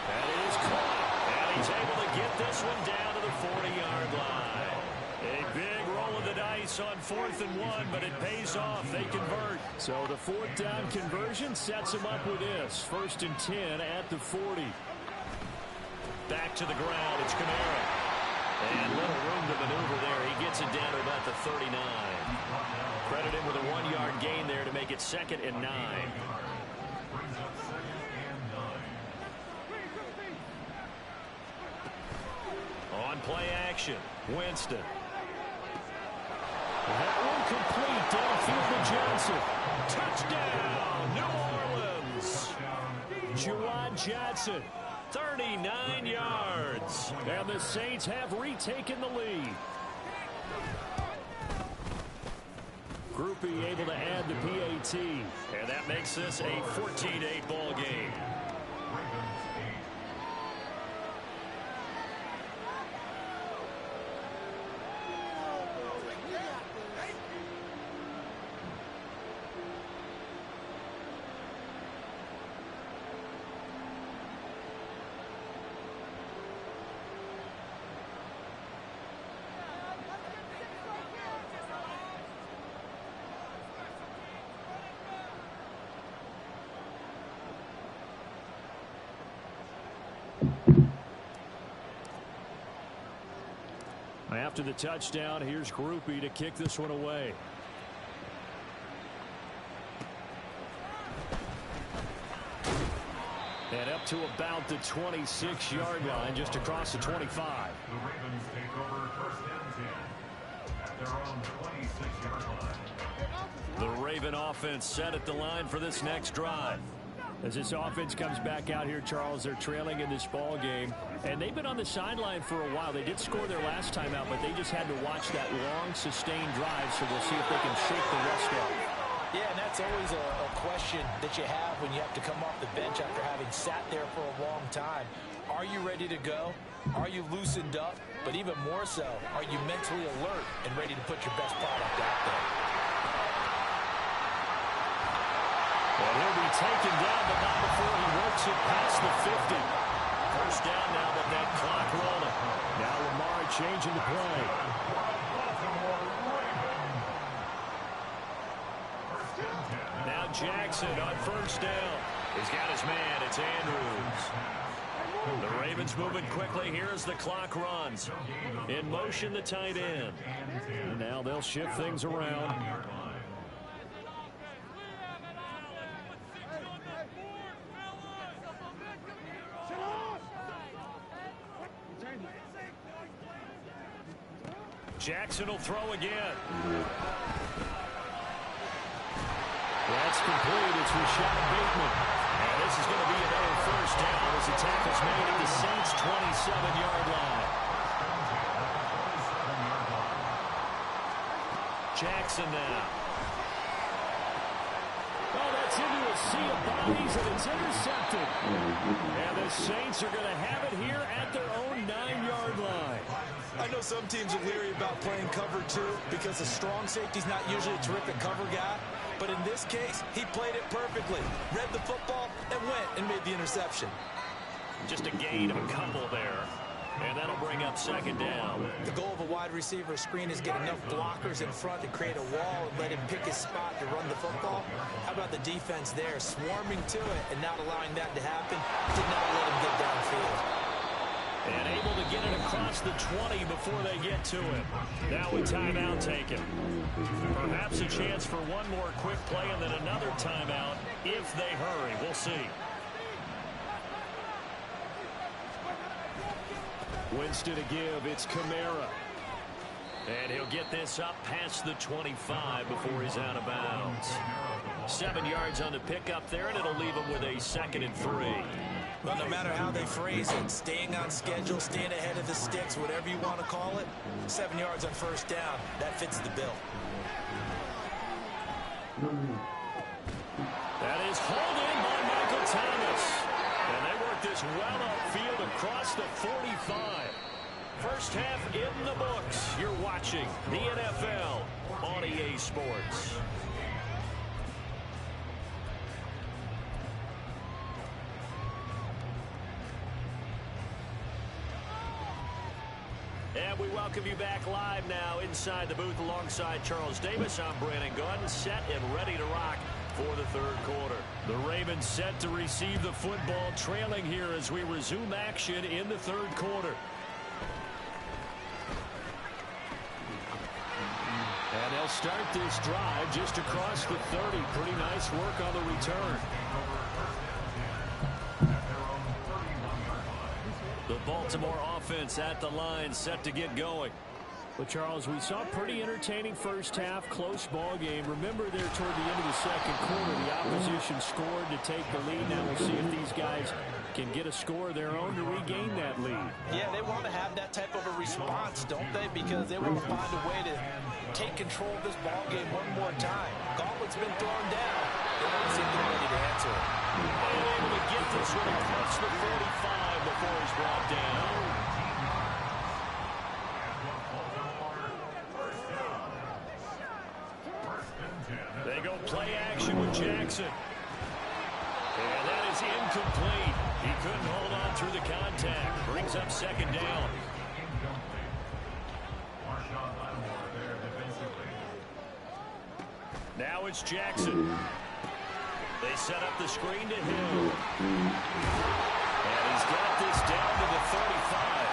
And it is caught. And he's able to get this one down to the 40-yard line. A big roll of the dice on 4th and 1, but it pays off. They convert. So the 4th down conversion sets him up with this. 1st and 10 at the 40. Back to the ground. It's Kamara. And little room to maneuver there. He gets it down to about the 39. Credit him with a 1-yard gain there to make it 2nd and 9. On play action, Winston. That one complete downfield to Johnson. Touchdown, New Orleans. Juwan Johnson, 39 yards. And the Saints have retaken the lead. Groupie able to add the PAT. And that makes this a 14-8 ball game. After the touchdown, here's Groupie to kick this one away. And up to about the 26-yard line, just across the 25. The Ravens take over first and 10 at their own 26-yard line. The Raven offense set at the line for this next drive. As this offense comes back out here, Charles, they're trailing in this ball game, and they've been on the sideline for a while. They did score their last time out, but they just had to watch that long, sustained drive, so we'll see if they can shake the rust off. Yeah, and that's always a question that you have when you have to come off the bench after having sat there for a long time. Are you ready to go? Are you loosened up? But even more so, are you mentally alert and ready to put your best product out there? Well, he'll be taken down, but not before he works it past the 50. First down now with that clock rolling. Now Lamar changing the play. Now Jackson on first down. He's got his man. It's Andrews. The Ravens moving quickly here as the clock runs. In motion, the tight end. And now they'll shift things around. Jackson will throw again. That's complete. It's Rashad Bateman. And this is going to be another first down as the tackle's made at the Saints' 27-yard line. Jackson now. Oh, that's into a sea of bodies, and it's intercepted. And the Saints are going to have it here at their own 9-yard line. I know some teams are leery about playing cover 2 because the strong safety's not usually a terrific cover guy. But in this case, he played it perfectly. Read the football and went and made the interception. Just a gain of a couple there. And that'll bring up second down. The goal of a wide receiver screen is get enough blockers in front to create a wall and let him pick his spot to run the football. How about the defense there, swarming to it and not allowing that to happen? Did not let him get downfield. And able to get it across the 20 before they get to it. Now a timeout taken. Perhaps a chance for one more quick play and then another timeout if they hurry. We'll see. Winston to give. It's Kamara. And he'll get this up past the 25 before he's out of bounds. 7 yards on the pickup there, and it'll leave him with a 2nd and 3. Well, no matter how they phrase it, staying on schedule, staying ahead of the sticks, whatever you want to call it, 7 yards on first down, that fits the bill. That is hauled in by Michael Thomas. And they work this well upfield across the 45. First half in the books. You're watching the NFL on EA Sports. And we welcome you back live now inside the booth alongside Charles Davis. I'm Brandon Gunn, set and ready to rock for the third quarter. The Ravens set to receive the football, trailing here as we resume action in the third quarter. And they'll start this drive just across the 30. Pretty nice work on the return. The Baltimore offense at the line, set to get going. Well, Charles, we saw a pretty entertaining first half, close ball game. Remember there toward the end of the second quarter, the opposition scored to take the lead. Now we'll see if these guys can get a score of their own to regain that lead. Yeah, they want to have that type of a response, don't they? Because they want to find a way to take control of this ball game one more time. Gauntlet's been thrown down. They want to see if they're ready to answer it. And able to get this one across the 45 before he's brought down. They go play action with Jackson. And that is incomplete. He couldn't hold on through the contact. Brings up second down. Now it's Jackson. They set up the screen to Hill. And he's got this down to the 35.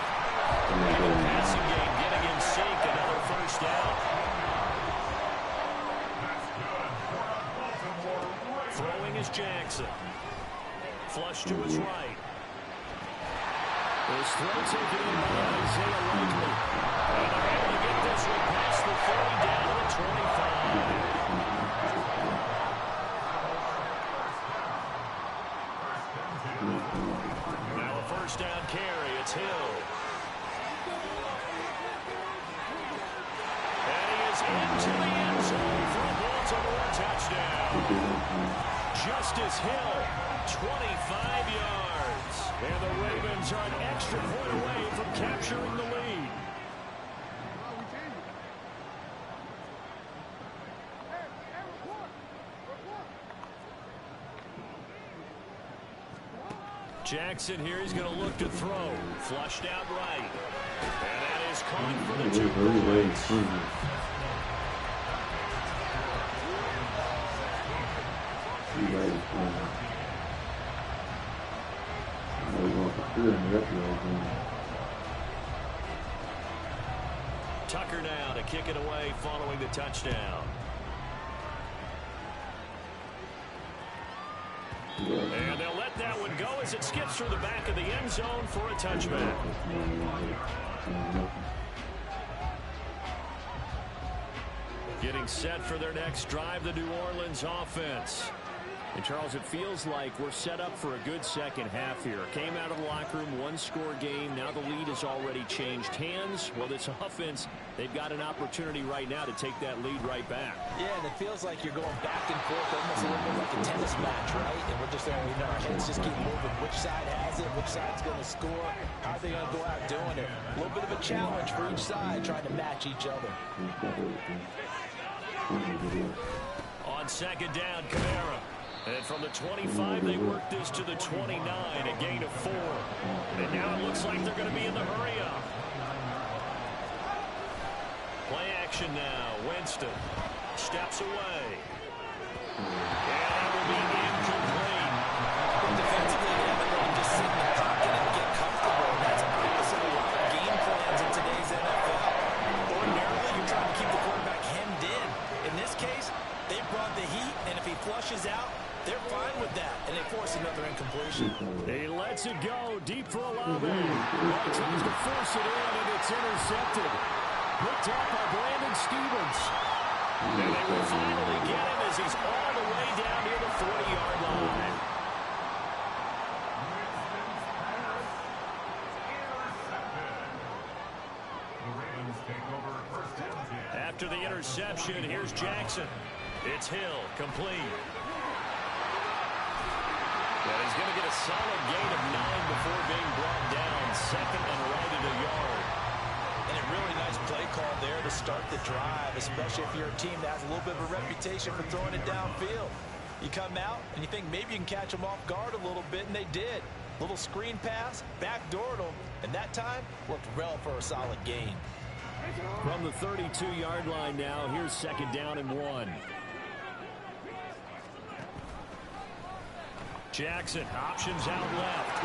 The passing game getting in sync. Another first down. Throwing is Jackson. Flush to his right. This throw taken in by Isaiah Likely. And they're able to get this one past the 30 down to the 25. Now a first down carry. It's Hill. And he is into the end zone for a Baltimore touchdown. Justice Hill, 25 yards. And the Ravens are an extra point away from capturing the lead. Jackson here, he's going to look to throw. Flushed out right. And that is caught for the 2 points. Tucker now to kick it away following the touchdown. And they'll let that one go as it skips through the back of the end zone for a touchback. Getting set for their next drive, the New Orleans offense. And, Charles, it feels like we're set up for a good second half here. Came out of the locker room, one-score game. Now the lead has already changed hands. Well, this offense, they've got an opportunity right now to take that lead right back. Yeah, and it feels like you're going back and forth, almost a little bit like a tennis match, right? And we're just there, our heads just keep moving. Which side has it? Which side's going to score? How are they going to go out doing it? A little bit of a challenge for each side, trying to match each other. On second down, Kamara. And from the 25, they work this to the 29, a gain of 4. And now it looks like they're going to be in the hurry-up. Play action now. Winston steps away. And that will be incomplete. Defensively, they haven't let him just sit in the pocket and get comfortable. That's opposite a lot of game plans in today's NFL. Ordinarily, you're trying to keep the quarterback hemmed in. In this case, they brought the heat, and if he flushes out, they're fine with that, and they force another incompletion. He lets it go deep for Olave. Well, tries to force it in, and it's intercepted. Picked up by Brandon Stevens. And they will finally get him as he's all the way down near the 40-yard line. After the interception, here's Jackson. It's Hill, complete. And he's going to get a solid gain of 9 before being brought down. Second and right at a yard. And a really nice play call there to start the drive, especially if you're a team that has a little bit of a reputation for throwing it downfield. You come out and you think maybe you can catch them off guard a little bit, and they did. Little screen pass, backdoored them, and that time worked well for a solid gain. From the 32-yard line now, here's second down and 1. Jackson, options out left.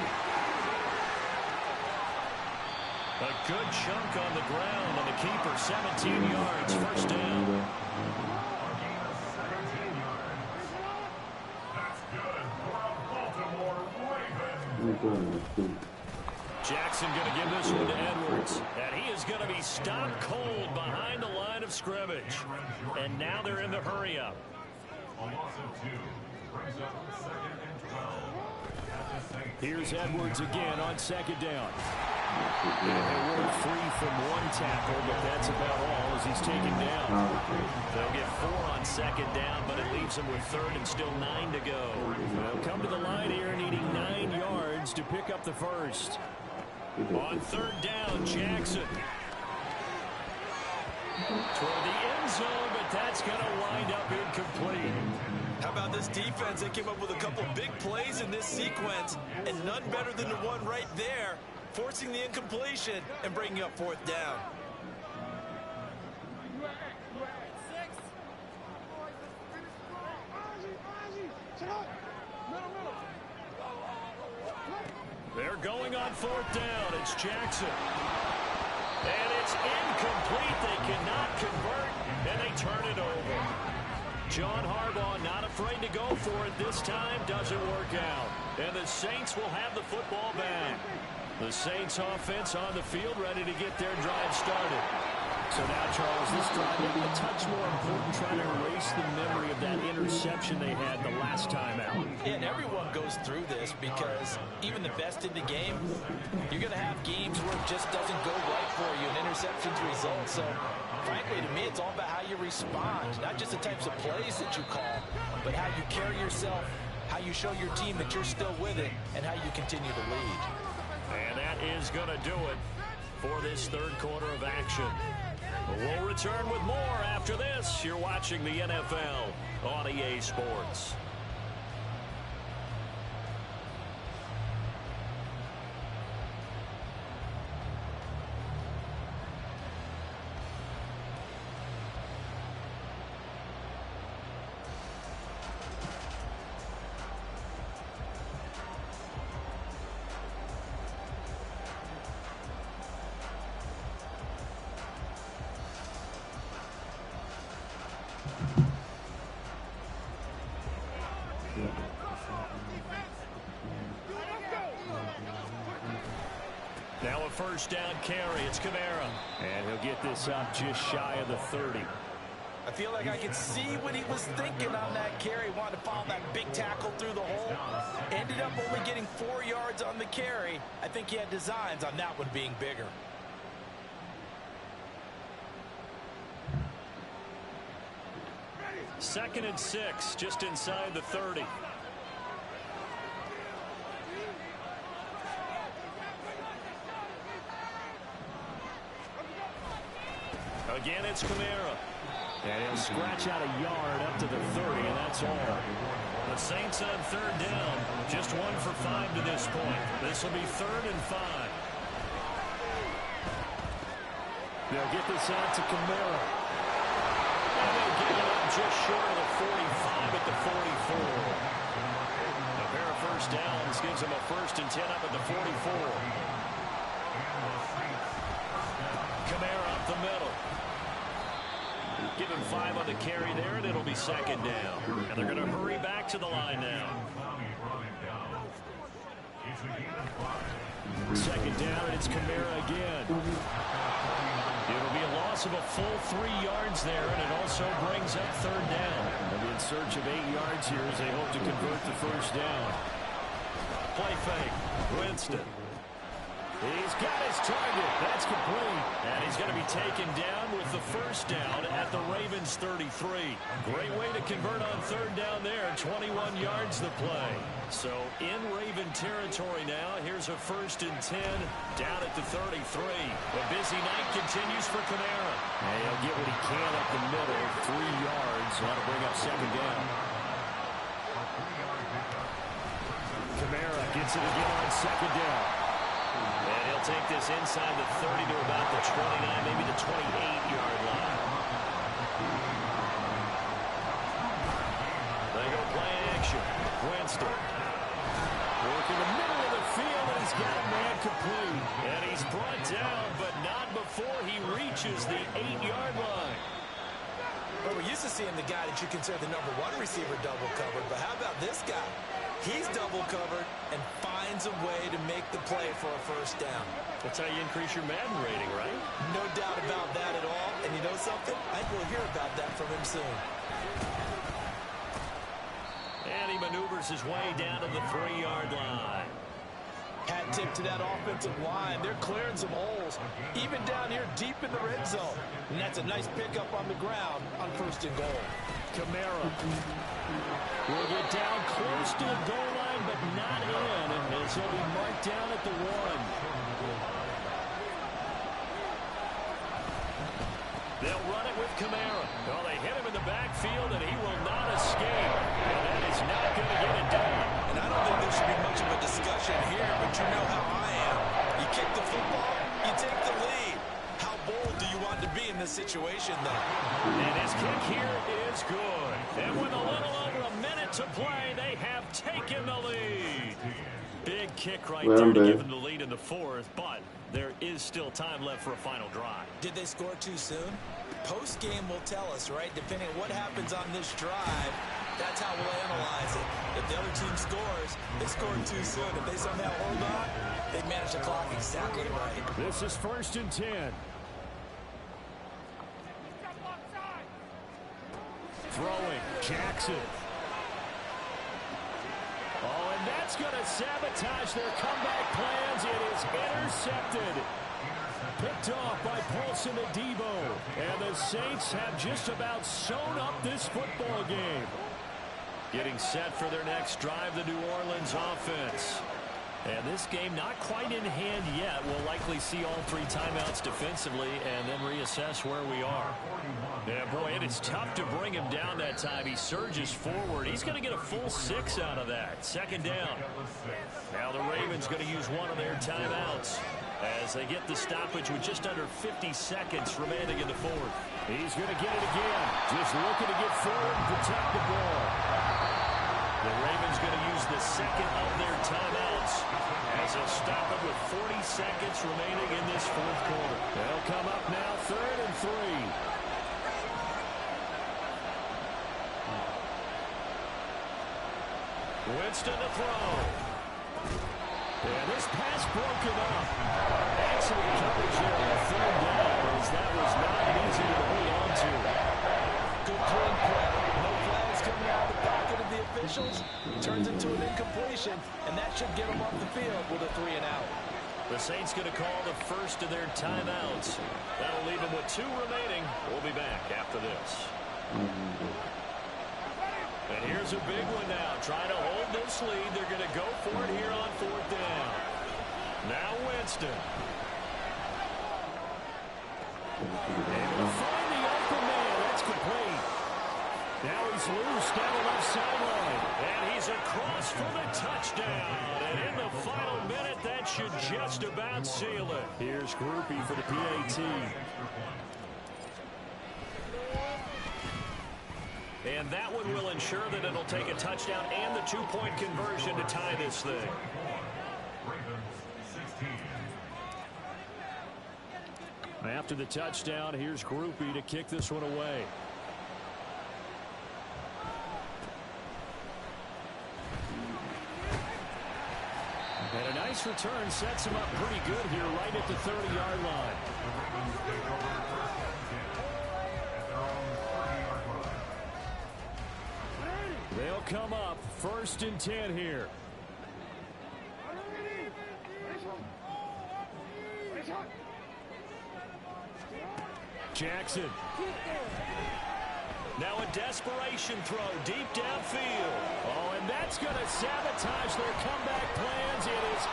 A good chunk on the ground on the keeper, 17 yards, first down. Jackson going to give this one to Edwards. And he is going to be stopped cold behind the line of scrimmage. And now they're in the hurry-up. A loss of 2 brings up 2nd and 12 at the Saints. Here's Edwards again on 2nd down. And they were free from one tackle, but that's about all as he's taken down. They'll get 4 on 2nd down, but it leaves them with 3rd and still 9 to go. They'll come to the line here needing 9 yards to pick up the first. On 3rd down, Jackson. Toward the end zone, but that's going to wind up incomplete. How about this defense? They came up with a couple big plays in this sequence, and none better than the one right there, forcing the incompletion and bringing up 4th down. They're going on 4th down. It's Jackson. And it's incomplete. They cannot convert, and they turn it over. John Harbaugh not afraid to go for it this time. Doesn't work out. And the Saints will have the football back. The Saints offense on the field ready to get their drive started. So now, Charles, this drive maybe a touch more important, trying to erase the memory of that interception they had the last time out. Yeah, and everyone goes through this because even the best in the game, you're going to have games where it just doesn't go right for you, and interceptions result. So, frankly, to me, it's all about how you respond, not just the types of plays that you call, but how you carry yourself, how you show your team that you're still with it, and how you continue to lead. And that is going to do it for this 3rd quarter of action. We'll return with more after this. You're watching the NFL on EA Sports. Now a 1st down carry. It's Kamara. And he'll get this up just shy of the 30. I feel like I could see what he was thinking on that carry. Wanted to follow that big tackle through the hole. Ended up only getting 4 yards on the carry. I think he had designs on that one being bigger. Second and 6, just inside the 30. Again, it's Kamara. And he'll scratch out a yard up to the 30, and that's all. The Saints on 3rd down. Just 1 for 5 to this point. This will be 3rd and 5. They'll get this out to Kamara. And they'll get it up just short of the 45 at the 44. A pair of 1st downs gives them a 1st and 10 up at the 44. Kamara up the middle. Give him 5 on the carry there, and it'll be 2nd down. And they're going to hurry back to the line now. 2nd down, and it's Kamara again. It'll be a loss of a full 3 yards there, and it also brings up 3rd down. They'll be in search of 8 yards here as they hope to convert the 1st down. Play fake. Winston. He's got his target. That's complete. And he's going to be taken down with the 1st down at the Ravens 33. Great way to convert on 3rd down there. 21 yards the play. So in Raven territory now. Here's a 1st and 10 down at the 33. The busy night continues for Kamara. And he'll get what he can up the middle. 3 yards. That'll bring up 2nd down. Kamara gets it again on 2nd down. And he'll take this inside the 30 to about the 29, maybe the 28-yard line. They go play action. Winston. Working the middle of the field, and he's got a man complete. And he's brought down, but not before he reaches the 8-yard line. Well, we're used to seeing the guy that you consider the #1 receiver double covered, but how about this guy? He's double covered and finds a way to make the play for a first down. That's how you increase your Madden rating, right? No doubt about that at all. And you know something? I think we'll hear about that from him soon. And he maneuvers his way down to the 3-yard line. Hat tip to that offensive line. They're clearing some holes, even down here deep in the red zone. And that's a nice pickup on the ground on 1st and goal. Kamara will get down close to the goal line, but not in, as he'll be marked down at the 1. They'll run it with Kamara. Well, they hit him in the backfield, and he will not escape. And that is not going to get it done. And I don't think there should be much of a discussion here, but you know how I am. You kick the football, you take the lead. How bold do you want to be in this situation, though? And his kick here is good. And with a little over a minute to play, they have taken the lead. Big kick right there to give them the lead in the 4th, but there is still time left for a final drive. Did they score too soon? Post-game will tell us, right? Depending on what happens on this drive, that's how we'll analyze it. If the other team scores, they scored too soon. If they somehow hold on, they manage the clock exactly right. This is 1st and 10. Throwing, Jackson. Oh, and that's going to sabotage their comeback plans. It is intercepted. Picked off by Paulson Adebo. And the Saints have just about sewn up this football game. Getting set for their next drive, the New Orleans offense. And this game not quite in hand yet. We'll likely see all 3 timeouts defensively and then reassess where we are. Yeah, boy, it is tough to bring him down that time. He surges forward. He's going to get a full 6 out of that. 2nd down. Now the Ravens going to use one of their timeouts as they get the stoppage with just under 50 seconds remaining in the 4th. He's going to get it again. Just looking to get forward and protect the ball. The Ravens going to use the 2nd of their timeouts as they'll stop it with 40 seconds remaining in this 4th quarter. They'll come up now 3rd and 3. Winston to throw. And this pass broken up. Excellent coverage there on 3rd down, as that was not easy to hold on to. Good clean play. No flags coming out of the pocket of the officials. Turns into an incompletion, and that should get them off the field with a 3 and out. The Saints going to call the 1st of their timeouts. That'll leave them with 2 remaining. We'll be back after this. And here's a big one now. Trying to hold this lead. They're going to go for it here on 4th down. Now Winston. And we'll find the open man. That's complete. Now he's loose down the left sideline. And he's across for the touchdown. And in the final minute, that should just about seal it. Here's Groupie for the PAT. And that one will ensure that it'll take a touchdown and the 2-point conversion to tie this thing. After the touchdown, here's Groupie to kick this one away. And a nice return sets him up pretty good here right at the 30-yard line. They'll come up 1st and 10 here. Jackson. Now a desperation throw deep downfield. Oh, and that's going to sabotage their comeback plans. It is